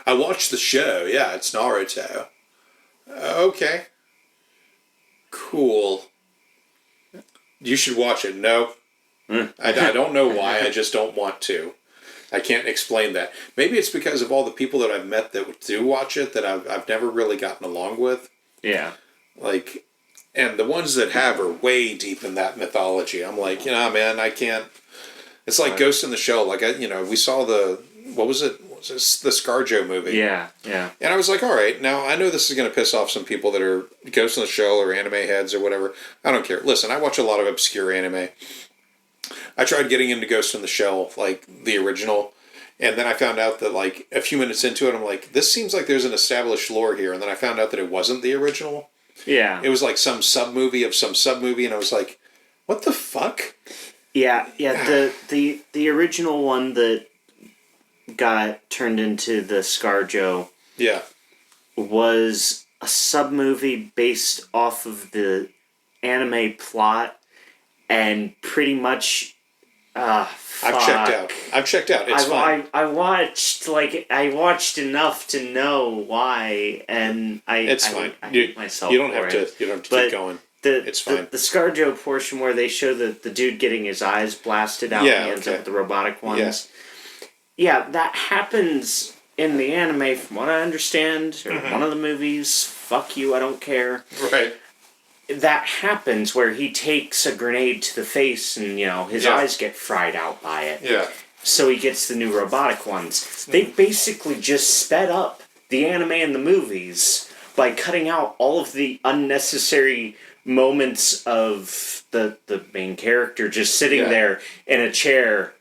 I watched the show. Yeah, it's Naruto. Okay. Cool. You should watch it. No. I don't know why. I just don't want to. I can't explain that. Maybe it's because of all the people that I've met that do watch it that I've never really gotten along with. Yeah. Like, and the ones that have are way deep in that mythology. I'm like, man, I can't. It's like Ghost in the Shell. Like, we saw what was it? The ScarJo movie. Yeah, yeah. And I was like, all right, now I know this is going to piss off some people that are Ghost in the Shell or anime heads or whatever. I don't care. Listen, I watch a lot of obscure anime. I tried getting into Ghost in the Shell, like the original, and then I found out that like a few minutes into it, I'm like, this seems like there's an established lore here, and then I found out that it wasn't the original. Yeah. It was like some sub-movie of some sub-movie, and I was like, what the fuck? Yeah. The original one that got turned into the ScarJo was a sub-movie based off of the anime plot, and pretty much I've checked out. It's fine. I watched enough to know why, and it's fine. I hate myself. You don't have to keep going. It's fine. The ScarJo portion where they show the dude getting his eyes blasted out and he ends up with the robotic ones. Yeah, that happens in the anime from what I understand, or one of the movies. Fuck you, I don't care. Right. That happens where he takes a grenade to the face and, his eyes get fried out by it. Yeah. So he gets the new robotic ones. They basically just sped up the anime and the movies by cutting out all of the unnecessary moments of the main character just sitting there in a chair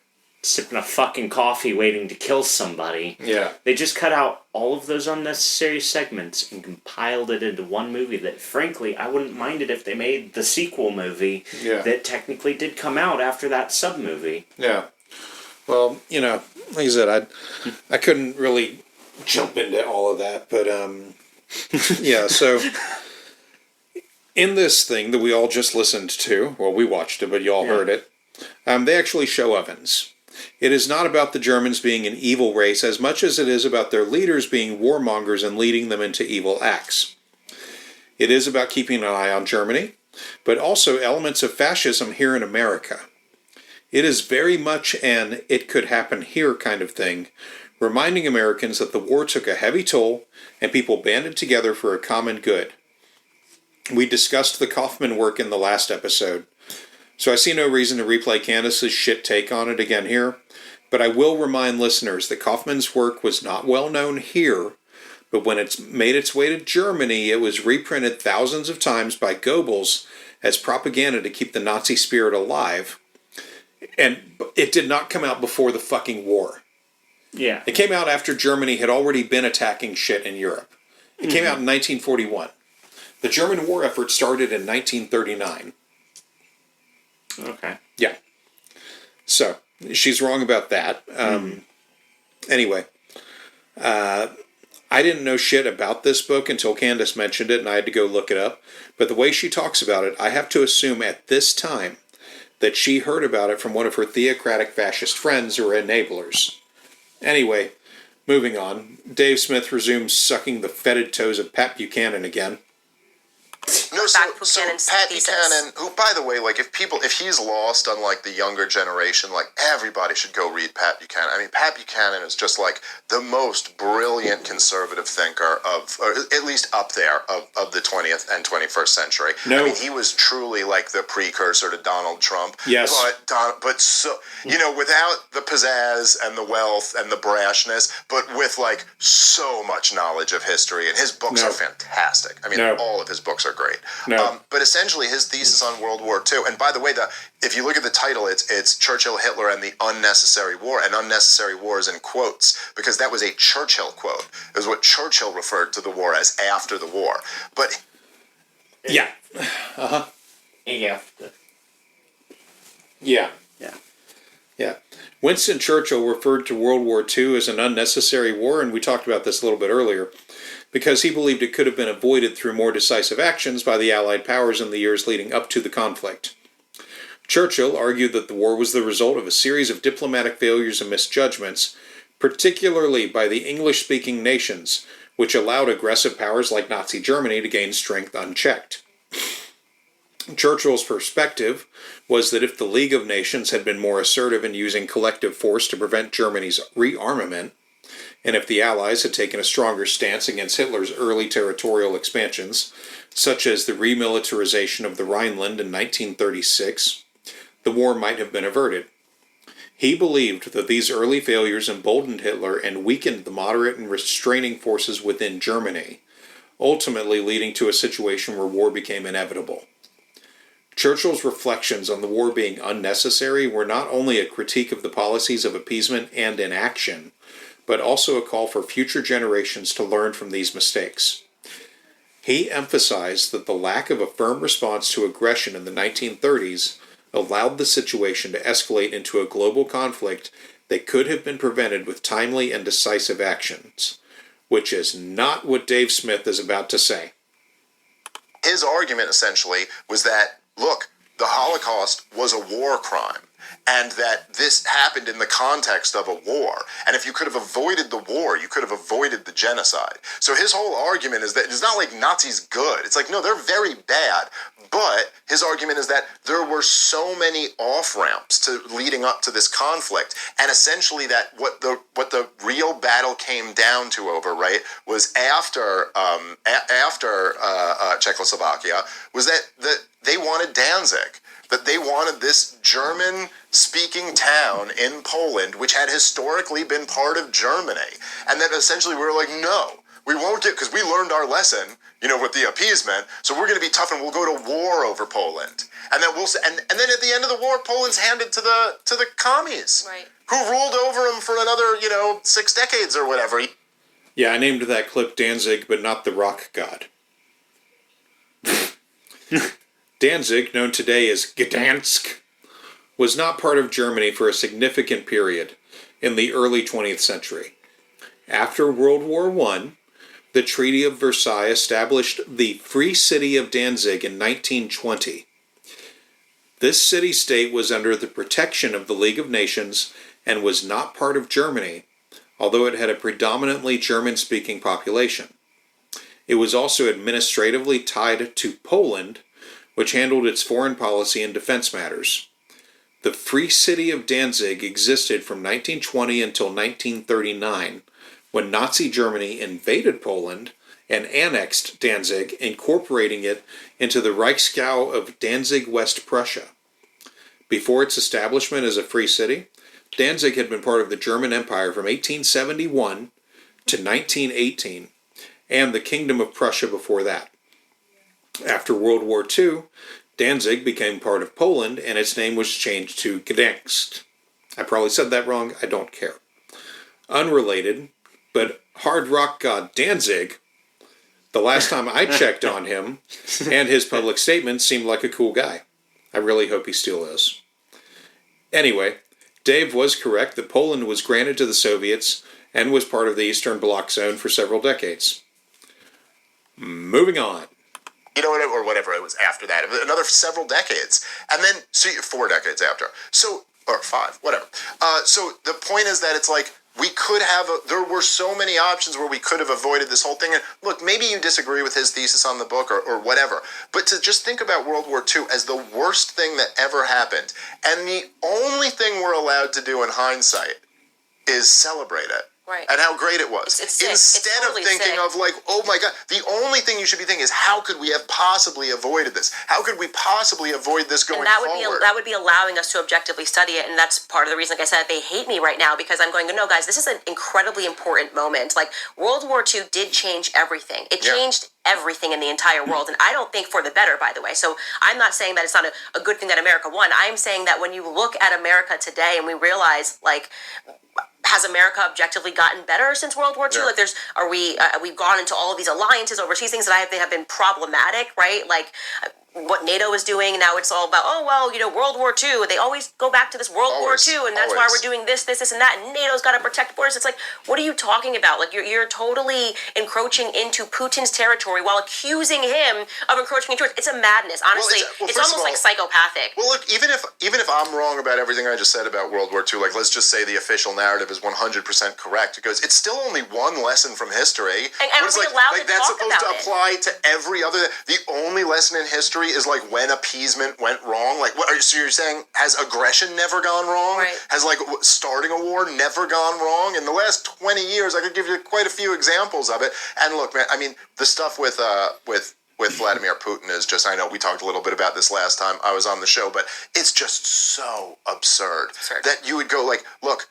sipping a fucking coffee waiting to kill somebody. Yeah. They just cut out all of those unnecessary segments and compiled it into one movie that, frankly, I wouldn't mind it if they made the sequel movie that technically did come out after that sub-movie. Yeah. Well, like I said, I couldn't really jump into all of that, but, yeah, so in this thing that we all just listened to, well, we watched it, but you all heard it, they actually show ovens. It is not about the Germans being an evil race as much as it is about their leaders being warmongers and leading them into evil acts. It is about keeping an eye on Germany, but also elements of fascism here in America. It is very much an "it could happen here" kind of thing, reminding Americans that the war took a heavy toll and people banded together for a common good. We discussed the Kaufman work in the last episode, so I see no reason to replay Candace's shit take on it again here, but I will remind listeners that Kaufman's work was not well known here, but when it made its way to Germany, it was reprinted thousands of times by Goebbels as propaganda to keep the Nazi spirit alive, and it did not come out before the fucking war. Yeah. It came out after Germany had already been attacking shit in Europe. It came out in 1941. The German war effort started in 1939. Okay. Yeah. So, she's wrong about that. Anyway, I didn't know shit about this book until Candace mentioned it, and I had to go look it up. But the way she talks about it, I have to assume at this time that she heard about it from one of her theocratic fascist friends or enablers. Anyway, moving on. Dave Smith resumes sucking the fetid toes of Pat Buchanan again. No, so Pat Buchanan, who, by the way, like, if he's lost on, like, the younger generation, like, everybody should go read Pat Buchanan. I mean, Pat Buchanan is just, like, the most brilliant conservative thinker or at least up there, of the 20th and 21st century. No. I mean, he was truly, like, the precursor to Donald Trump. Yes. But so, you know, without the pizzazz and the wealth and the brashness, but with, like, so much knowledge of history, and his books are fantastic. I mean, all of his books are great. But essentially, his thesis on World War II, and by the way, if you look at the title, it's Churchill, Hitler, and the Unnecessary War, and unnecessary war is in quotes, because that was a Churchill quote. It was what Churchill referred to the war as after the war. But yeah. After. Yeah. Yeah. Yeah. Winston Churchill referred to World War II as an unnecessary war, and we talked about this a little bit earlier, because he believed it could have been avoided through more decisive actions by the Allied powers in the years leading up to the conflict. Churchill argued that the war was the result of a series of diplomatic failures and misjudgments, particularly by the English-speaking nations, which allowed aggressive powers like Nazi Germany to gain strength unchecked. Churchill's perspective was that if the League of Nations had been more assertive in using collective force to prevent Germany's rearmament, and if the Allies had taken a stronger stance against Hitler's early territorial expansions, such as the remilitarization of the Rhineland in 1936, the war might have been averted. He believed that these early failures emboldened Hitler and weakened the moderate and restraining forces within Germany, ultimately leading to a situation where war became inevitable. Churchill's reflections on the war being unnecessary were not only a critique of the policies of appeasement and inaction, but also a call for future generations to learn from these mistakes. He emphasized that the lack of a firm response to aggression in the 1930s allowed the situation to escalate into a global conflict that could have been prevented with timely and decisive actions, which is not what Dave Smith is about to say. His argument, essentially, was that, look, the Holocaust was a war crime, and that this happened in the context of a war. And if you could have avoided the war, you could have avoided the genocide. So his whole argument is that it's not like Nazis good. It's like, no, they're very bad. But his argument is that there were so many off-ramps to leading up to this conflict, and essentially that what the real battle came down to over, right, was after Czechoslovakia, was that they wanted Danzig. That they wanted this German-speaking town in Poland, which had historically been part of Germany. And then essentially we were like, no, we won't get, because we learned our lesson, you know, with the appeasement, so we're going to be tough and we'll go to war over Poland. And then and then at the end of the war, Poland's handed to the commies, right, who ruled over them for another, 6 decades or whatever. Yeah, I named that clip Danzig, but not the rock god. Danzig, known today as Gdansk, was not part of Germany for a significant period in the early 20th century. After World War I, the Treaty of Versailles established the Free City of Danzig in 1920. This city-state was under the protection of the League of Nations and was not part of Germany, although it had a predominantly German-speaking population. It was also administratively tied to Poland, which handled its foreign policy and defense matters. The Free City of Danzig existed from 1920 until 1939, when Nazi Germany invaded Poland and annexed Danzig, incorporating it into the Reichsgau of Danzig, West Prussia. Before its establishment as a free city, Danzig had been part of the German Empire from 1871 to 1918, and the Kingdom of Prussia before that. After World War II, Danzig became part of Poland, and its name was changed to Gdansk. I probably said that wrong, I don't care. Unrelated, but hard rock god Danzig, the last time I checked on him, and his public statements, seemed like a cool guy. I really hope he still is. Anyway, Dave was correct that Poland was granted to the Soviets and was part of the Eastern Bloc zone for several decades. Moving on. You know, or whatever it was after that, another several decades, and then 4 decades after. So, or 5, whatever. So the point is that it's like we could have. There were so many options where we could have avoided this whole thing. And look, maybe you disagree with his thesis on the book or whatever, but to just think about World War II as the worst thing that ever happened, and the only thing we're allowed to do in hindsight is celebrate it. Right. And how great it was. It's sick. Instead it's totally of thinking sick. of like, oh my God, the only thing you should be thinking is how could we have possibly avoided this? How could we possibly avoid this going and that would forward? that would be allowing us to objectively study it, and that's part of the reason, like I said, they hate me right now because I'm going, no, guys, this is an incredibly important moment. Like World War II did change everything. It changed everything in the entire world, and I don't think for the better, by the way. So I'm not saying that it's not a good thing that America won. I'm saying that when you look at America today and we realize, like, has America objectively gotten better since World War II? Yeah. Like, we've gone into all of these alliances overseas, things that I think have been problematic, right? Like what NATO is doing now, it's all about, oh well, World War II. They always go back to this World War II, and that's why we're doing this, and that. And NATO's got to protect borders. It's like, what are you talking about? Like you're totally encroaching into Putin's territory while accusing him of encroaching into it. It's a madness, honestly. It's almost like psychopathic. Well, look, even if I'm wrong about everything I just said about World War II, like let's just say the official narrative is 100% correct, because it's still only one lesson from history. And we're allowed to that's talk supposed to about it. apply to every other. The only lesson in history is like when appeasement went wrong. Like, so you're saying has aggression never gone wrong? Right. Has like starting a war never gone wrong? In the last 20 years, I could give you quite a few examples of it. And look, man, I mean, the stuff with Vladimir Putin is just, I know we talked a little bit about this last time I was on the show, but it's just so absurd. That you would go like, look,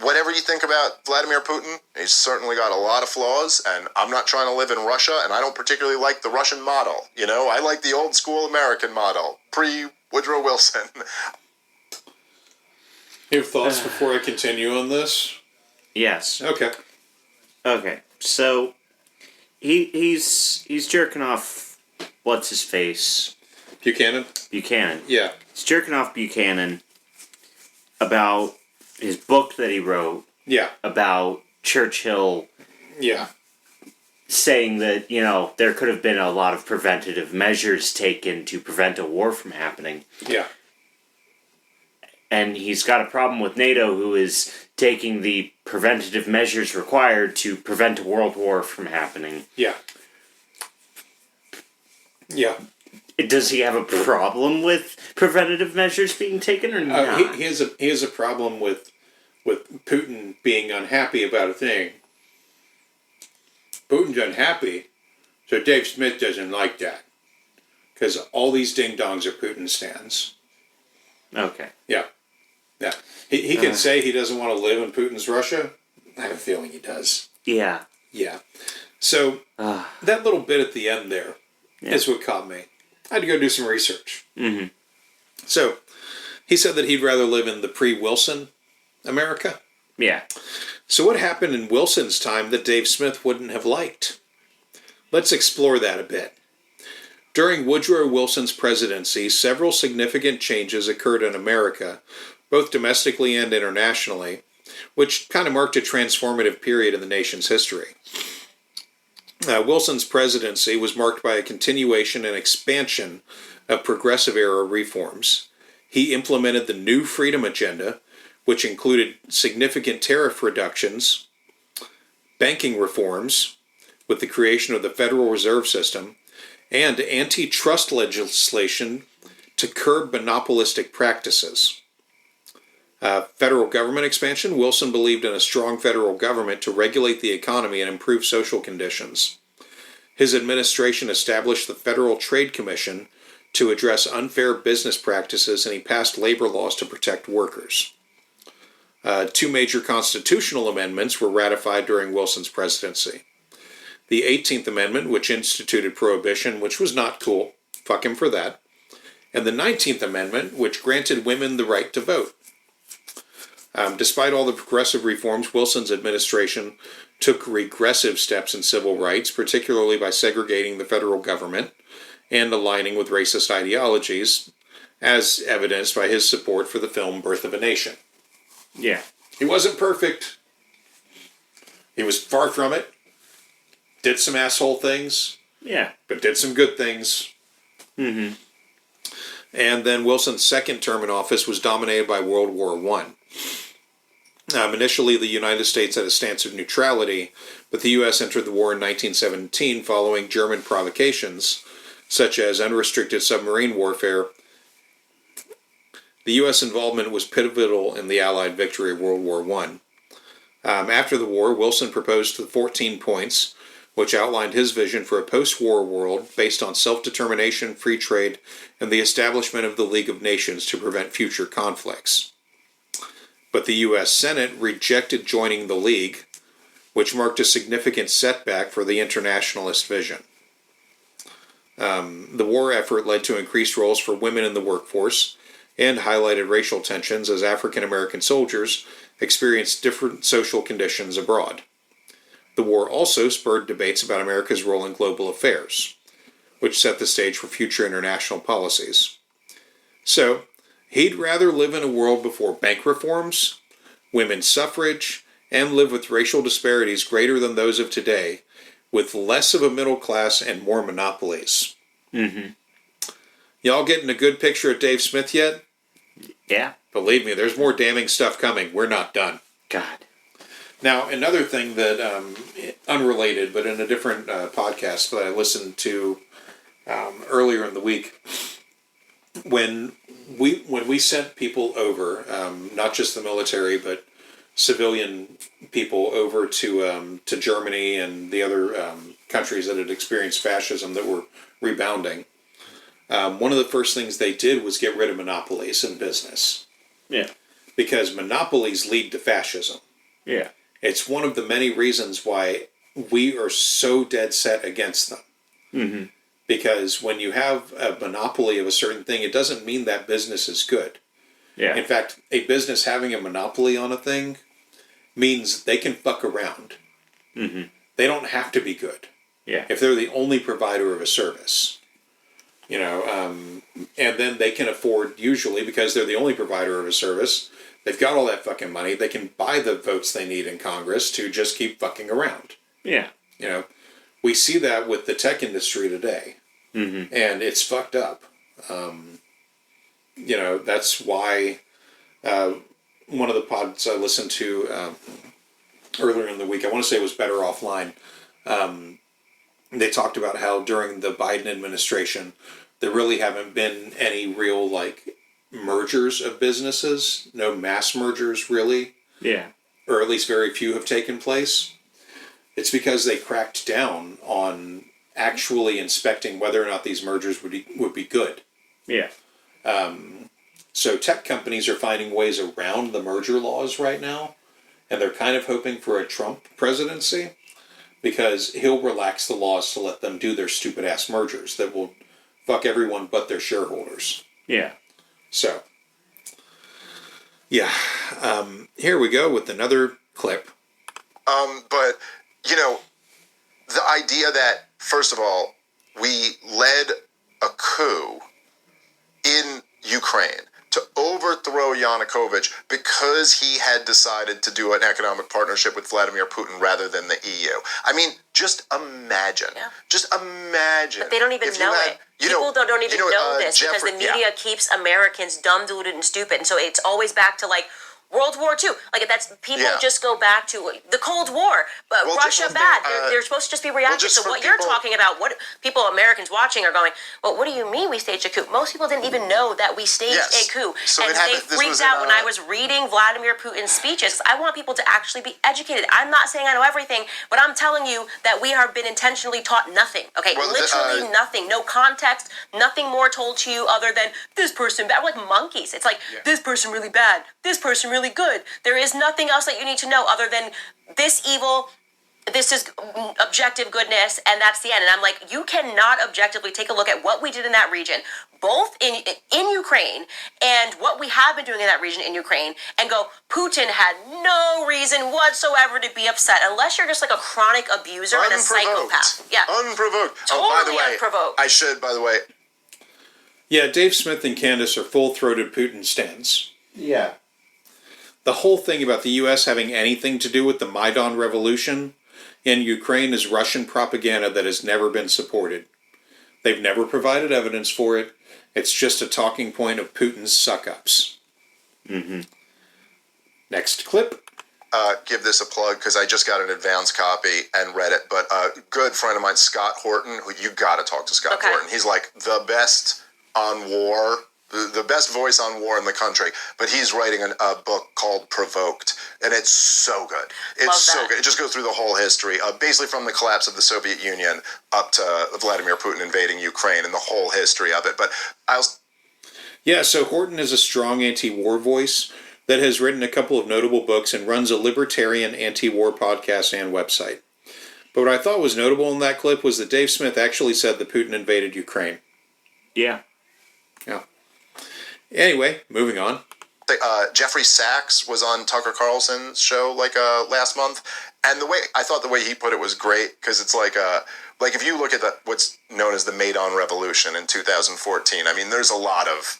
whatever you think about Vladimir Putin, he's certainly got a lot of flaws, and I'm not trying to live in Russia, and I don't particularly like the Russian model. I like the old school American model, pre-Woodrow Wilson. You have thoughts before I continue on this? Yes. Okay. So he's jerking off what's his face? Buchanan? Yeah. He's jerking off Buchanan about his book that he wrote. Yeah. About Churchill. Yeah. Saying that, there could have been a lot of preventative measures taken to prevent a war from happening. Yeah. And he's got a problem with NATO, who is taking the preventative measures required to prevent a world war from happening. Yeah. Yeah. Does he have a problem with preventative measures being taken, or not? He has a problem with Putin being unhappy about a thing. Putin's unhappy, so Dave Smith doesn't like that. Because all these ding-dongs are Putin stans. Okay. Yeah. Yeah. He can say he doesn't want to live in Putin's Russia. I have a feeling he does. Yeah. Yeah. So, that little bit at the end there is what caught me. I had to go do some research. Mm-hmm. So, he said that he'd rather live in the pre-Wilson America. Yeah. So what happened in Wilson's time that Dave Smith wouldn't have liked? Let's explore that a bit. During Woodrow Wilson's presidency, several significant changes occurred in America, both domestically and internationally, which kind of marked a transformative period in the nation's history. Wilson's presidency was marked by a continuation and expansion of progressive-era reforms. He implemented the New Freedom Agenda, which included significant tariff reductions, banking reforms with the creation of the Federal Reserve System, and antitrust legislation to curb monopolistic practices. Federal government expansion. Wilson believed in a strong federal government to regulate the economy and improve social conditions. His administration established the Federal Trade Commission to address unfair business practices, and he passed labor laws to protect workers. Two major constitutional amendments were ratified during Wilson's presidency. The 18th Amendment, which instituted prohibition, which was not cool. Fuck him for that. And the 19th Amendment, which granted women the right to vote. Despite all the progressive reforms, Wilson's administration took regressive steps in civil rights, particularly by segregating the federal government and aligning with racist ideologies, as evidenced by his support for the film Birth of a Nation. Yeah. He wasn't perfect. He was far from it. Did some asshole things. Yeah. But did some good things. Mm-hmm. And then Wilson's second term in office was dominated by World War I. Initially, the United States had a stance of neutrality, but the U.S. entered the war in 1917 following German provocations, such as unrestricted submarine warfare. The U.S. involvement was pivotal in the Allied victory of World War I. After the war, Wilson proposed the 14 points, which outlined his vision for a post-war world based on self-determination, free trade, and the establishment of the League of Nations to prevent future conflicts. But the U.S. Senate rejected joining the League, which marked a significant setback for the internationalist vision. The war effort led to increased roles for women in the workforce and highlighted racial tensions as African American soldiers experienced different social conditions abroad. The war also spurred debates about America's role in global affairs, which set the stage for future international policies. So, he'd rather live in a world before bank reforms, women's suffrage, and live with racial disparities greater than those of today, with less of a middle class and more monopolies. Mm-hmm. Y'all getting a good picture of Dave Smith yet? Yeah. Believe me, there's more damning stuff coming. We're not done. God. Now, another thing that, unrelated, but in a different podcast that I listened to earlier in the week, when we sent people over, not just the military, but civilian people over to Germany and the other countries that had experienced fascism that were rebounding, one of the first things they did was get rid of monopolies in business. Yeah. Because monopolies lead to fascism. Yeah. It's one of the many reasons why we are so dead set against them. Mm-hmm. Because when you have a monopoly of a certain thing, it doesn't mean that business is good. Yeah. In fact, a business having a monopoly on a thing means they can fuck around. Mm-hmm. They don't have to be good. Yeah. If they're the only provider of a service. You know, and then they can afford, usually, because they're the only provider of a service, they've got all that fucking money, they can buy the votes they need in Congress to just keep fucking around. Yeah. You know, we see that with the tech industry today. Mm-hmm. And it's fucked up. You know, that's why one of the pods I listened to earlier in the week, I want to say it was Better Offline, they talked about how during the Biden administration, there really haven't been any real, like, mergers of businesses. No mass mergers, really. Yeah. Or at least very few have taken place. It's because they cracked down on actually inspecting whether or not these mergers would be good. Yeah. So tech companies are finding ways around the merger laws right now, and they're kind of hoping for a Trump presidency, because he'll relax the laws to let them do their stupid-ass mergers that will fuck everyone but their shareholders. Yeah. So, yeah. Here we go with another clip. But, you know, the idea that, first of all, we led a coup in Ukraine to overthrow Yanukovych because he had decided to do an economic partnership with Vladimir Putin rather than the EU. I mean, just imagine. Yeah. Just imagine. But they don't even know it. People don't even know this because the media keeps Americans dumb, deluded, and stupid. And so it's always back to, like, World War II. Like that's people just go back to the Cold War, but Russia bad. They're supposed to just be reactive. So what you're talking about, what people Americans watching are going, well, what do you mean we staged a coup? Most people didn't even know that we staged a coup, so and they freaked out when I was reading Vladimir Putin's speeches. I want people to actually be educated. I'm not saying I know everything, but I'm telling you that we have been intentionally taught nothing. Okay, literally nothing. No context. Nothing more told to you other than this person bad. We're like monkeys. It's like this person really bad. This person really good. There is nothing else that you need to know other than this evil, this is objective goodness, and that's the end. And I'm like, you cannot objectively take a look at what we did in that region, both in Ukraine and what we have been doing in that region in Ukraine, and go, Putin had no reason whatsoever to be upset unless you're just like a chronic abuser and a psychopath. Yeah. Unprovoked. Totally unprovoked. I should, by the way. Yeah, Dave Smith and Candace are full-throated Putin stans. Yeah. The whole thing about the U.S. having anything to do with the Maidan Revolution in Ukraine is Russian propaganda that has never been supported. They've never provided evidence for it. It's just a talking point of Putin's suck-ups. Mm-hmm. Next clip. Give this a plug because I just got an advance copy and read it. But a good friend of mine, Scott Horton, who you got to talk to Scott Horton. He's like the best on war. The best voice on war in the country, but he's writing a book called Provoked, and it's so good. It's so good. It just goes through the whole history, basically from the collapse of the Soviet Union up to Vladimir Putin invading Ukraine and the whole history of it. But so Horton is a strong anti-war voice that has written a couple of notable books and runs a libertarian anti-war podcast and website. But what I thought was notable in that clip was that Dave Smith actually said that Putin invaded Ukraine. Yeah. Yeah. Anyway, moving on. Jeffrey Sachs was on Tucker Carlson's show last month, and the way he put it was great because it's like if you look at what's known as the Maidan Revolution in 2014. I mean, there's a lot of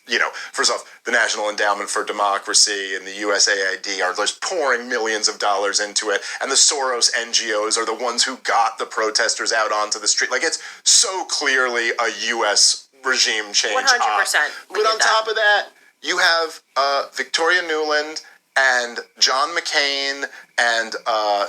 first off, the National Endowment for Democracy and the USAID are just pouring millions of dollars into it, and the Soros NGOs are the ones who got the protesters out onto the street. Like it's so clearly a U.S. regime change. 100%. But on top of that, you have Victoria Nuland and John McCain and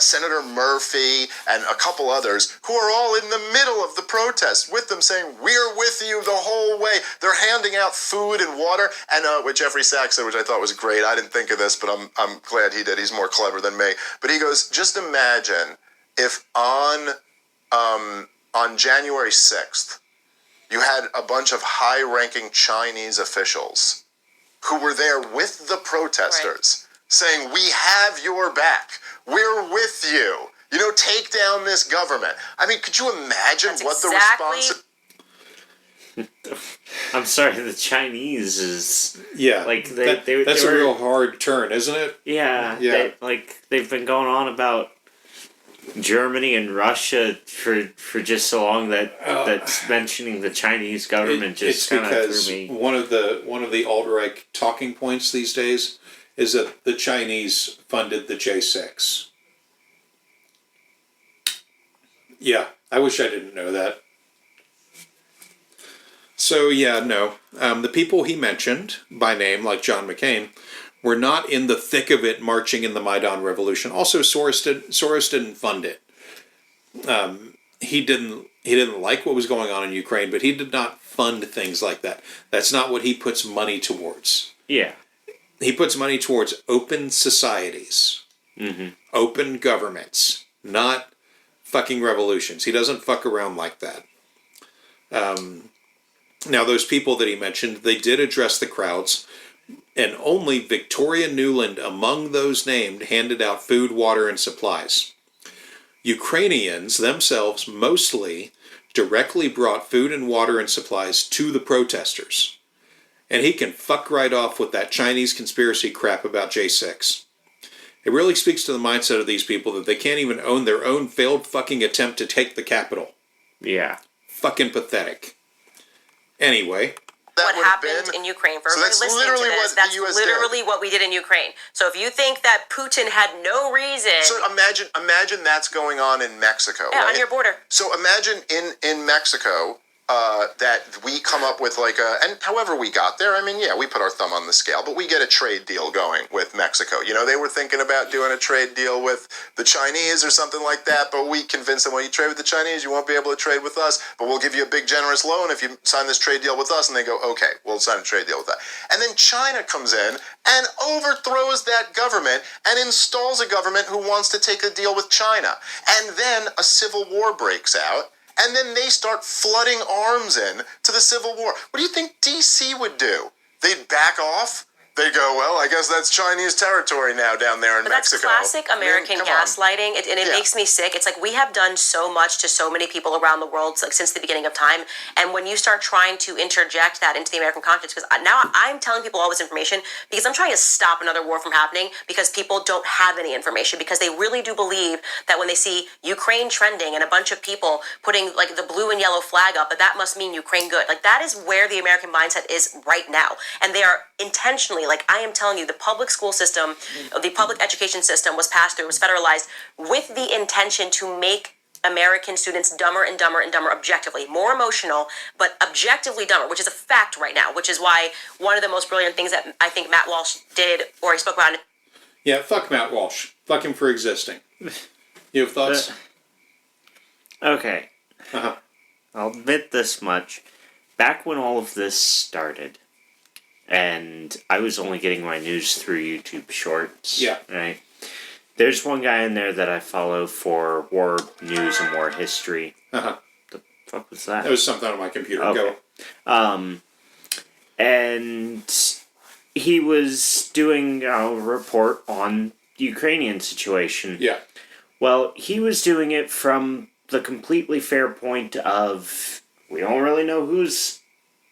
Senator Murphy and a couple others who are all in the middle of the protest with them saying, we're with you the whole way. They're handing out food and water. And what Jeffrey Sachs said, which I thought was great, I didn't think of this, but I'm glad he did. He's more clever than me. But he goes, just imagine if on January 6th, you had a bunch of high-ranking Chinese officials who were there with the protesters saying, we have your back. We're with you. Take down this government. I mean, could you imagine the response... I'm sorry, the Chinese is... Yeah, like that's a real hard turn, isn't it? Yeah. They've been going on about Germany and Russia for just so long that's mentioning the Chinese government just kind of threw me. One of the alt-right talking points these days is that the Chinese funded the J6. Yeah, I wish I didn't know that. So the people he mentioned by name, like John McCain, were not in the thick of it marching in the Maidan Revolution. Also, Soros didn't fund it. He didn't like what was going on in Ukraine, but he did not fund things like that. That's not what he puts money towards. Yeah. He puts money towards open societies, open governments, not fucking revolutions. He doesn't fuck around like that. Now, those people that he mentioned, they did address the crowds, and only Victoria Nuland, among those named, handed out food, water, and supplies. Ukrainians themselves mostly directly brought food and water and supplies to the protesters. And he can fuck right off with that Chinese conspiracy crap about J6. It really speaks to the mindset of these people that they can't even own their own failed fucking attempt to take the capital. Yeah. Fucking pathetic. Anyway... What happened in Ukraine for everybody listening to this? That's literally what we did in Ukraine. So if you think that Putin had no reason, so imagine that's going on in Mexico. Yeah, right? on your border. So imagine in Mexico, that we come up with and however we got there, I mean, yeah, we put our thumb on the scale, but we get a trade deal going with Mexico. You know, they were thinking about doing a trade deal with the Chinese or something like that, but we convinced them, well, you trade with the Chinese, you won't be able to trade with us, but we'll give you a big generous loan if you sign this trade deal with us. And they go, okay, we'll sign a trade deal with that. And then China comes in and overthrows that government and installs a government who wants to take a deal with China. And then a civil war breaks out. And then they start flooding arms in to the Civil War. What do you think D.C. would do? They'd back off? They go, well, I guess that's Chinese territory now down there in Mexico. That's classic American gaslighting, and it makes me sick. It's like we have done so much to so many people around the world since the beginning of time, and when you start trying to interject that into the American context, because now I'm telling people all this information because I'm trying to stop another war from happening because people don't have any information, because they really do believe that when they see Ukraine trending and a bunch of people putting like the blue and yellow flag up, that must mean Ukraine good. Like that is where the American mindset is right now, and they are intentionally, like I am telling you, the public school system, the public education system was passed through, was federalized with the intention to make American students dumber and dumber and dumber objectively, more emotional, but objectively dumber, which is a fact right now, which is why one of the most brilliant things that I think Matt Walsh did, or he spoke about. Yeah, fuck Matt Walsh. Fuck him for existing. You have thoughts? Okay. Uh-huh. I'll admit this much. Back when all of this started, and I was only getting my news through YouTube Shorts. Yeah. Right? There's one guy in there that I follow for war news and war history. Uh-huh. The fuck was that? That was something on my computer. Okay. Go. And he was doing a report on the Ukrainian situation. Yeah. Well, he was doing it from the completely fair point of we don't really know who's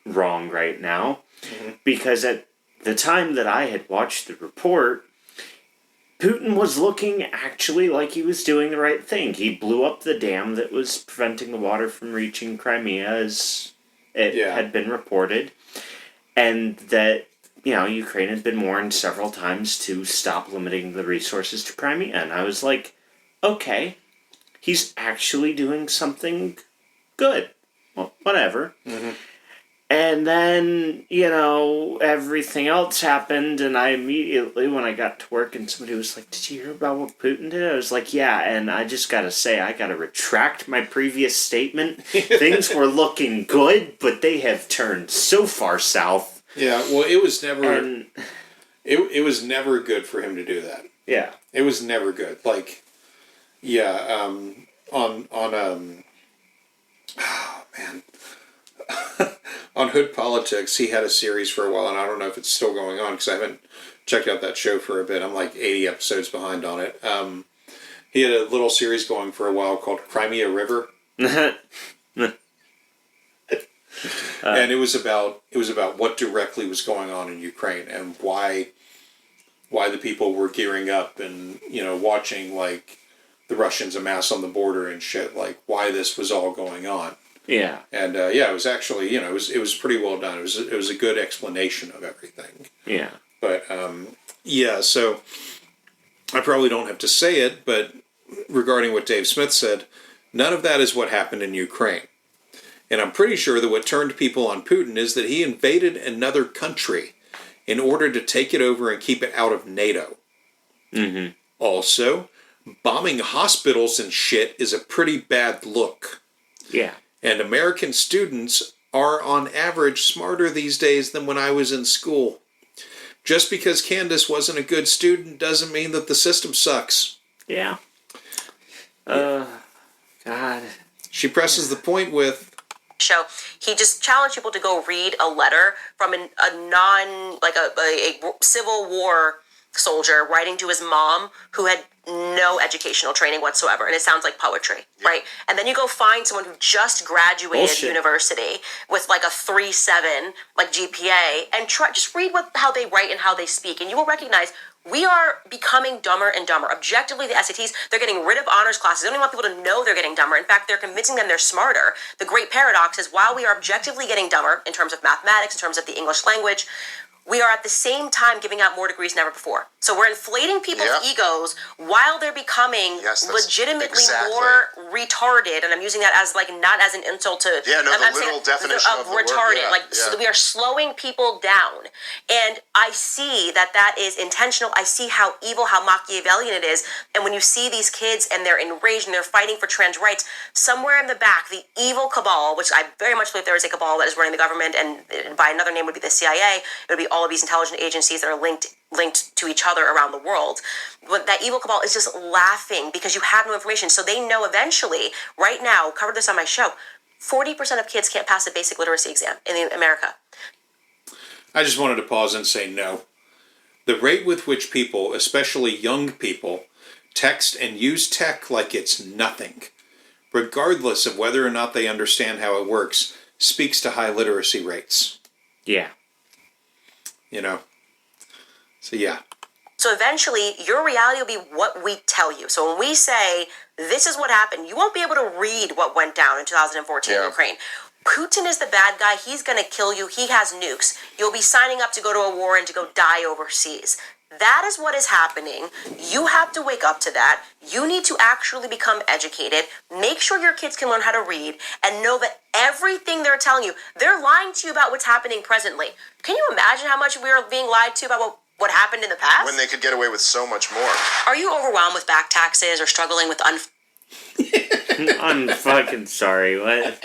wrong right now. Mm-hmm. Because at the time that I had watched the report, Putin was looking actually like he was doing the right thing. He blew up the dam that was preventing the water from reaching Crimea, as it had been reported. And that, Ukraine had been warned several times to stop limiting the resources to Crimea. And I was like, okay, he's actually doing something good. Well, whatever. Mm-hmm. And then, everything else happened, and I immediately, when I got to work and somebody was like, did you hear about what Putin did? I was like, yeah, and I just gotta say, I gotta retract my previous statement. Things were looking good, but they have turned so far south. Yeah, well, it was never, it was never good for him to do that. Yeah. It was never good. Like, oh, man. On Hood Politics, he had a series for a while, and I don't know if it's still going on because I haven't checked out that show for a bit. I'm like 80 episodes behind on it. He had a little series going for a while called Crimea River, and it was about what directly was going on in Ukraine and why the people were gearing up and watching like the Russians amass on the border and shit, like why this was all going on. Yeah. And it was actually, it was pretty well done. It was a good explanation of everything. Yeah. But so I probably don't have to say it, but regarding what Dave Smith said, none of that is what happened in Ukraine. And I'm pretty sure that what turned people on Putin is that he invaded another country in order to take it over and keep it out of NATO. Mm-hmm. Also, bombing hospitals and shit is a pretty bad look. Yeah. And American students are, on average, smarter these days than when I was in school. Just because Candace wasn't a good student doesn't mean that the system sucks. Yeah. God. She presses the point with... Show. He just challenged people to go read a letter from a Civil War soldier writing to his mom who had no educational training whatsoever, and it sounds like poetry, right? And then you go find someone who just graduated university with like a 3.7 like GPA and just read how they write and how they speak, and you will recognize we are becoming dumber and dumber. Objectively, the SATs, they're getting rid of honors classes. They don't even want people to know they're getting dumber. In fact, they're convincing them they're smarter. The great paradox is while we are objectively getting dumber in terms of mathematics, in terms of the English language, we are at the same time giving out more degrees than ever before. So we're inflating people's egos while they're becoming legitimately more retarded, and I'm using that as like not as an insult to the literal definition of the retarded. word. So we are slowing people down, and I see that is intentional. I see how evil, how Machiavellian it is, and when you see these kids and they're enraged and they're fighting for trans rights, somewhere in the back, the evil cabal, which I very much believe there is a cabal that is running the government, and by another name would be the CIA. It would be all of these intelligent agencies that are linked to each other around the world. But that evil cabal is just laughing because you have no information. So they know eventually, right now, covered this on my show, 40% of kids can't pass a basic literacy exam in America. I just wanted to pause and say no. The rate with which people, especially young people, text and use tech like it's nothing, regardless of whether or not they understand how it works, speaks to high literacy rates. Yeah. You know? So yeah. So eventually, your reality will be what we tell you. So when we say, this is what happened, you won't be able to read what went down in 2014 in Ukraine. Putin is the bad guy. He's going to kill you. He has nukes. You'll be signing up to go to a war and to go die overseas. That is what is happening. You have to wake up to that. You need to actually become educated. Make sure your kids can learn how to read and know that everything they're telling you, they're lying to you about what's happening presently. Can you imagine how much we are being lied to about what happened in the past? When they could get away with so much more. Are you overwhelmed with back taxes or struggling with I'm fucking sorry. What?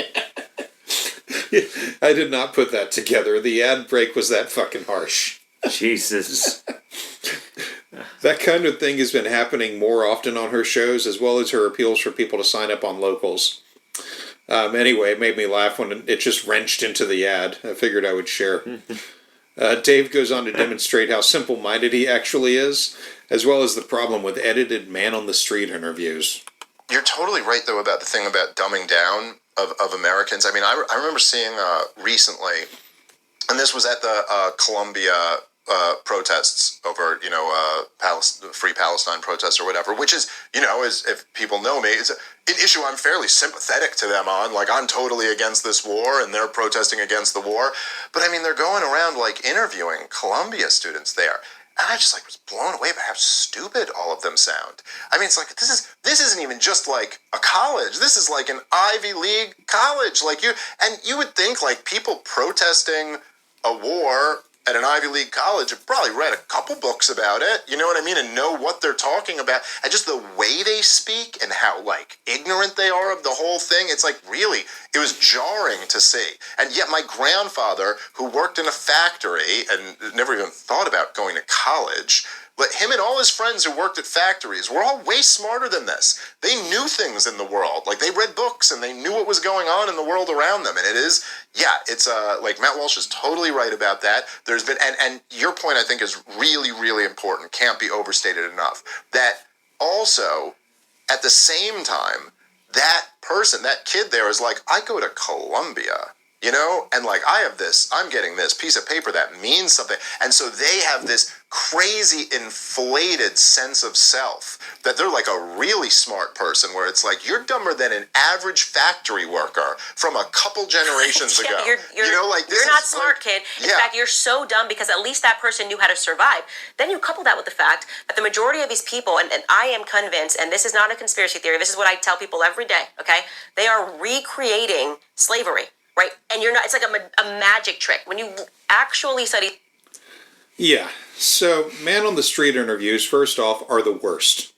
I did not put that together. The ad break was that fucking harsh. Jesus. That kind of thing has been happening more often on her shows, as well as her appeals for people to sign up on locals. Anyway, it made me laugh when it just wrenched into the ad. I figured I would share. Dave goes on to demonstrate how simple-minded he actually is, as well as the problem with edited man-on-the-street interviews. You're totally right, though, about the thing about dumbing down of Americans. I mean, I remember seeing recently, and this was at the Columbia protests over, Free Palestine protests or whatever, which is, as if people know me, is an issue I'm fairly sympathetic to them on. Like, I'm totally against this war, and they're protesting against the war. But, I mean, they're going around, like, interviewing Columbia students there. And I just, was blown away by how stupid all of them sound. I mean, it's like, this isn't even just, like, a college. This is, like, an Ivy League college. You would think, like, people protesting a war at an Ivy League college have probably read a couple books about it, you know what I mean, and know what they're talking about. And just the way they speak and how, ignorant they are of the whole thing, it's really, it was jarring to see. And yet my grandfather, who worked in a factory and never even thought about going to college, but him and all his friends who worked at factories were all way smarter than this. They knew things in the world. They read books and they knew what was going on in the world around them. And it's Matt Walsh is totally right about that. There's been, and your point I think is really, really important, can't be overstated enough, that also at the same time, that person, that kid there is like, I go to Columbia. And I have this, I'm getting this piece of paper that means something. And so they have this crazy inflated sense of self that they're like a really smart person, where it's like, you're dumber than an average factory worker from a couple generations ago. You're not smart, kid. In fact, you're so dumb because at least that person knew how to survive. Then you couple that with the fact that the majority of these people, and I am convinced, and this is not a conspiracy theory, this is what I tell people every day, okay? They are recreating slavery. Right? And it's like a magic trick. When you actually study... Yeah. So, man-on-the-street interviews, first off, are the worst.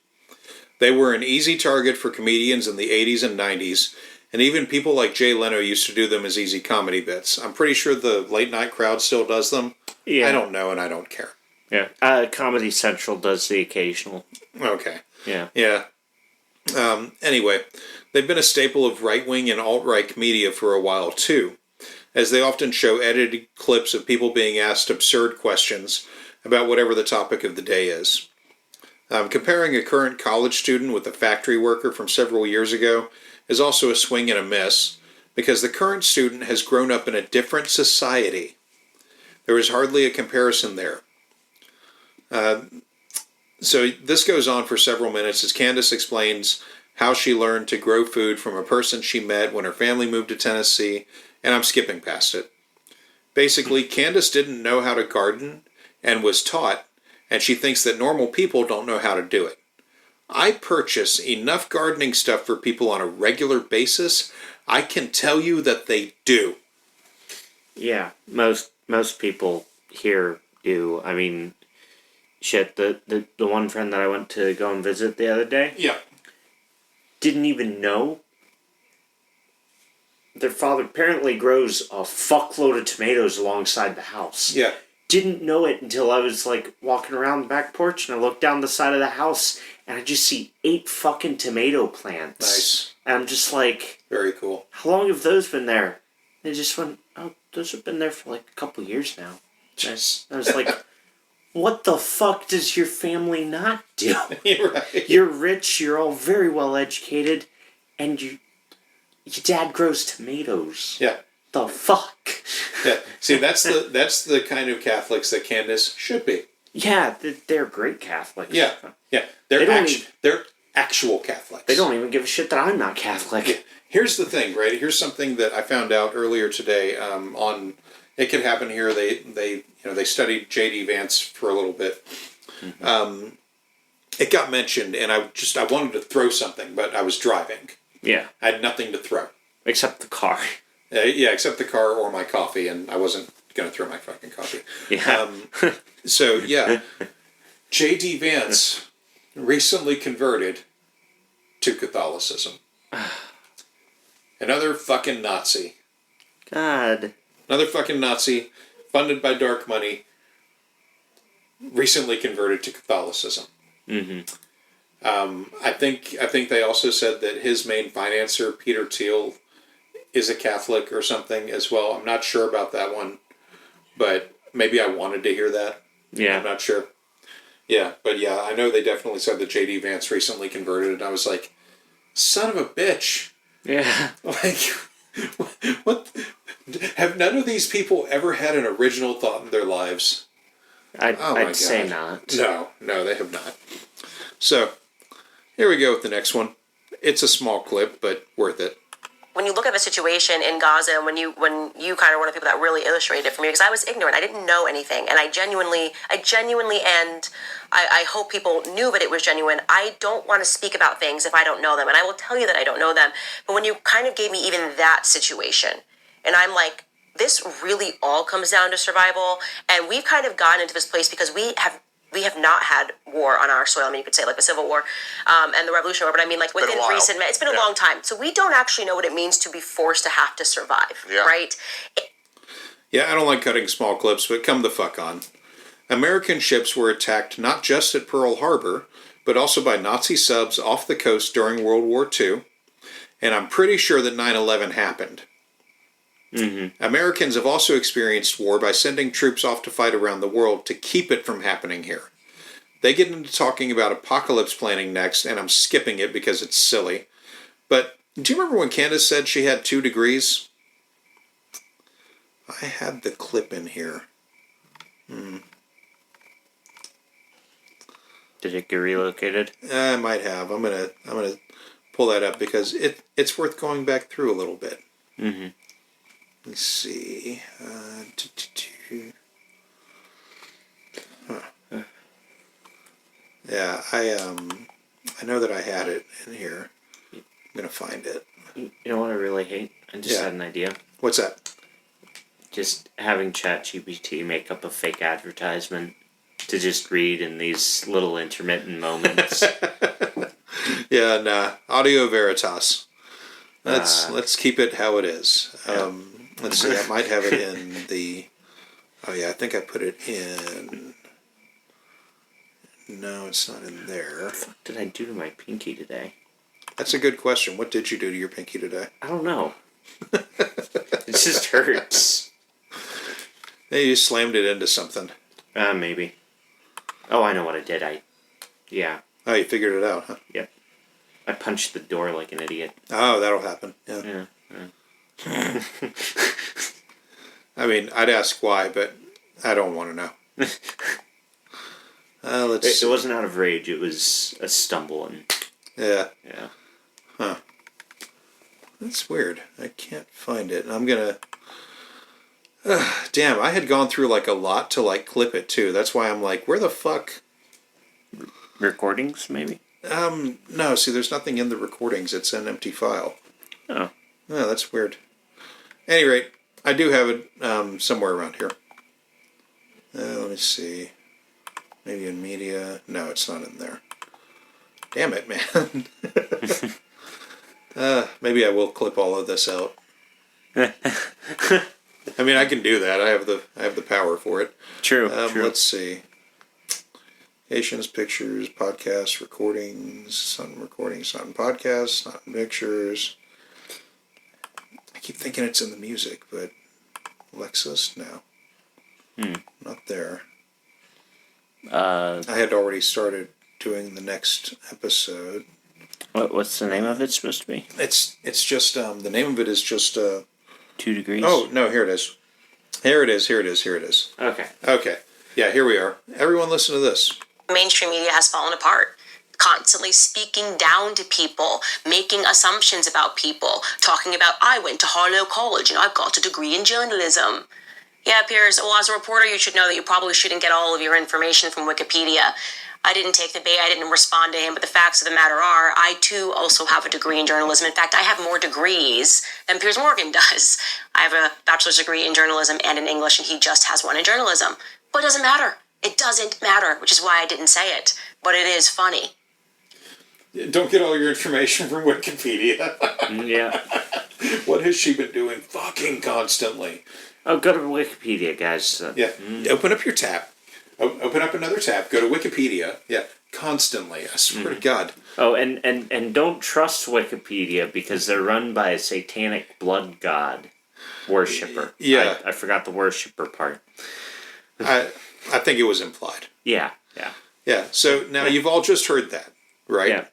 They were an easy target for comedians in the 80s and 90s, and even people like Jay Leno used to do them as easy comedy bits. I'm pretty sure the late-night crowd still does them. Yeah. I don't know, and I don't care. Yeah. Comedy Central does the occasional. Okay. Yeah. Yeah. Anyway, they've been a staple of right-wing and alt-right media for a while, too, as they often show edited clips of people being asked absurd questions about whatever the topic of the day is. Comparing a current college student with a factory worker from several years ago is also a swing and a miss, because the current student has grown up in a different society. There is hardly a comparison there. So this goes on for several minutes as Candace explains how she learned to grow food from a person she met when her family moved to Tennessee, and I'm skipping past it. Basically, Candace didn't know how to garden and was taught, and she thinks that normal people don't know how to do it. I purchase enough gardening stuff for people on a regular basis. I can tell you that they do. Yeah, most people here do. I mean, shit, the one friend that I went to go and visit the other day, Yeah. didn't even know their father apparently grows a fuckload of tomatoes alongside the house. Yeah. Didn't know it until I was like walking around the back porch and I looked down the side of the house and I just see 8 fucking tomato plants. Nice. And I'm just like, Very cool. how long have those been there? They just went, oh, those have been there for like a couple years now. I was like, what the fuck does your family not do? Right. You're rich, you're all very well educated, and your dad grows tomatoes. Yeah. The fuck? Yeah. See, that's the kind of Catholics that Candace should be. Yeah, they're great Catholics. Yeah. Yeah. They're actual Catholics. They don't even give a shit that I'm not Catholic. Yeah. Here's the thing, right? Here's something that I found out earlier today. On It Could Happen Here, they studied J.D. Vance for a little bit. Mm-hmm. It got mentioned, and I wanted to throw something, but I was driving. Yeah. I had nothing to throw. Except the car. Yeah, except the car or my coffee, and I wasn't going to throw my fucking coffee. Yeah. So, yeah. J.D. Vance recently converted to Catholicism. Another fucking Nazi. God. Another fucking Nazi, funded by dark money, recently converted to Catholicism. Mm-hmm. I think they also said that his main financier, Peter Thiel, is a Catholic or something as well. I'm not sure about that one, but maybe I wanted to hear that. Yeah. I'm not sure. Yeah, but yeah, I know they definitely said that J.D. Vance recently converted, and I was like, son of a bitch. Yeah. Like, what? Have none of these people ever had an original thought in their lives? I'd say not. No, they have not. So, here we go with the next one. It's a small clip, but worth it. When you look at the situation in Gaza, and when you kind of one of the people that really illustrated it for me, because I was ignorant, I didn't know anything, and I genuinely, and I hope people knew that it was genuine. I don't want to speak about things if I don't know them, and I will tell you that I don't know them. But when you kind of gave me even that situation, and I'm like, this really all comes down to survival, and we've kind of gotten into this place because we have not had war on our soil. I mean, you could say like the Civil War and the Revolutionary War, but I mean like within recent, it's been a long time. So we don't actually know what it means to be forced to have to survive, right? Yeah, I don't like cutting small clips, but come the fuck on. American ships were attacked not just at Pearl Harbor, but also by Nazi subs off the coast during World War II, and I'm pretty sure that 9/11 happened. Mm-hmm. Americans have also experienced war by sending troops off to fight around the world to keep it from happening here. They get into talking about apocalypse planning next, and I'm skipping it because it's silly. But do you remember when Candace said she had 2 degrees? I had the clip in here. Did it get relocated? I might have. I'm gonna pull that up because it's worth going back through a little bit. Mm-hmm. Let's see. Yeah, I know that I had it in here. I'm gonna find it. You know what I really hate? I just had an idea. What's that? Just having ChatGPT make up a fake advertisement to just read in these little intermittent moments. Yeah, nah. Audio Veritas. Let's keep it how it is. Let's see. I might have it in the. Oh yeah, I think I put it in. No, it's not in there. What the fuck did I do to my pinky today? That's a good question. What did you do to your pinky today? I don't know. It just hurts. Hey, you slammed it into something. Maybe. Oh, I know what I did. Yeah. Oh, you figured it out, huh? Yep. I punched the door like an idiot. Oh, that'll happen. Yeah. I mean, I'd ask why, but I don't want to know. Let's see. It wasn't out of rage. It was a stumble. And yeah. Huh. That's weird. I can't find it. I'm gonna Damn, I had gone through like a lot to like clip it too. That's why I'm like, where the fuck? Recordings, maybe? No, see, there's nothing in the recordings. It's an empty file. Oh. Oh, that's weird. At any rate, I do have it somewhere around here. Let me see. Maybe in media. No, it's not in there. Damn it, man. Maybe I will clip all of this out. I mean, I can do that. I have the power for it. True. Let's see. Asians, pictures, podcasts, recordings, not in recordings, not in podcasts, not in pictures. I keep thinking it's in the music, but Lexus, no. Not there. I had already started doing the next episode. What's the name of it supposed to be? It's just the name of it is just 2 degrees? Oh, no, here it is. Here it is. Okay. Yeah, here we are. Everyone listen to this. Mainstream media has fallen apart. Constantly speaking down to people, making assumptions about people, talking about, I went to Harlow College and I've got a degree in journalism. Yeah, Piers, well, as a reporter, you should know that you probably shouldn't get all of your information from Wikipedia. I didn't take the bait, I didn't respond to him, but the facts of the matter are, I too also have a degree in journalism. In fact, I have more degrees than Piers Morgan does. I have a bachelor's degree in journalism and in English, and he just has one in journalism. But it doesn't matter. It doesn't matter, which is why I didn't say it. But it is funny. Don't get all your information from Wikipedia. Yeah. What has she been doing fucking constantly? Oh, go to Wikipedia, guys. Yeah. Open up your tab. Open up another tab. Go to Wikipedia. Yeah. Constantly. I swear to God. Oh, and don't trust Wikipedia because they're run by a satanic blood god worshipper. Yeah. I forgot the worshipper part. I think it was implied. Yeah. Yeah. So now you've all just heard that, right? Yeah.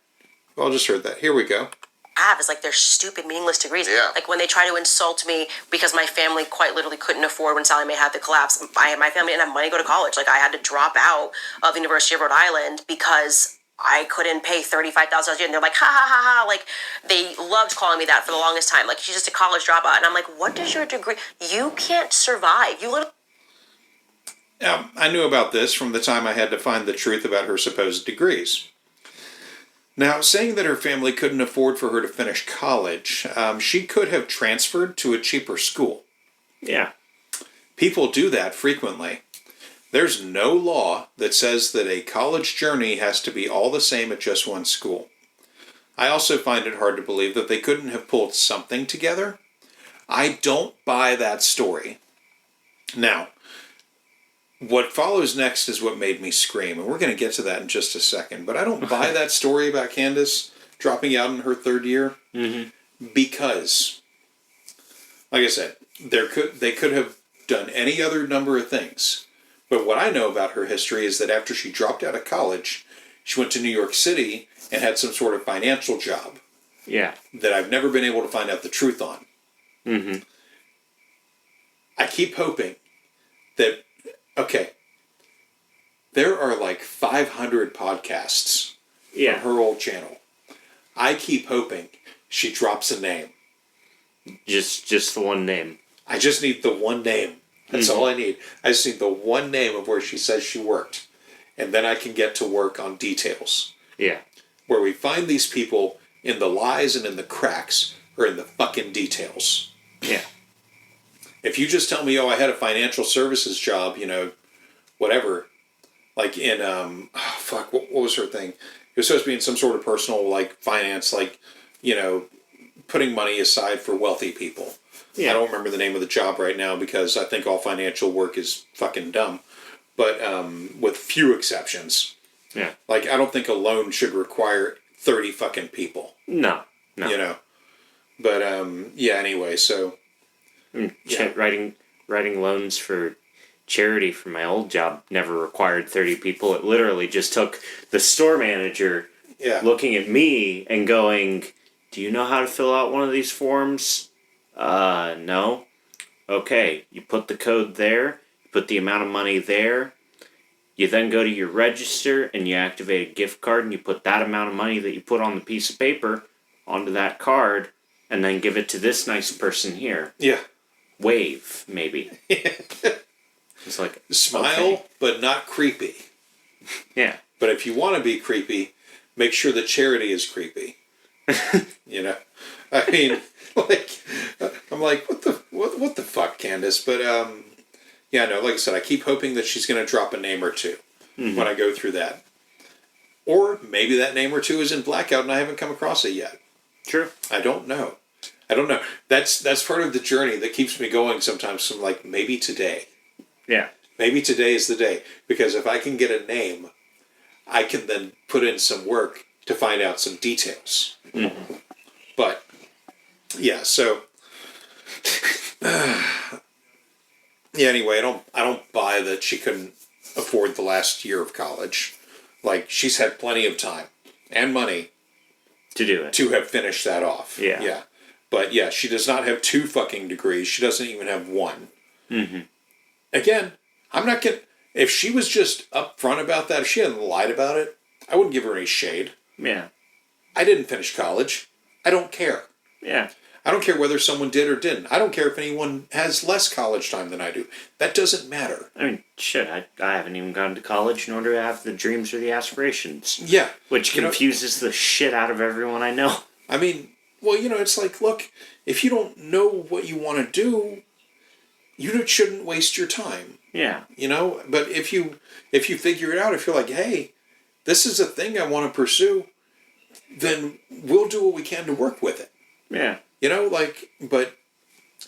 You've all just heard that. Here we go. Have is like their stupid, meaningless degrees. Yeah. Like when they try to insult me because my family quite literally couldn't afford when Sally Mae had the collapse. My family didn't have money to go to college. Like I had to drop out of the University of Rhode Island because I couldn't pay $35,000 a year. And they're like, ha ha ha ha. Like they loved calling me that for the longest time. Like she's just a college dropout. And I'm like, what does your degree? You can't survive. You literally. I knew about this from the time I had to find the truth about her supposed degrees. Now, saying that her family couldn't afford for her to finish college, she could have transferred to a cheaper school. Yeah. People do that frequently. There's no law that says that a college journey has to be all the same at just one school. I also find it hard to believe that they couldn't have pulled something together. I don't buy that story. Now, what follows next is what made me scream, and we're going to get to that in just a second. But I don't buy that story about Candace dropping out in her third year because, like I said, they could have done any other number of things. But what I know about her history is that after she dropped out of college, she went to New York City and had some sort of financial job. Yeah. That I've never been able to find out the truth on. Mm-hmm. I keep hoping that. Okay, there are like 500 podcasts on her old channel. I keep hoping she drops a name. Just the one name. I just need the one name. That's all I need. I just need the one name of where she says she worked. And then I can get to work on details. Yeah. Where we find these people in the lies and in the cracks or in the fucking details. Yeah. If you just tell me, oh, I had a financial services job, whatever, like in, what was her thing? It was supposed to be in some sort of personal, like, finance, like, putting money aside for wealthy people. Yeah. I don't remember the name of the job right now because I think all financial work is fucking dumb. But with few exceptions. Yeah. Like, I don't think a loan should require 30 fucking people. No. But, anyway, so... Writing loans for charity for my old job never required 30 people. It literally just took the store manager looking at me and going, do you know how to fill out one of these forms? No. Okay, you put the code there, you put the amount of money there, you then go to your register and you activate a gift card and you put that amount of money that you put on the piece of paper onto that card and then give it to this nice person here. Yeah. wave, maybe. It's like, Smile, okay. but not creepy. Yeah. But if you want to be creepy, make sure the charity is creepy. You know? I mean, like, I'm like, what the fuck, Candace? But, yeah, no, like I said, I keep hoping that she's going to drop a name or two when I go through that. Or maybe that name or two is in Blackout and I haven't come across it yet. True. I don't know. That's part of the journey that keeps me going sometimes. I'm like, maybe today. Yeah. Maybe today is the day. Because if I can get a name, I can then put in some work to find out some details. Mm-hmm. But, yeah, so... yeah, anyway, I don't buy that she couldn't afford the last year of college. Like, she's had plenty of time and money to do it. To have finished that off. Yeah. Yeah. But yeah, she does not have 2 fucking degrees. She doesn't even have 1. Mm-hmm. Again, I'm not gonna... If she was just upfront about that, if she hadn't lied about it, I wouldn't give her any shade. Yeah. I didn't finish college. I don't care. Yeah. I don't care whether someone did or didn't. I don't care if anyone has less college time than I do. That doesn't matter. I mean, shit, I haven't even gone to college, nor do I have the dreams or the aspirations. Yeah. Which confuses the shit out of everyone I know. I mean, well, it's like, look, if you don't know what you want to do, you shouldn't waste your time. Yeah. But if you figure it out, if you're like, hey, this is a thing I want to pursue, then we'll do what we can to work with it. Yeah. But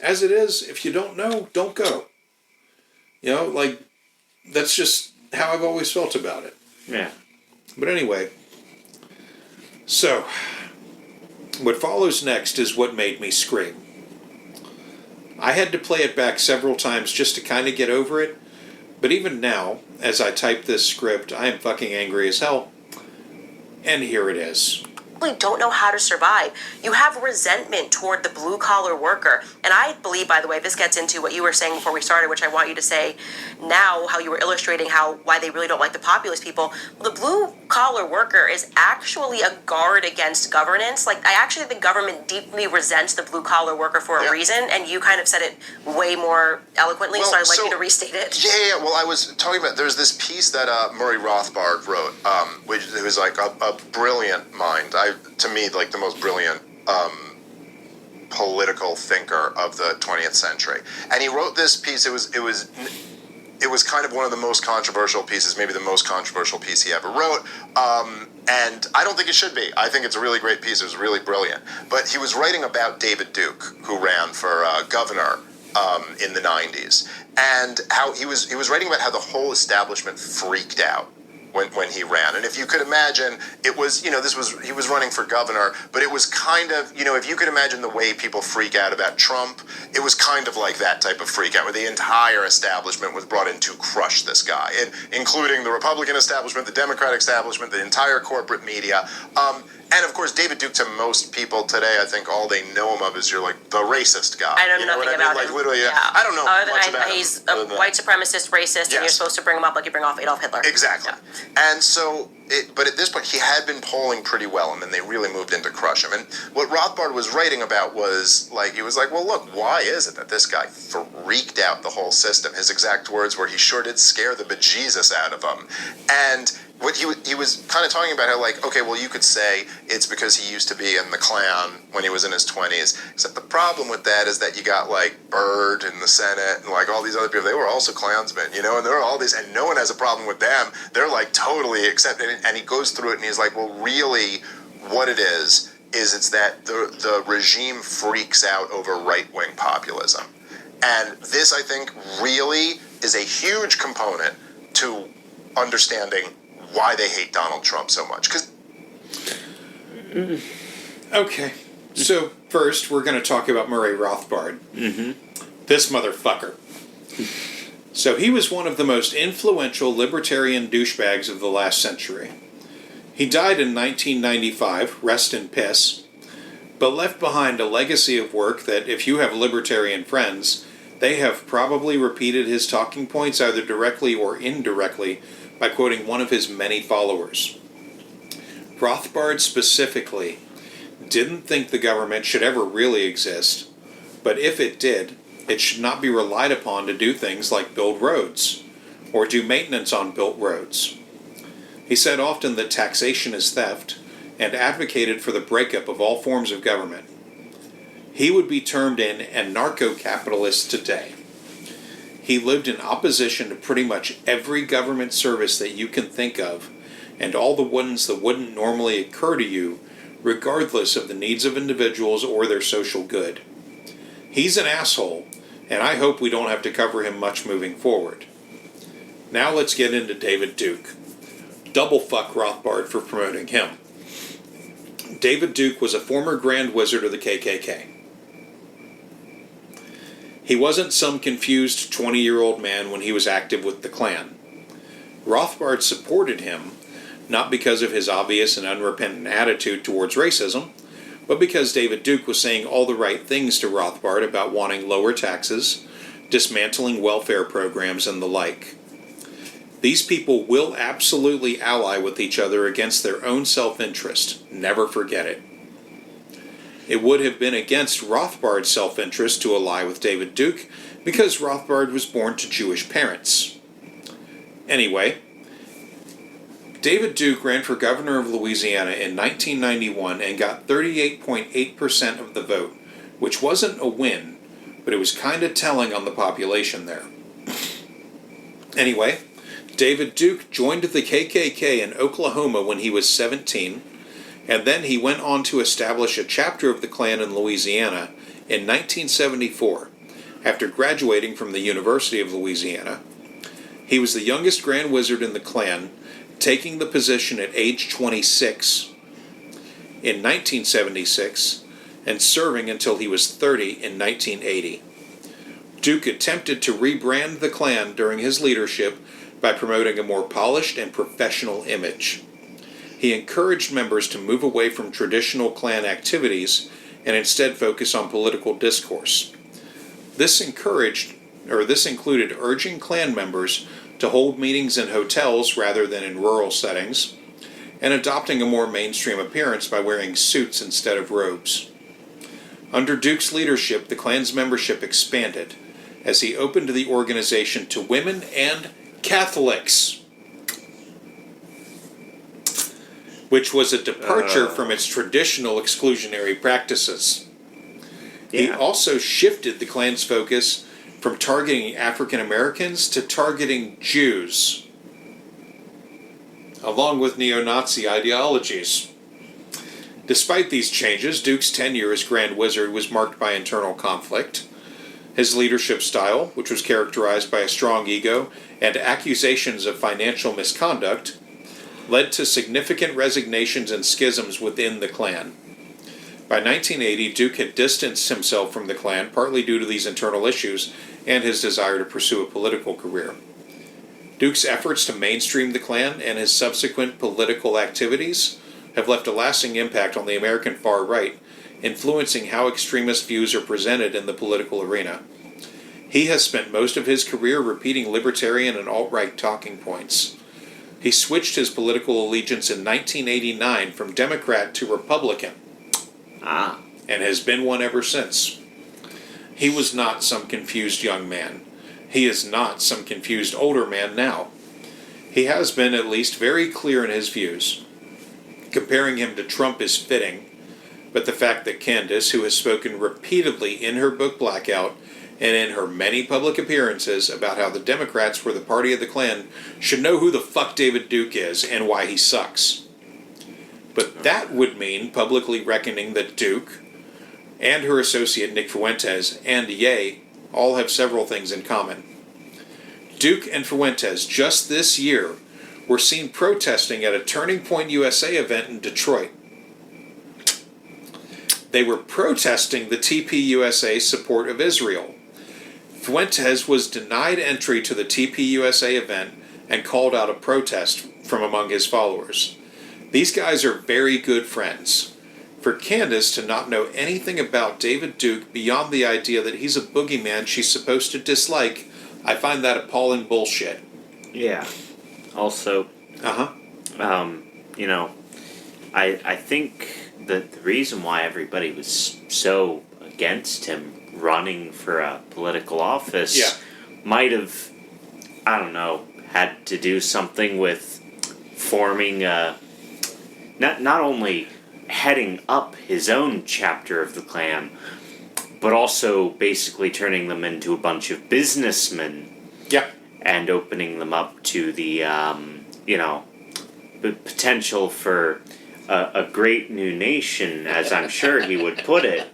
as it is, if you don't know, don't go. That's just how I've always felt about it. Yeah. But anyway, so what follows next is what made me scream. I had to play it back several times just to kind of get over it, but even now, as I type this script, I am fucking angry as hell. And here it is. Don't know how to survive. You have resentment toward the blue-collar worker. And I believe, by the way, this gets into what you were saying before we started, which I want you to say now, how you were illustrating why they really don't like the populist people. Well, the blue-collar worker is actually a guard against governance. I actually think the government deeply resents the blue-collar worker for a reason, and you kind of said it way more eloquently, so I'd like you to restate it. Yeah. Well, I was talking about, there's this piece that Murray Rothbard wrote, which was like a brilliant mind. To me, like the most brilliant political thinker of the 20th century. And he wrote this piece. It was kind of one of the most controversial pieces, maybe the most controversial piece he ever wrote. And I don't think it should be. I think it's a really great piece. It was really brilliant. But he was writing about David Duke, who ran for governor in the 90s, and how he was writing about how the whole establishment freaked out when he ran. And if you could imagine, it was, he was running for governor, but it was kind of, if you could imagine the way people freak out about Trump, it was kind of like that type of freak out, where the entire establishment was brought in to crush this guy, including the Republican establishment, the Democratic establishment, the entire corporate media. And of course, David Duke, to most people today, I think all they know him of is you're like the racist guy. I don't know nothing about him. Literally, I don't know much about him. He's a white supremacist, racist, and you're supposed to bring him up like you bring off Adolf Hitler. Exactly. Yeah. And so, but at this point, he had been polling pretty well, and then they really moved in to crush him. And what Rothbard was writing about was, he was like, well, look, why is it that this guy freaked out the whole system? His exact words were, he sure did scare the bejesus out of him. And what he was kind of talking about how, okay, well, you could say it's because he used to be in the Klan when he was in his 20s. Except the problem with that is that you got, Byrd in the Senate and, all these other people. They were also Klansmen, and there are all these, and no one has a problem with them. They're, totally accepted. And he goes through it, and he's like, well, really, what it is it's that the regime freaks out over right-wing populism. And this, I think, really is a huge component to understanding why they hate Donald Trump so much. Okay. So, first, we're going to talk about Murray Rothbard. Mm-hmm. This motherfucker. So, he was one of the most influential libertarian douchebags of the last century. He died in 1995, rest in piss, but left behind a legacy of work that, if you have libertarian friends, they have probably repeated his talking points either directly or indirectly by quoting one of his many followers. Rothbard specifically didn't think the government should ever really exist, but if it did, It should not be relied upon to do things like build roads or do maintenance on built roads. He said often that taxation is theft and advocated for the breakup of all forms of government. He would be termed an anarcho-capitalist today. He lived in opposition to pretty much every government service that you can think of, and all the ones that wouldn't normally occur to you, regardless of the needs of individuals or their social good. He's an asshole, and I hope we don't have to cover him much moving forward. Now let's get into David Duke. Double fuck Rothbard for promoting him. David Duke was a former Grand Wizard of the KKK. He wasn't some confused 20-year-old man when he was active with the Klan. Rothbard supported him, not because of his obvious and unrepentant attitude towards racism, but because David Duke was saying all the right things to Rothbard about wanting lower taxes, dismantling welfare programs, and the like. These people will absolutely ally with each other against their own self-interest. Never forget it. It would have been against Rothbard's self-interest to ally with David Duke because Rothbard was born to Jewish parents. Anyway, David Duke ran for governor of Louisiana in 1991 and got 38.8% of the vote, which wasn't a win, but it was kind of telling on the population there. Anyway, David Duke joined the KKK in Oklahoma when he was 17, and then he went on to establish a chapter of the Klan in Louisiana in 1974, after graduating from the University of Louisiana. He was the youngest Grand Wizard in the Klan, taking the position at age 26 in 1976, and serving until he was 30 in 1980. Duke attempted to rebrand the Klan during his leadership by promoting a more polished and professional image. He encouraged members to move away from traditional Klan activities and instead focus on political discourse. This included urging Klan members to hold meetings in hotels rather than in rural settings, and adopting a more mainstream appearance by wearing suits instead of robes. Under Duke's leadership, the Klan's membership expanded, as he opened the organization to women and Catholics, which was a departure from its traditional exclusionary practices. Yeah. He also shifted the Klan's focus from targeting African Americans to targeting Jews, along with neo-Nazi ideologies. Despite these changes, Duke's tenure as Grand Wizard was marked by internal conflict. His leadership style, which was characterized by a strong ego and accusations of financial misconduct, led to significant resignations and schisms within the Klan. By 1980, Duke had distanced himself from the Klan, partly due to these internal issues and his desire to pursue a political career. Duke's efforts to mainstream the Klan and his subsequent political activities have left a lasting impact on the American far right, influencing how extremist views are presented in the political arena. He has spent most of his career repeating libertarian and alt-right talking points. He switched his political allegiance in 1989 from Democrat to Republican, and has been one ever since. He was not some confused young man. He is not some confused older man now. He has been at least very clear in his views. Comparing him to Trump is fitting, but the fact that Candace, who has spoken repeatedly in her book Blackout and in her many public appearances about how the Democrats were the party of the Klan, should know who the fuck David Duke is and why he sucks. But that would mean publicly reckoning that Duke and her associate Nick Fuentes and Ye all have several things in common. Duke and Fuentes just this year were seen protesting at a Turning Point USA event in Detroit. They were protesting the TPUSA support of Israel. Fuentes was denied entry to the TPUSA event and called out a protest from among his followers. These guys are very good friends. For Candace to not know anything about David Duke beyond the idea that he's a boogeyman she's supposed to dislike, I find that appalling bullshit. Yeah. Also, I think that the reason why everybody was so against him running for a political office Yeah. might have, I don't know, had to do something with forming not only heading up his own chapter of the Klan, but also basically turning them into a bunch of businessmen Yeah. and opening them up to the, the potential for a great new nation, as I'm sure he would put it,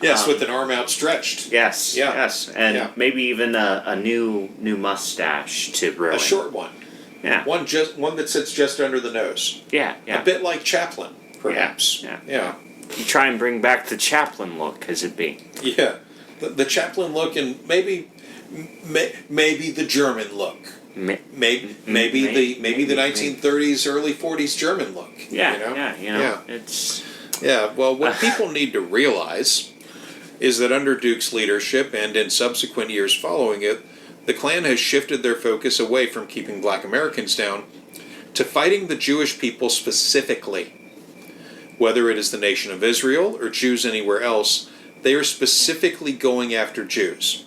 Yes, with an arm outstretched. Yes, Yeah. yes, and Yeah. maybe even a new mustache to ruin. A short one. Yeah. One that sits just under the nose. Yeah, yeah. A bit like Chaplin, perhaps. Yeah. Yeah. Try and bring back the Chaplin look, as it be. Yeah. The Chaplin look, and maybe the German look. Maybe the 1930s, early 40s German look. Yeah, Yeah. It's Yeah, well, what people need to realize is that under Duke's leadership and in subsequent years following it, the Klan has shifted their focus away from keeping black Americans down to fighting the Jewish people specifically. Whether it is the nation of Israel or Jews anywhere else, they are specifically going after Jews.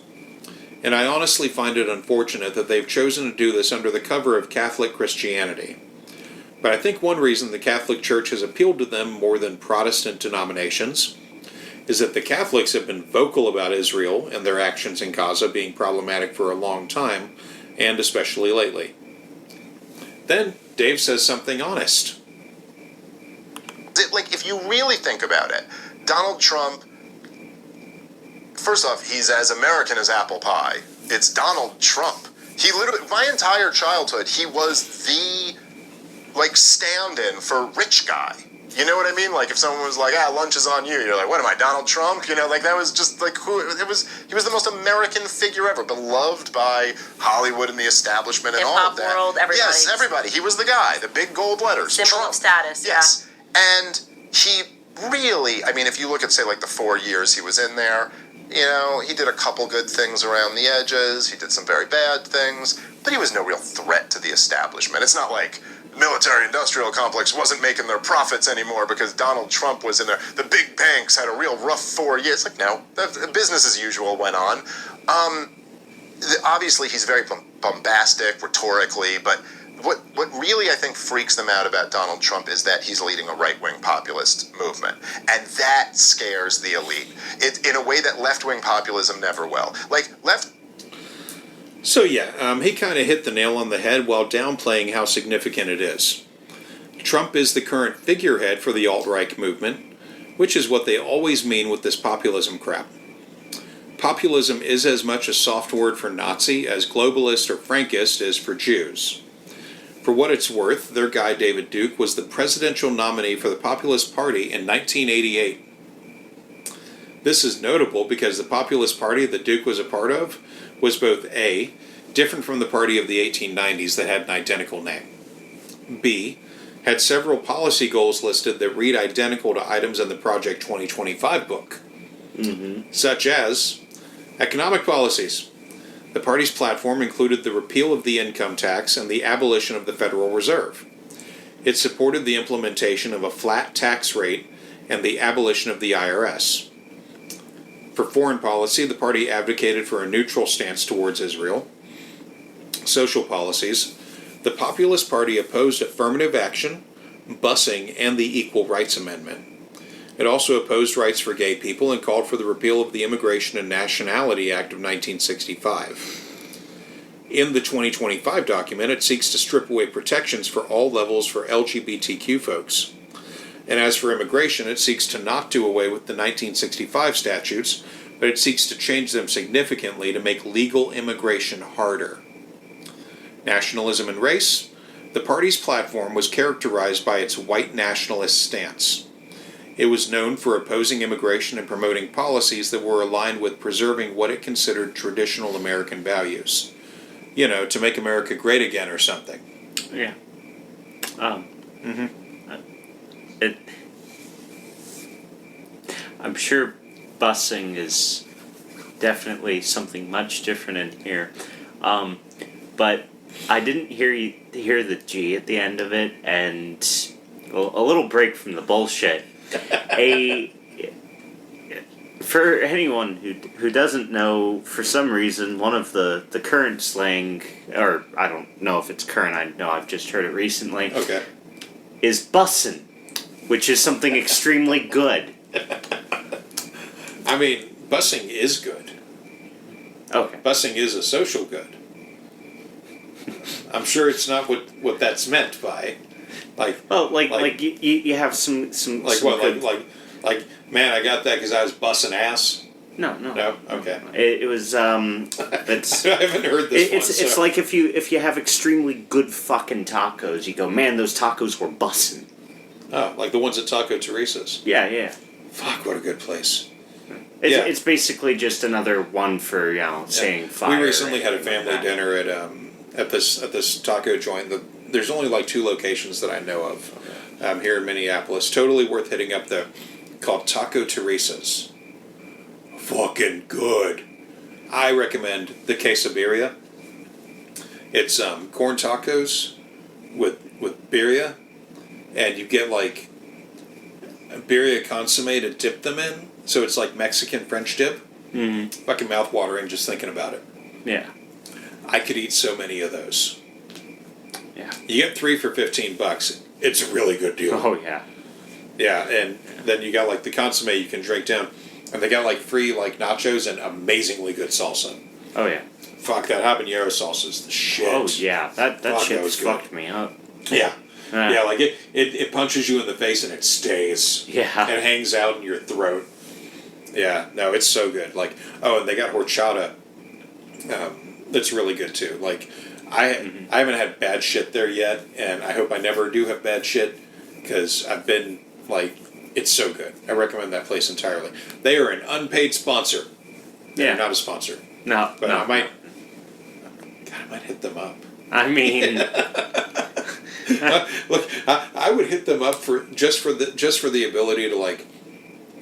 And I honestly find it unfortunate that they've chosen to do this under the cover of Catholic Christianity. But I think one reason the Catholic Church has appealed to them more than Protestant denominations is that the Catholics have been vocal about Israel and their actions in Gaza being problematic for a long time, and especially lately. Then Dave says something honest. Like, if you really think about it, Donald Trump, first off, he's as American as apple pie. It's Donald Trump. He literally, my entire childhood, he was the, stand-in for rich guy. You know what I mean? Like, if someone was like, lunch is on you, you're like, what am I, Donald Trump? That was just, he was the most American figure ever, beloved by Hollywood and the establishment and all of that. Hip-hop world, everybody. Yes, everybody. He was the guy, the big gold letters. Symbol Trump. of status, Yes. And he really, if you look at, say, the 4 years he was in there, he did a couple good things around the edges, he did some very bad things, but he was no real threat to the establishment. It's not like the military-industrial complex wasn't making their profits anymore because Donald Trump was in there. The big banks had a real rough 4 years. No, business as usual went on. Obviously, he's very bombastic, rhetorically, but what really, I think, freaks them out about Donald Trump is that he's leading a right-wing populist movement. And that scares the elite. In a way that left-wing populism never will. So yeah, he kind of hit the nail on the head while downplaying how significant it is. Trump is the current figurehead for the alt-right movement, which is what they always mean with this populism crap. Populism is as much a soft word for Nazi as globalist or Frankist is for Jews. For what it's worth, their guy David Duke was the presidential nominee for the Populist Party in 1988. This is notable because the Populist Party that Duke was a part of was both A, different from the party of the 1890s that had an identical name, B, had several policy goals listed that read identical to items in the Project 2025 book, such as economic policies. The party's platform included the repeal of the income tax and the abolition of the Federal Reserve. It supported the implementation of a flat tax rate and the abolition of the IRS. For foreign policy, the party advocated for a neutral stance towards Israel. Social policies, the Populist Party opposed affirmative action, busing, and the Equal Rights Amendment. It also opposed rights for gay people and called for the repeal of the Immigration and Nationality Act of 1965. In the 2025 document, it seeks to strip away protections for all levels for LGBTQ folks. And as for immigration, it seeks to not do away with the 1965 statutes, but it seeks to change them significantly to make legal immigration harder. Nationalism and race, the party's platform was characterized by its white nationalist stance. It was known for opposing immigration and promoting policies that were aligned with preserving what it considered traditional American values. To make America great again or something. Yeah. I'm sure busing is definitely something much different in here. But I didn't hear the G at the end of it, and a little break from the bullshit. For anyone who doesn't know, for some reason, one of the current slang, or I don't know if it's current, I know I've just heard it recently, Okay. is bussin', which is something extremely good. I mean, busing is good. Okay. Busing is a social good. I'm sure it's not what that's meant by, like. Well, like you have some Like some what? good- Like man, I got that because I was bussing ass. No. No? Okay. It was it's. I haven't heard this one. It's so- like if you have extremely good fucking tacos, you go, man, those tacos were bussin'. Oh, like the ones at Taco Teresa's. Yeah. Fuck, what a good place. It's basically just another one for saying fire. We recently had a and everything family like that. dinner at this taco joint. There's only like 2 locations that I know of here in Minneapolis. Totally worth hitting up though. Called Taco Teresa's. Fucking good. I recommend the quesabirria. It's corn tacos with birria, and you get like birria consomme to dip them in. So it's like Mexican French dip. Mm-hmm. Fucking mouth-watering just thinking about it. Yeah. I could eat so many of those. Yeah. You get 3 for $15. It's a really good deal. Oh yeah. Yeah, and then you got like the consomme you can drink down. And they got like free like nachos and amazingly good salsa. Oh yeah. Fuck, that habanero salsa is the shit. Oh yeah. That Fuck, shit that was good. fucked me up. Yeah. Ah. Yeah, like it punches you in the face and it stays. Yeah. And hangs out in your throat. Yeah, no, it's so good. Like, oh, and they got horchata. That's really good too. Like, I haven't had bad shit there yet, and I hope I never do have bad shit because I've been like, it's so good. I recommend that place entirely. They are an unpaid sponsor. They're not a sponsor, No. but no. I might hit them up. I mean, Look, I would hit them up for the ability to like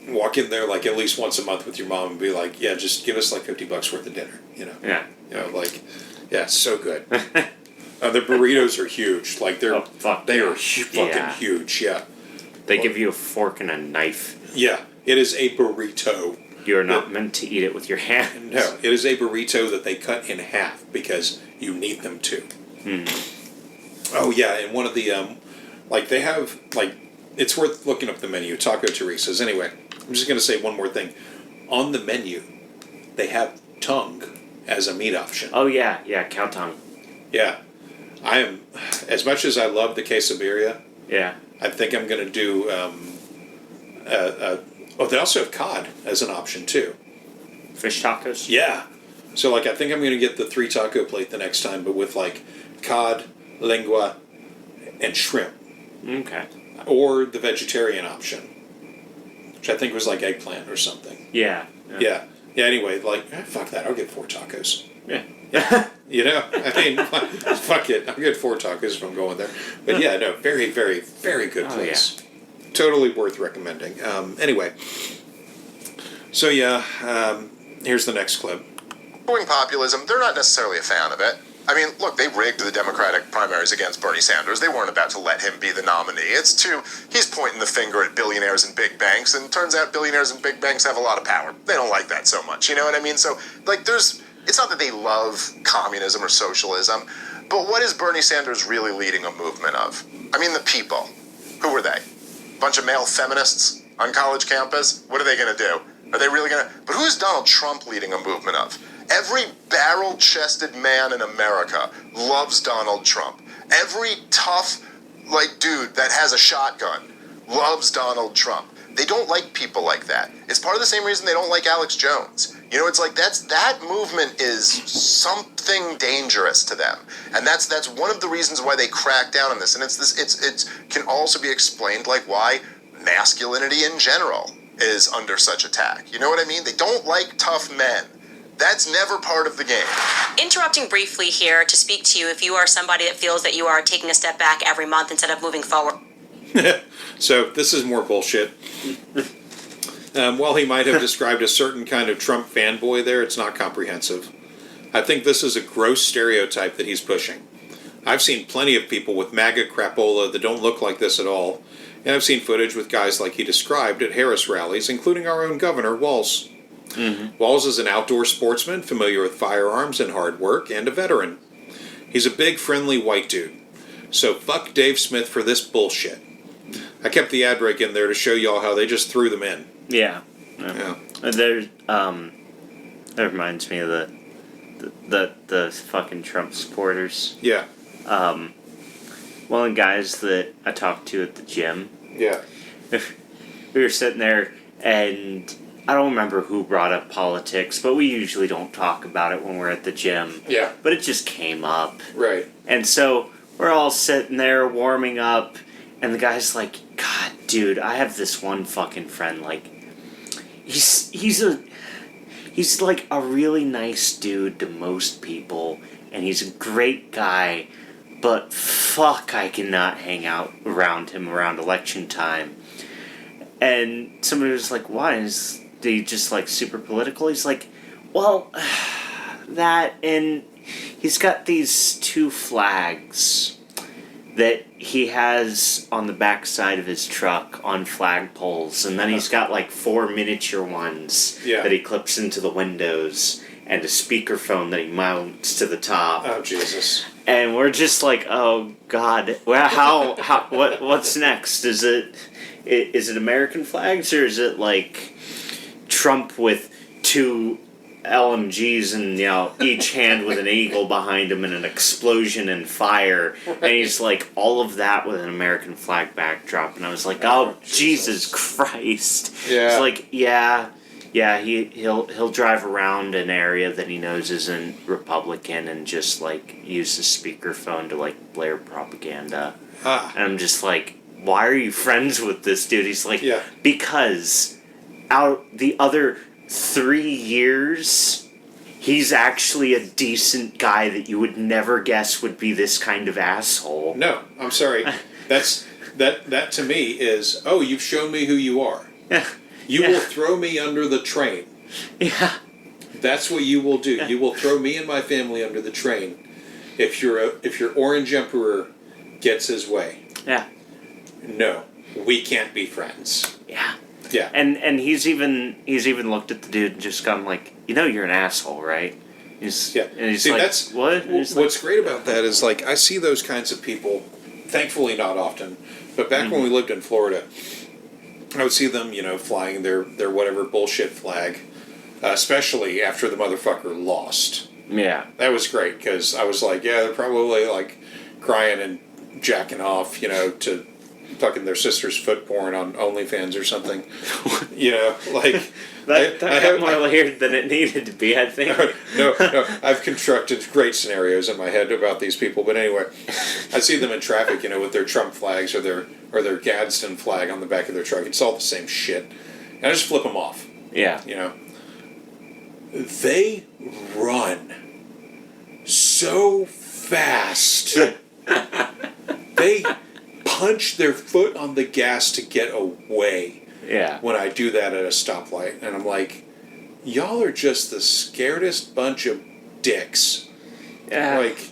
walk in there like at least once a month with your mom and be like, yeah, just give us like $50 worth of dinner, yeah. like, yeah, it's so good. Their burritos are huge, like they're Oh, fuck they yeah. are fucking Yeah. huge, yeah, They give you a fork and a knife. yeah. It is a burrito. You're not meant to eat it with your hands. No, it is a burrito that they cut in half because you need them to. Oh yeah, and one of the like they have like it's worth looking up the menu. Taco Teresa's. Anyway, I'm just gonna say one more thing. On the menu, they have tongue as a meat option. Oh yeah, cow tongue. Yeah, I am as much as I love the quesabirria. Yeah. I think I'm gonna do. Oh, they also have cod as an option too. Fish tacos. Yeah. So like I think I'm going to get the 3 taco plate the next time, but with like cod, lengua, and shrimp, Okay. or the vegetarian option, which I think was like eggplant or something. Yeah. Yeah. Yeah. Anyway, like fuck that. I'll get 4 tacos. Yeah. I mean, fuck it. I'll get 4 tacos if I'm going there. But yeah, no, very, very, very good place. Totally worth recommending. Anyway, so yeah, here's the next clip. Populism, they're not necessarily a fan of it. I mean, look, they rigged the Democratic primaries against Bernie Sanders. They weren't about to let him be the nominee. He's pointing the finger at billionaires and big banks, and it turns out billionaires and big banks have a lot of power. They don't like that so much, you know what I mean? So, like, it's not that they love communism or socialism, but what is Bernie Sanders really leading a movement of? I mean, the people. Who were they? Bunch of male feminists on college campus? What are they going to do? Are they really going to... But who's Donald Trump leading a movement of? Every barrel-chested man in America loves Donald Trump. Every tough, dude that has a shotgun loves Donald Trump. They don't like people like that. It's part of the same reason they don't like Alex Jones. You know, it's like that movement is something dangerous to them. And that's one of the reasons why they crack down on this. And it can also be explained like why masculinity in general is under such attack. You know what I mean? They don't like tough men. That's never part of the game. Interrupting briefly here to speak to you if you are somebody that feels that you are taking a step back every month instead of moving forward. So this is more bullshit. While he might have described a certain kind of Trump fanboy there, it's not comprehensive. I think this is a gross stereotype that he's pushing. I've seen plenty of people with MAGA crapola that don't look like this at all, And I've seen footage with guys like he described at Harris rallies, including our own governor, Walz. Mm-hmm. Walz is an outdoor sportsman, familiar with firearms and hard work, and a veteran. He's a big, friendly white dude. So fuck Dave Smith for this bullshit. I kept the ad break in there to show y'all how they just threw them in. Yeah. Yeah. There's that reminds me of the fucking Trump supporters. Yeah. One of the guys that I talked to at the gym. Yeah. We were sitting there, and I don't remember who brought up politics, but we usually don't talk about it when we're at the gym. Yeah. But it just came up. Right. And so we're all sitting there warming up, and the guy's like, God, dude, I have this one fucking friend, like, he's like a really nice dude to most people, and he's a great guy, but fuck, I cannot hang out around him around election time. And somebody was like, why? Is he just like super political? He's like, well, that, and he's got these two flags that he has on the backside of his truck on flagpoles, and then he's got like 4 miniature ones that he clips into the windows, and a speakerphone that he mounts to the top. Oh, Jesus. And we're just like, oh God, well, what's next? Is it American flags, or is it like Trump with 2 LMGs and, you know, each hand with an eagle behind him and an explosion and fire, and he's like all of that with an American flag backdrop, and I was like, oh Jesus Christ. Yeah. It's like, yeah, he'll drive around an area that he knows isn't Republican and just like use the speakerphone to like blare propaganda. And I'm just like, why are you friends with this dude? He's like, because out the other 3 years, he's actually a decent guy that you would never guess would be this kind of asshole. No, I'm sorry. That to me is, oh, you've shown me who you are. You will throw me under the train. Yeah. That's what you will do. You will throw me and my family under the train if your orange emperor gets his way. Yeah. No, we can't be friends. Yeah. Yeah. And he's even looked at the dude and just gone like, you know, you're an asshole, right? And he's See, like, that's what? What's great about that is, like, I see those kinds of people, thankfully not often, but back when we lived in Florida, I would see them, you know, flying their whatever bullshit flag, especially after the motherfucker lost. Yeah. That was great, because I was like, yeah, they're probably, like, crying and jacking off, you know, to fucking their sister's foot porn on OnlyFans or something. You know, like... that got more layered than it needed to be, I think. No, I've constructed great scenarios in my head about these people, but anyway, I see them in traffic, you know, with their Trump flags or their Gadsden flag on the back of their truck. It's all the same shit. And I just flip them off. Yeah. You know. They run so fast. They punch their foot on the gas to get away. Yeah. When I do that at a stoplight. And I'm like, y'all are just the scaredest bunch of dicks. Yeah. Like,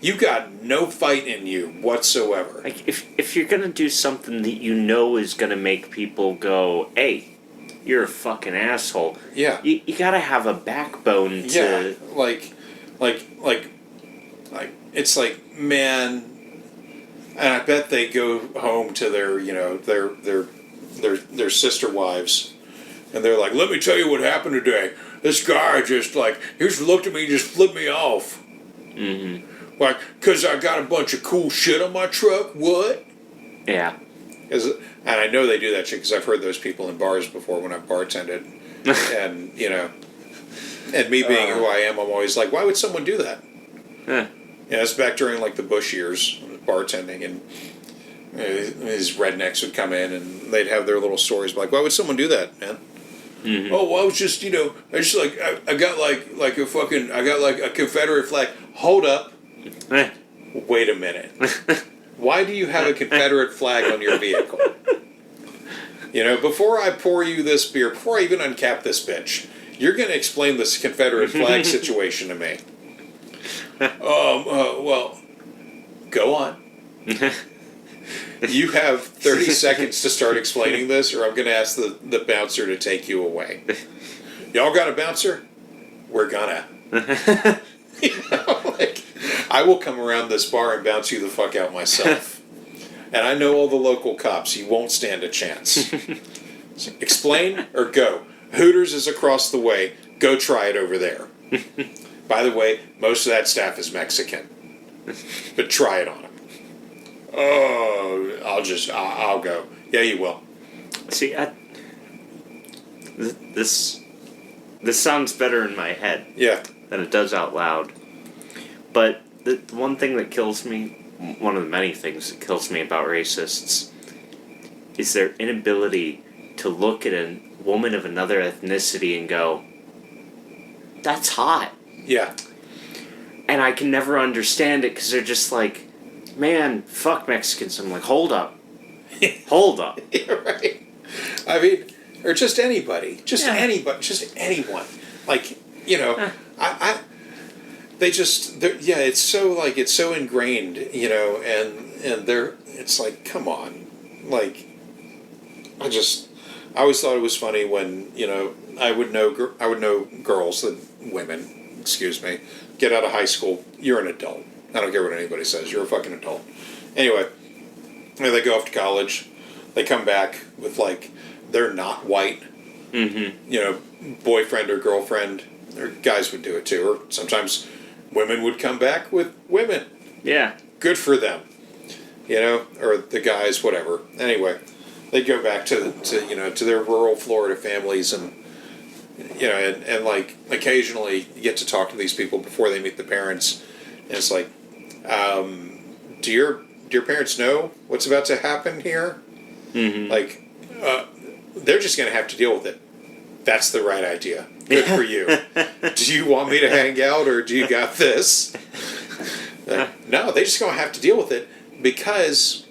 you got no fight in you whatsoever. Like, if you're gonna do something that you know is gonna make people go, hey, you're a fucking asshole. Yeah. You gotta have a backbone to... Yeah, like, it's like, man, and I bet they go home to their, you know, their sister wives, and they're like, let me tell you what happened today. This guy just, like, he just looked at me and just flipped me off. Mm-hmm. Like, because I got a bunch of cool shit on my truck? What? Yeah. And I know they do that shit because I've heard those people in bars before when I've bartended. And, you know, and me being who I am, I'm always like, why would someone do that? Yeah. Yeah, it's back during, like, the Bush years, bartending, and these rednecks would come in and they'd have their little stories like, why would someone do that, man? Mm-hmm. Oh, well, I was just, you know, I got like a fucking, I got like a Confederate flag. Hold up. Wait a minute. Why do you have a Confederate flag on your vehicle? You know, before I pour you this beer, before I even uncap this bitch, you're going to explain this Confederate flag situation to me. Well, go on. You have 30 seconds to start explaining this, or I'm going to ask the bouncer to take you away. Y'all got a bouncer? We're gonna. Like, I will come around this bar and bounce you the fuck out myself. And I know all the local cops. You won't stand a chance. Explain or go. Hooters is across the way. Go try it over there. By the way, most of that staff is Mexican. But try it on them. Oh, I'll go. Yeah, you will. See, this sounds better in my head than it does out loud. But the one thing that kills me, one of the many things that kills me about racists, is their inability to look at a woman of another ethnicity and go, that's hot. Yeah. And I can never understand it because they're just like, man, fuck Mexicans. I'm like, hold up. Hold up. Yeah, right. I mean, or just anybody. Anybody. Just anyone. Like, you know, it's so ingrained, you know, and it's like, come on. Like, I always thought it was funny when, you know, I would know girls, women, excuse me, get out of high school. You're an adult. I don't care what anybody says. You're a fucking adult. Anyway, they go off to college. They come back with, like, they're not white. Mm-hmm. You know, boyfriend or girlfriend. Or guys would do it too. Or sometimes women would come back with women. Yeah. Good for them. You know, or the guys, whatever. Anyway, they'd go back to their rural Florida families, and you know, and like occasionally you get to talk to these people before they meet the parents, and it's like, do your parents know what's about to happen here? Mm-hmm. Like, they're just going to have to deal with it. That's the right idea. Good for you. Do you want me to hang out, or do you got this? No, they're just going to have to deal with it because,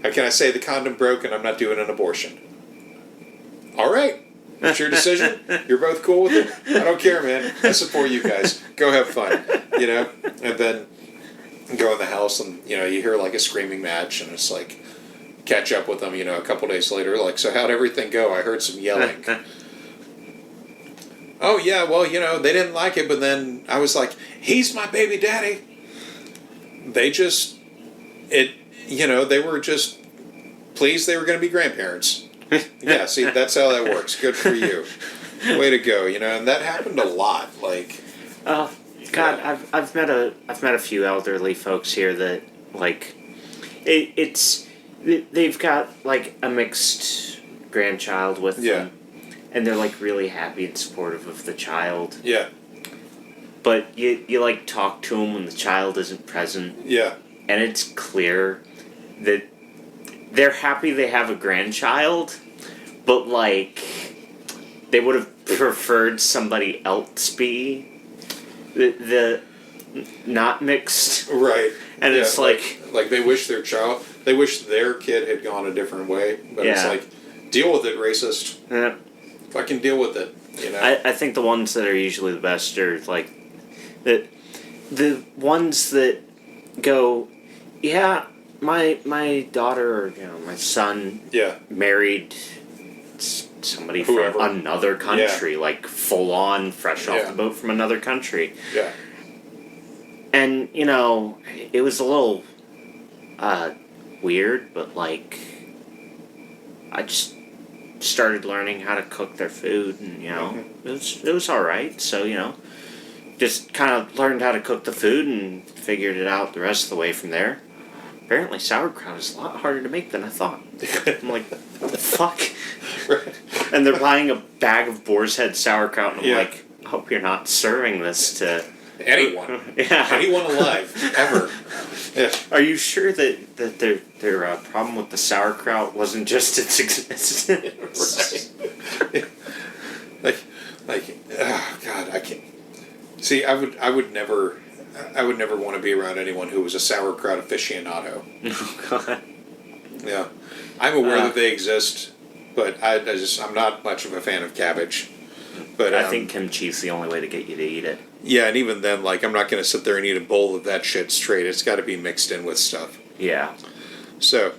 how can I say, the condom broke and I'm not doing an abortion? All right. It's your decision. You're both cool with it. I don't care, man. I support you guys. Go have fun. You know? And then go in the house and, you know, you hear like a screaming match and it's like, catch up with them, you know, a couple days later, like, so how'd everything go? I heard some yelling. Oh, yeah, well, you know, they didn't like it, but then I was like, he's my baby daddy. They were just pleased they were going to be grandparents. Yeah, see, that's how that works. Good for you. Way to go, you know, and that happened a lot, like. God, yeah. I've met a few elderly folks here that, like, they've got, like, a mixed grandchild with them. And they're, like, really happy and supportive of the child. Yeah. But you like, talk to them when the child isn't present. Yeah. And it's clear that they're happy they have a grandchild, but, like, they would have preferred somebody else be the not mixed. Right. And it's like they wish their kid had gone a different way, but it's like, deal with it, racist. Yeah. Fucking deal with it, you know? I think the ones that are usually the best are, like, the ones that go, yeah, my daughter or, you know, my son married somebody from another country, like, full on, fresh off the boat from another country. Yeah. And, you know, it was a little weird, but, like, I just started learning how to cook their food, and, you know, it was all right. So, you know, just kind of learned how to cook the food and figured it out the rest of the way from there. Apparently, sauerkraut is a lot harder to make than I thought. I'm like, what the fuck? Right. And they're buying a bag of boar's head sauerkraut, and I'm like, I hope you're not serving this to anyone. Anyone alive, ever. Yeah. Are you sure that their problem with the sauerkraut wasn't just its existence? Right. Like, oh God, I can't. See, I would never want to be around anyone who was a sauerkraut aficionado. Oh God. Yeah, I'm aware that they exist, but I'm not much of a fan of cabbage. But I think kimchi's the only way to get you to eat it. Yeah, and even then, like, I'm not going to sit there and eat a bowl of that shit straight. It's got to be mixed in with stuff. Yeah. So,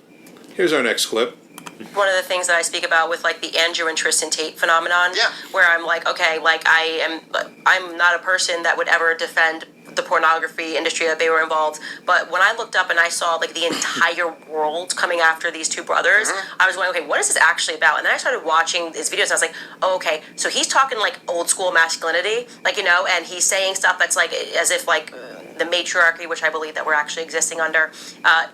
here's our next clip. One of the things that I speak about with like the Andrew and Tristan Tate phenomenon, where I'm like, okay, like I'm not a person that would ever defend the pornography industry that they were involved, but when I looked up and I saw like the entire world coming after these two brothers, I was going, okay, what is this actually about? And then I started watching his videos and I was like, oh, okay, so he's talking like old school masculinity, like, you know, and he's saying stuff that's like as if like the matriarchy, which I believe that we're actually existing under,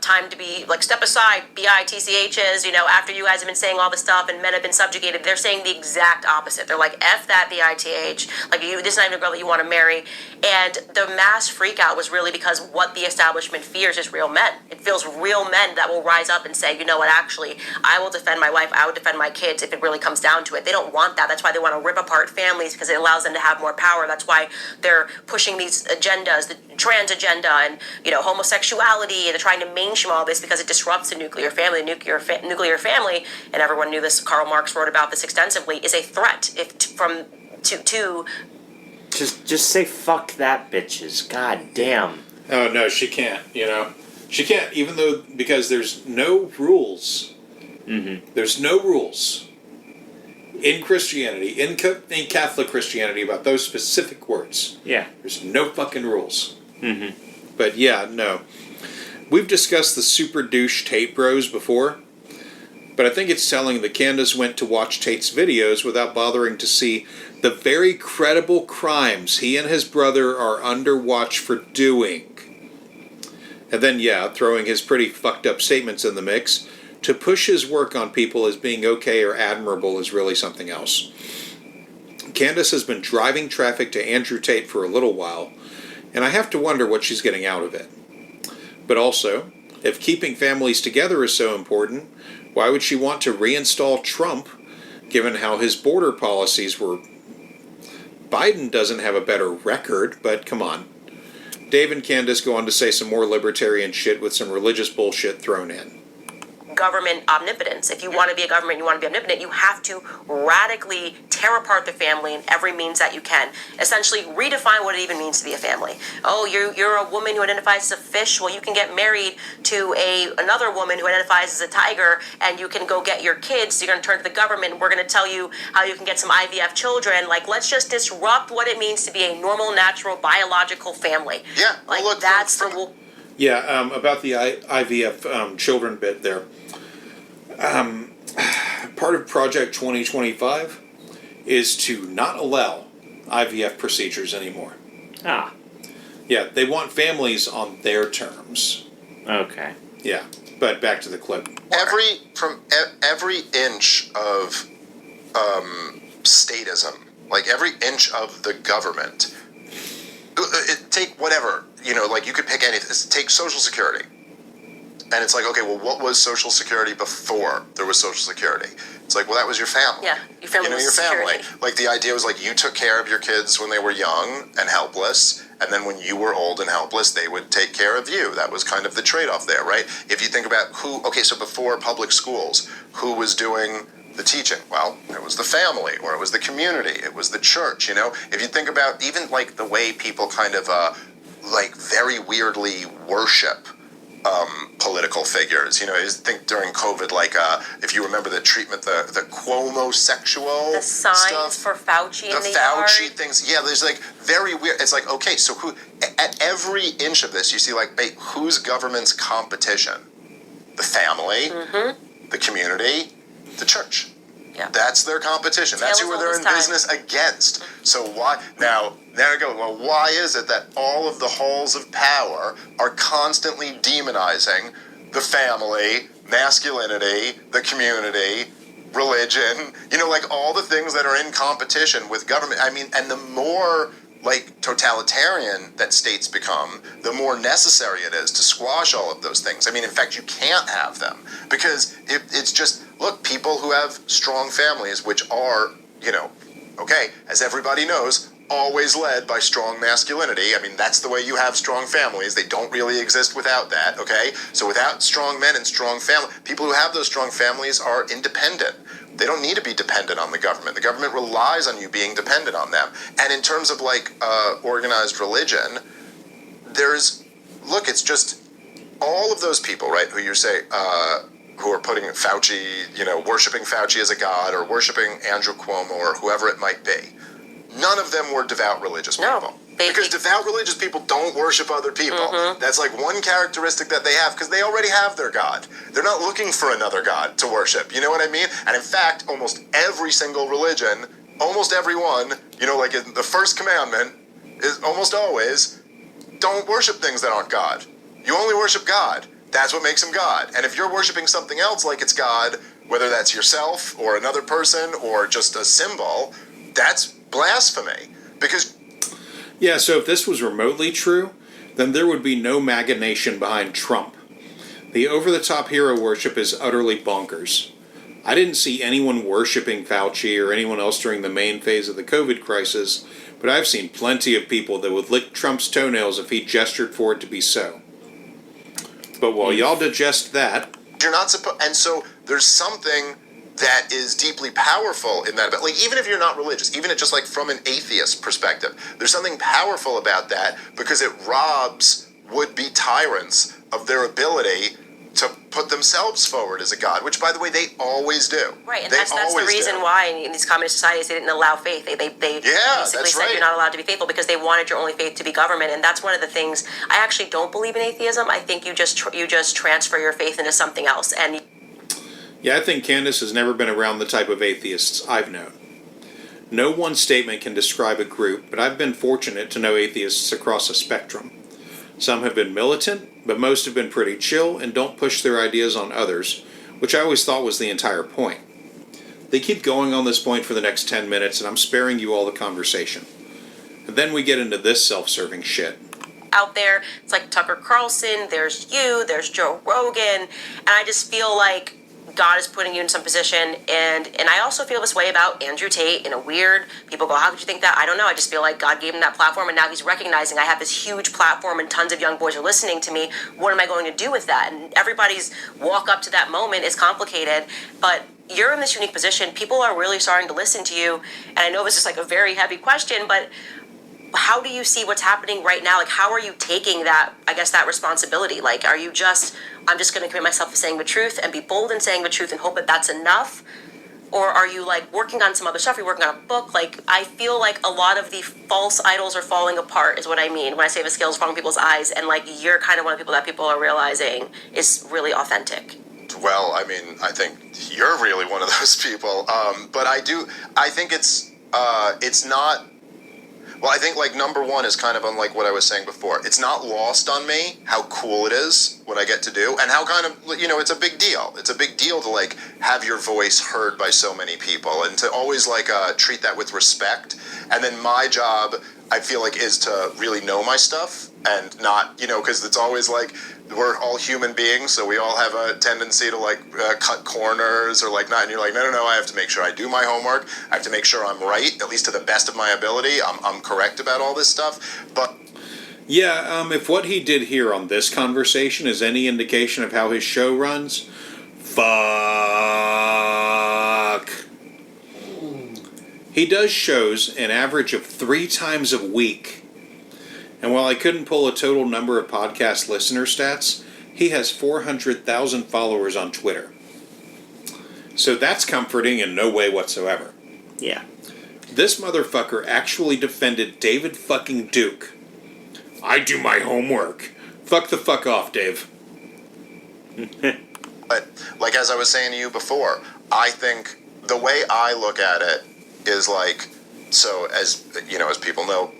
time to be like step aside, bitchs, you know, after you guys have been saying all this stuff and men have been subjugated. They're saying the exact opposite. They're like, F that bitch, like you, this is not even a girl that you want to marry. And the mass freak out was really because what the establishment fears is real men. It feels real men that will rise up and say, you know what, actually, I will defend my wife, I will defend my kids if it really comes down to it. They don't want that. That's why they want to rip apart families, because it allows them to have more power. That's why they're pushing these agendas, the trans agenda and, you know, homosexuality, and they're trying to mainstream all this because it disrupts the nuclear family. The nuclear family, and everyone knew this, Karl Marx wrote about this extensively, is a threat to Just say fuck that, bitches. God damn. Oh, no, she can't, you know. She can't, even though, because there's no rules. Mm-hmm. There's no rules in Christianity, in Catholic Christianity, about those specific words. Yeah. There's no fucking rules. Mm-hmm. But yeah, no. We've discussed the super douche Tate bros before, but I think it's telling that Candace went to watch Tate's videos without bothering to see the very credible crimes he and his brother are under watch for doing. And then, yeah, throwing his pretty fucked up statements in the mix to push his work on people as being okay or admirable is really something else. Candace has been driving traffic to Andrew Tate for a little while, and I have to wonder what she's getting out of it. But also, if keeping families together is so important, why would she want to reinstall Trump, given how his border policies were... Biden doesn't have a better record, but come on. Dave and Candace go on to say some more libertarian shit with some religious bullshit thrown in. government omnipotence. If you want to be a government, you want to be omnipotent, you have to radically tear apart the family in every means that you can. Essentially redefine what it even means to be a family. Oh, you're a woman who identifies as a fish. Well, you can get married to another woman who identifies as a tiger, and you can go get your kids. You're going to turn to the government. We're going to tell you how you can get some IVF children. Like, let's just disrupt what it means to be a normal, natural, biological family. Yeah, like well, look, that's from Yeah, about the IVF children bit there. Part of Project 2025 is to not allow IVF procedures anymore. Ah, Yeah, they want families on their terms. okay. Yeah, but back to the clip. Every inch of statism, like every inch of the government. Take whatever, like you could pick anything. Take Social Security. And it's like, okay, well, what was Social Security before there was Social Security? It's like, well, that was your family. Yeah, your family was your family. security. Like, the idea was, like, you took care of your kids when they were young and helpless, and then when you were old and helpless, they would take care of you. That was kind of the trade-off there, right? If you think about so before public schools, who was doing the teaching? Well, it was the family, or it was the community, it was the church, If you think about even, like, the way people kind of, very weirdly worship political figures. I think during COVID, if you remember the treatment, the Cuomo-sexual The signs stuff, for Fauci in the Fauci yard. things. Yeah, there's very weird. It's like, okay, so who at every inch of this, you see who's government's competition? The family, the community, the church. Yeah. That's their competition. That's who they're in business against. So why now? There we go. Well, why is it that all of the halls of power are constantly demonizing the family, masculinity, the community, religion? All the things that are in competition with government. I mean, and the more totalitarian that states become, the more necessary it is to squash all of those things. I mean, in fact, you can't have them because it's just, look, people who have strong families, which are, as everybody knows, always led by strong masculinity. I mean, that's the way you have strong families. They don't really exist without that, okay? So without strong men and strong family, people who have those strong families are independent. They don't need to be dependent on the government. The government relies on you being dependent on them. And in terms of organized religion, it's just all of those people, right, who you say, who are putting Fauci, worshiping Fauci as a god or worshiping Andrew Cuomo or whoever it might be, none of them were devout religious people. Because devout religious people don't worship other people. Mm-hmm. That's like one characteristic that they have because they already have their God. They're not looking for another God to worship. You know what I mean? And in fact, almost every single religion, almost everyone, like in the first commandment is almost always, don't worship things that aren't God. You only worship God. That's what makes him God. And if you're worshiping something else like it's God, whether that's yourself or another person or just a symbol, that's blasphemy. Because yeah, so if this was remotely true, then there would be no MAGA nation behind Trump. The over-the-top hero worship is utterly bonkers. I didn't see anyone worshiping Fauci or anyone else during the main phase of the COVID crisis, but I've seen plenty of people that would lick Trump's toenails if he gestured for it to be so. But while y'all digest that, you're not supposed, and so there's something that is deeply powerful in that. But like, even if you're not religious, even just like from an atheist perspective, there's something powerful about that because it robs would-be tyrants of their ability to put themselves forward as a god, which, by the way, they always do. Right, and that's the reason why in these communist societies they didn't allow faith. They basically said you're not allowed to be faithful because they wanted your only faith to be government, and that's one of the things. I actually don't believe in atheism. I think you just transfer your faith into something else. And yeah, I think Candace has never been around the type of atheists I've known. No one statement can describe a group, but I've been fortunate to know atheists across a spectrum. Some have been militant, but most have been pretty chill and don't push their ideas on others, which I always thought was the entire point. They keep going on this point for the next 10 minutes, and I'm sparing you all the conversation. And then we get into this self-serving shit. Out there, it's like Tucker Carlson, there's you, there's Joe Rogan, and I just feel like God is putting you in some position, and I also feel this way about Andrew Tate in a weird, people go, how could you think that? I don't know, I just feel like God gave him that platform, and now he's recognizing I have this huge platform and tons of young boys are listening to me. What am I going to do with that? And everybody's walk up to that moment is complicated, but you're in this unique position. People are really starting to listen to you, and I know this is like a very heavy question, but how do you see what's happening right now? Like, how are you taking that, I guess, that responsibility? Like, are you just, I'm just going to commit myself to saying the truth and be bold in saying the truth and hope that that's enough? Or are you, like, working on some other stuff? Are you working on a book? Like, I feel like a lot of the false idols are falling apart is what I mean when I say the scales falling people's eyes. And, like, you're kind of one of the people that people are realizing is really authentic. Well, I mean, I think you're really one of those people. But I think it's not. Well, I think, like, number one is kind of unlike what I was saying before. It's not lost on me how cool it is what I get to do and how kind of, it's a big deal. It's a big deal to, like, have your voice heard by so many people and to always, like, treat that with respect. And then my job, I feel like, is to really know my stuff and not, because it's always, like, we're all human beings, so we all have a tendency to, like, cut corners or, like, not, and you're like, no, I have to make sure I do my homework. I have to make sure I'm right, at least to the best of my ability. I'm correct about all this stuff, but... Yeah, if what he did here on this conversation is any indication of how his show runs, fuck. He does shows an average of 3 times a week. And while I couldn't pull a total number of podcast listener stats, he has 400,000 followers on Twitter. So that's comforting in no way whatsoever. Yeah. This motherfucker actually defended David fucking Duke. I do my homework. Fuck the fuck off, Dave. But, like as I was saying to you before, I think the way I look at it is like, so as you know, as people know,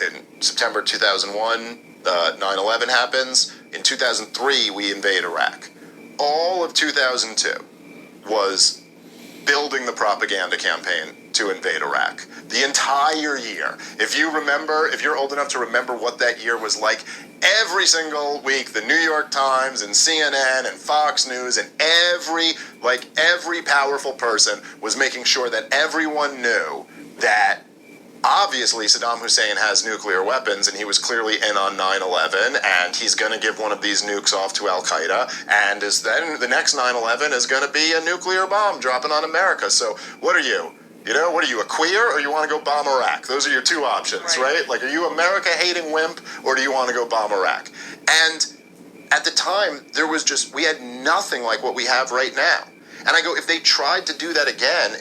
in September 2001, 9/11 happens. In 2003, we invade Iraq. All of 2002 was building the propaganda campaign to invade Iraq. The entire year. If you remember, if you're old enough to remember what that year was like, every single week, the New York Times and CNN and Fox News and every powerful person was making sure that everyone knew that obviously Saddam Hussein has nuclear weapons and he was clearly in on 9/11 and he's going to give one of these nukes off to Al-Qaeda and then the next 9/11 is going to be a nuclear bomb dropping on America. So what are you? You know, what are you, a queer or you want to go bomb Iraq? Those are your two options, right? Like, are you America-hating wimp or do you want to go bomb Iraq? And at the time, we had nothing like what we have right now. And I go, if they tried to do that again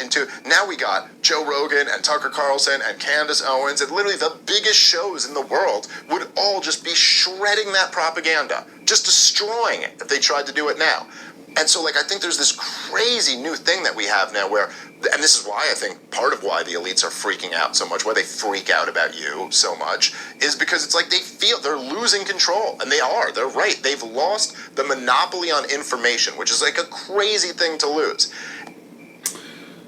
now we got Joe Rogan and Tucker Carlson and Candace Owens, and literally the biggest shows in the world would all just be shredding that propaganda, just destroying it if they tried to do it now. And so, like, I think there's this crazy new thing that we have now where, and this is why I think part of why the elites are freaking out so much, why they freak out about you so much, is because it's like they feel they're losing control. And they're right. They've lost the monopoly on information, which is like a crazy thing to lose.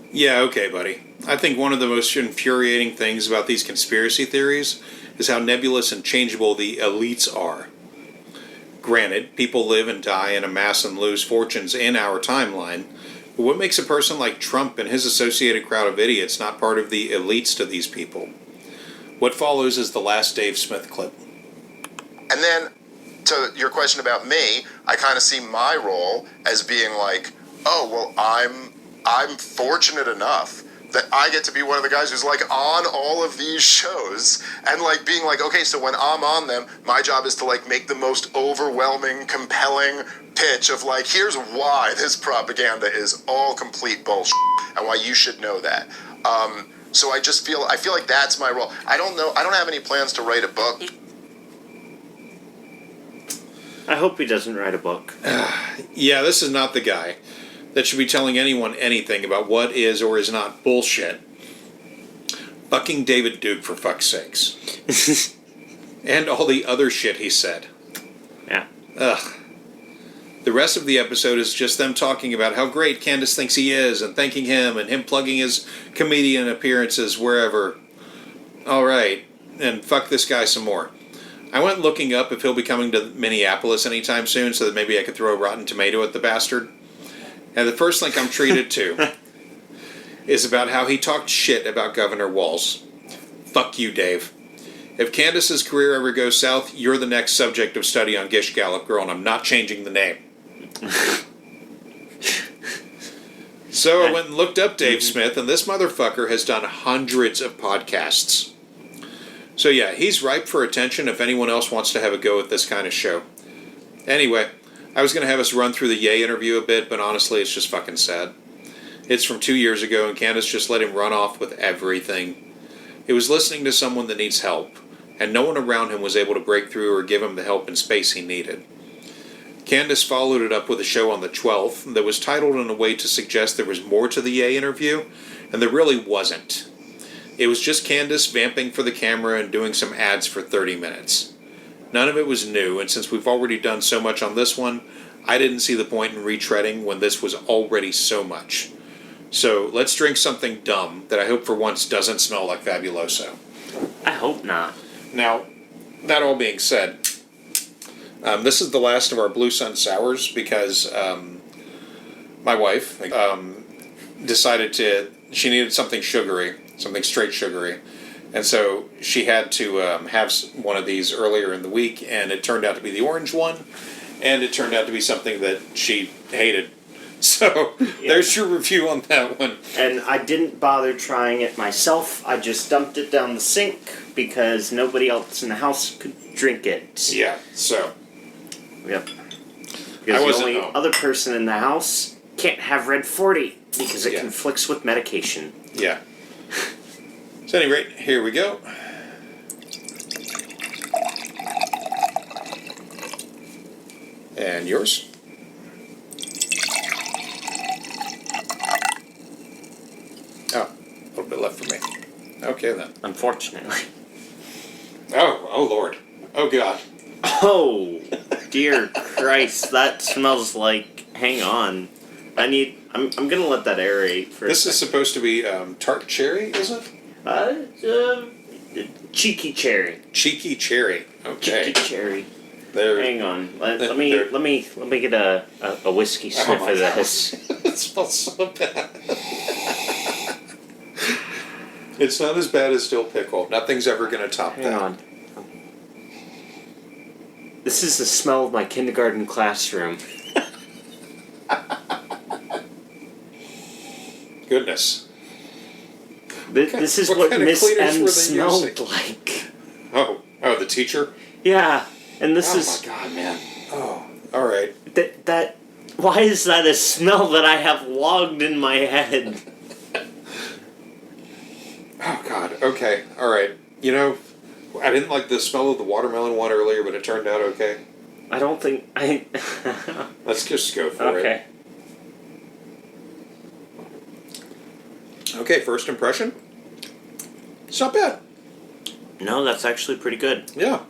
Yeah, okay, buddy. I think one of the most infuriating things about these conspiracy theories is how nebulous and changeable the elites are. Granted, people live and die and amass and lose fortunes in our timeline, but what makes a person like Trump and his associated crowd of idiots not part of the elites to these people? What follows is the last Dave Smith clip. And then, to your question about me, I kind of see my role as being like, oh, well, I'm fortunate enough that I get to be one of the guys who's like on all of these shows and like being like, okay, so when I'm on them, my job is to like make the most overwhelming, compelling pitch of like, here's why this propaganda is all complete bullshit and why you should know that. So I feel like that's my role. I don't have any plans to write a book. I hope he doesn't write a book. Yeah, this is not the guy that should be telling anyone anything about what is or is not bullshit. Fucking David Duke, for fuck's sakes. And all the other shit he said. Yeah. Ugh. The rest of the episode is just them talking about how great Candace thinks he is and thanking him and him plugging his comedian appearances wherever. Alright, and fuck this guy some more. I went looking up if he'll be coming to Minneapolis anytime soon so that maybe I could throw a rotten tomato at the bastard. And the first link I'm treated to is about how he talked shit about Governor Walz. Fuck you, Dave. If Candace's career ever goes south, you're the next subject of study on Gish Gallop Girl, and I'm not changing the name. So I went and looked up Dave Smith, and this motherfucker has done hundreds of podcasts. So yeah, he's ripe for attention if anyone else wants to have a go at this kind of show. Anyway, I was going to have us run through the Ye interview a bit, but honestly, it's just fucking sad. It's from 2 years ago, and Candace just let him run off with everything. It was listening to someone that needs help, and no one around him was able to break through or give him the help and space he needed. Candace followed it up with a show on the 12th that was titled in a way to suggest there was more to the Ye interview, and there really wasn't. It was just Candace vamping for the camera and doing some ads for 30 minutes. None of it was new, and since we've already done so much on this one, I didn't see the point in retreading when this was already so much. So let's drink something dumb that I hope for once doesn't smell like Fabuloso. I hope not. Now, that all being said, this is the last of our Blue Sun Sours because my wife decided she needed something sugary, something straight sugary. And so she had to have one of these earlier in the week, and it turned out to be the orange one, and it turned out to be something that she hated. So there's your review on that one. And I didn't bother trying it myself. I just dumped it down the sink because nobody else in the house could drink it. Yeah, so. Yep. Because the only other person in the house can't have Red 40 because it conflicts with medication. Yeah. So at any rate, here we go. And yours? Oh, a little bit left for me. Okay then. Unfortunately. Oh Lord. Oh God. Oh, dear Christ, that smells like, hang on. I'm gonna let that aerate for This is supposed to be tart cherry, is it? Cheeky cherry. Cheeky cherry. Okay. Cheeky cherry. There. Hang on. Let me get a whiskey sniff of this. It smells so bad. It's not as bad as dill pickle. Nothing's ever going to top that. Hang on. This is the smell of my kindergarten classroom. Goodness. This is what Miss M smelled using? like. Oh, the teacher? Yeah, and this is... Oh my God, man. Oh. All right. That. Why is that a smell that I have logged in my head? Oh God. Okay. All right. You know, I didn't like the smell of the watermelon one earlier, but it turned out okay. I don't think I. Let's just go for Okay. it. Okay. First impression. It's not bad. No, that's actually pretty good. Yeah.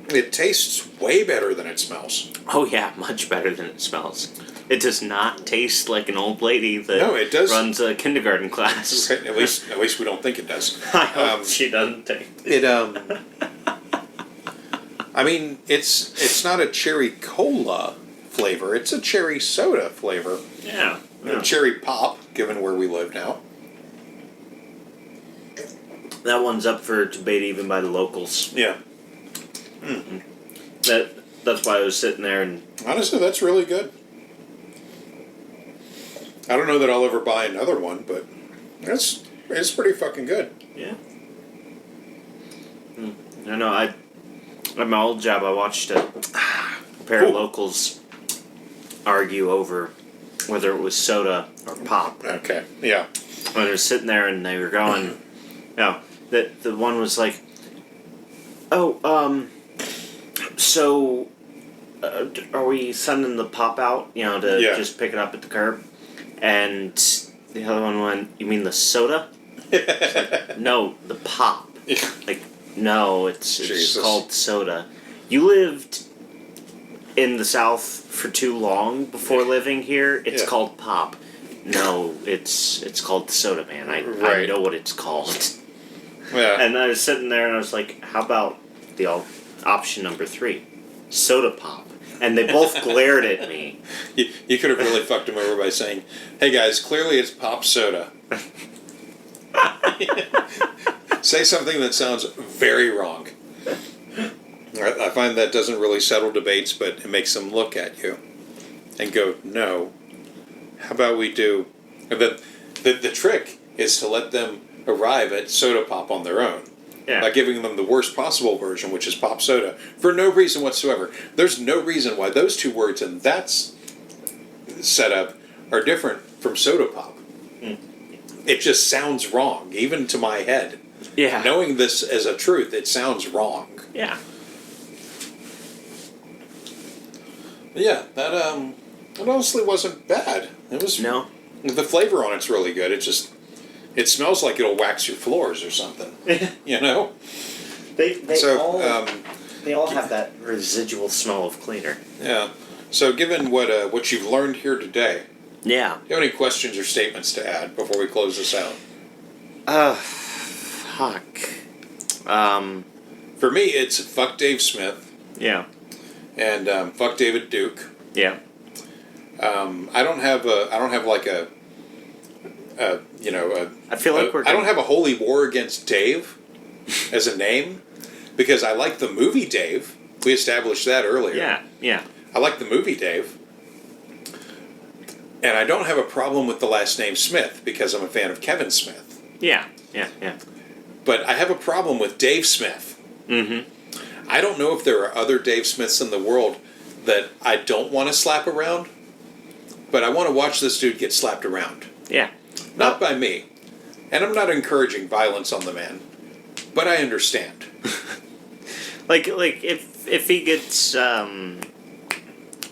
It tastes way better than it smells. Oh yeah, much better than it smells. It does not taste like an old lady that No, it does. runs a kindergarten class. At least we don't think it does. I hope she doesn't take. It I mean, it's not a cherry cola flavor. It's a cherry soda flavor. Yeah. A cherry pop, given where we live now. That one's up for debate even by the locals. Yeah. That's why I was sitting there and Honestly, that's really good. I don't know that I'll ever buy another one, but it's pretty fucking good. yeah. I know. At my old job, I watched a pair of locals argue over whether it was soda or pop. Okay. Yeah. When they were sitting there and they were going, the one was like, so are we sending the pop out, to just pick it up at the curb? And the other one went, you mean the soda? Like, no, the pop. Like, no, it's Jesus. called soda. You lived in the South for too long before living here. It's called pop. No, it's called soda, man. I Right. know what it's called. Yeah. And I was sitting there and I was like, how about the option number 3? Soda pop. And they both glared at me. You could have really fucked him over by saying, "Hey guys, clearly it's pop soda." Say something that sounds very wrong. I find that doesn't really settle debates, but it makes them look at you and go, "No. How about we do?" And then the trick is to let them arrive at soda pop on their own. Yeah. By giving them the worst possible version, which is pop soda, for no reason whatsoever. There's no reason why those two words in that setup are different from soda pop. It just sounds wrong, even to my head. Yeah. Knowing this as a truth, it sounds wrong. Yeah. Yeah, that honestly wasn't bad. It was No. The flavor on it's really good. It smells like it'll wax your floors or something. You know? They all have that residual smell of cleaner. Yeah. So given what you've learned here today, Yeah. do you have any questions or statements to add before we close this out? Fuck. For me, it's fuck Dave Smith Yeah. and fuck David Duke. Yeah. I don't have like a I feel like I don't have a holy war against Dave as a name because I like the movie Dave. We established that earlier. Yeah. Yeah. I like the movie Dave. And I don't have a problem with the last name Smith because I'm a fan of Kevin Smith. Yeah. Yeah. Yeah. But I have a problem with Dave Smith. Mm-hmm. I don't know if there are other Dave Smiths in the world that I don't want to slap around, but I want to watch this dude get slapped around. Yeah. Not by me. And I'm not encouraging violence on the man, but I understand. Like if he gets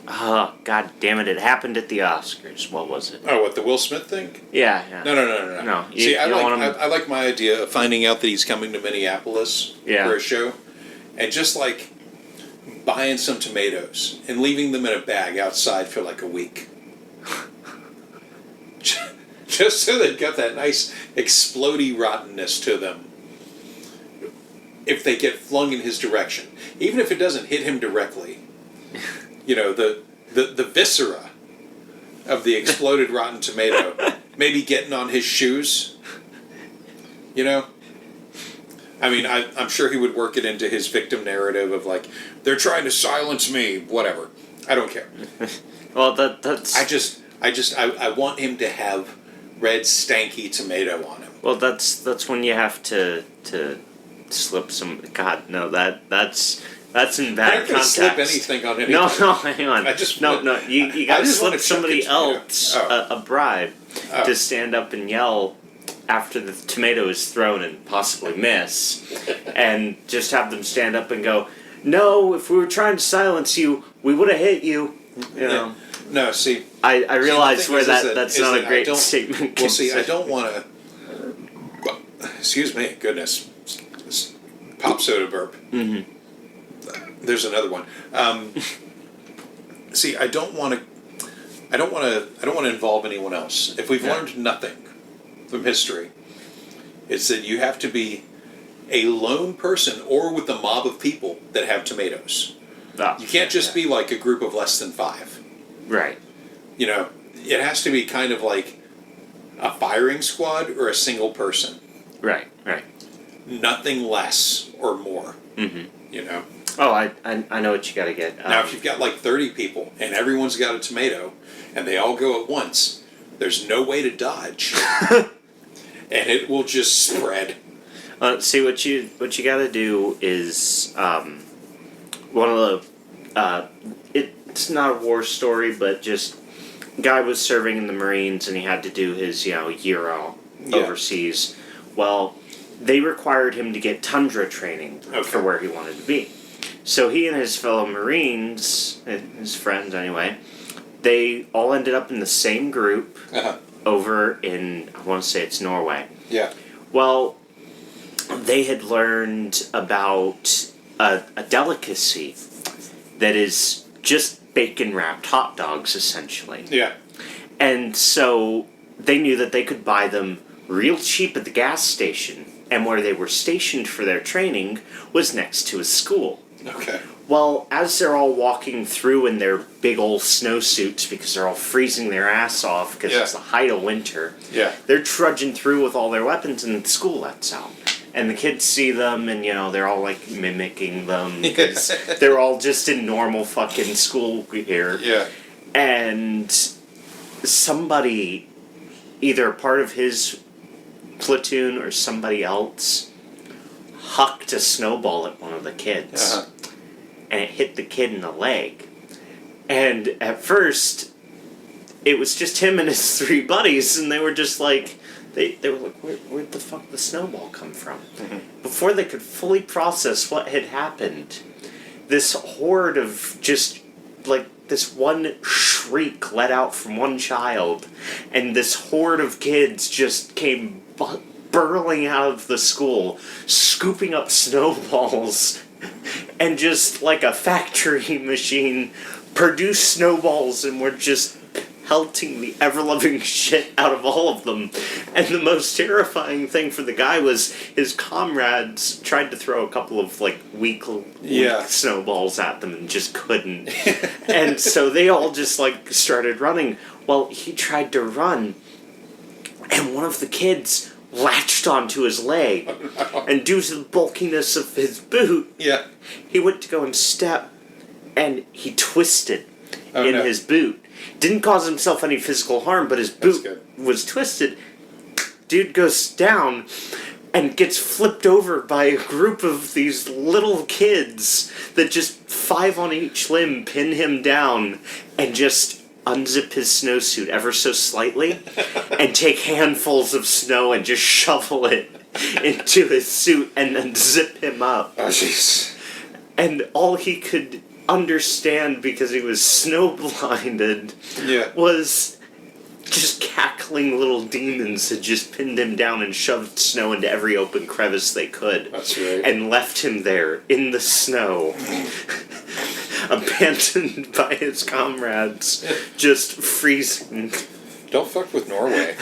oh god damn it! It happened at the Oscars. What was it? Oh, what, the Will Smith thing? Yeah. Yeah. No. No, you- See, I you don't like want him- I like my idea of finding out that he's coming to Minneapolis Yeah. for a show, and just like buying some tomatoes and leaving them in a bag outside for like a week. Just so they've got that nice explodey rottenness to them. If they get flung in his direction, even if it doesn't hit him directly, the viscera of the exploded rotten tomato maybe getting on his shoes. I mean, I'm sure he would work it into his victim narrative of like, they're trying to silence me, whatever. I don't care. Well, that's. I want him to have red stanky tomato on him. Well, that's when you have to slip some. God, no, that's That's in I'm bad not going to slip context. anything on anything. No, hang on. I just no, want- no. You got I to just slip wanna chuck somebody a tomato. else Oh. a bribe to stand up and yell after the tomato is thrown and possibly miss, and just have them stand up and go, "No, if we were trying to silence you, we would have hit you." You know. No, see. I realize thing where is that's is not that a I great don't- statement. Well, see, I don't want to. Excuse me, goodness, pop soda burp. Mm-hmm. There's another one. See, I don't want to. I don't want to involve anyone else. If we've learned nothing from history, it's that you have to be a lone person or with a mob of people that have tomatoes. You can't just be like a group of less than 5. Right. You know, it has to be kind of like a firing squad or a single person. Right. Right. Nothing less or more. Mm-hmm. You know. Oh, I know what you got to get. Now, if you've got like 30 people and everyone's got a tomato and they all go at once, there's no way to dodge, and it will just spread. See what you got to do is one of the it's not a war story, but just guy was serving in the Marines and he had to do his year overseas. Well, they required him to get tundra training for where he wanted to be. So he and his fellow Marines, his friends anyway, they all ended up in the same group over in, I want to say it's Norway. Yeah. Well, they had learned about a delicacy that is just bacon wrapped hot dogs, essentially. Yeah. And so they knew that they could buy them real cheap at the gas station, and where they were stationed for their training was next to a school. Okay. Well, as they're all walking through in their big old snowsuits because they're all freezing their ass off because it's the height of winter, they're trudging through with all their weapons and the school lets out. And the kids see them and, they're all like mimicking them because they're all just in normal fucking school gear. Yeah. And somebody, either part of his platoon or somebody else, hucked a snowball at one of the kids. And it hit the kid in the leg. And at first, it was just him and his 3 buddies, and they were just like, they were like, where'd the fuck the snowball come from? Mm-hmm. Before they could fully process what had happened, this horde of just, like, this one shriek let out from one child, and this horde of kids just came burling out of the school, scooping up snowballs, and just like a factory machine produced snowballs and were just pelting the ever-loving shit out of all of them. And the most terrifying thing for the guy was his comrades tried to throw a couple of like weak snowballs at them and just couldn't. And so they all just like started running. Well, he tried to run, and one of the kids latched onto his leg, and due to the bulkiness of his boot, he went to go and step, and he twisted his boot. Didn't cause himself any physical harm, but his boot was twisted. Dude goes down and gets flipped over by a group of these little kids that just 5 on each limb pin him down and just unzip his snowsuit ever so slightly and take handfuls of snow and just shovel it into his suit and then zip him up. Oh, jeez. And all he could understand, because he was snow blinded, was just cackling little demons had just pinned him down and shoved snow into every open crevice they could. That's right. And left him there in the snow, abandoned by his comrades, just freezing. Don't fuck with Norway.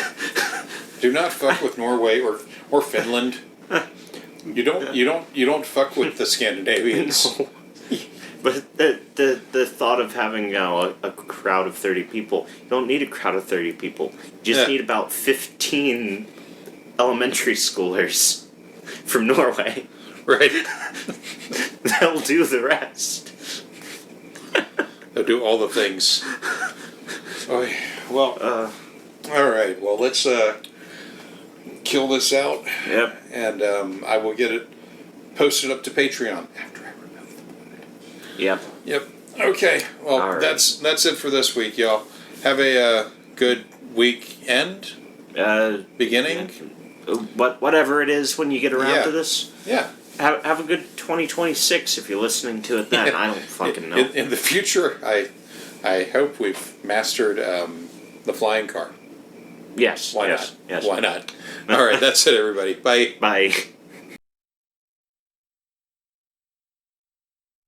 Do not fuck with Norway or Finland. You don't fuck with the Scandinavians. No. But the thought of having a crowd of 30 people, you don't need a crowd of 30 people. You just need about 15 elementary schoolers from Norway. Right. They'll do the rest. They'll do all the things. Well, all right. Well, let's kill this out. Yep. And I will get it posted up to Patreon after I remove the blood. Yep. Yep. Okay. Well, All right. that's it for this week, y'all. Have a good weekend. Beginning. Whatever it is when you get around Yeah. to this. Yeah. Have a good 2026 if you're listening to it then. I don't fucking know. In the future, I hope we've mastered the flying car. Yes. Why yes. not? Yes. Why not? All right. That's it, everybody. Bye. Bye.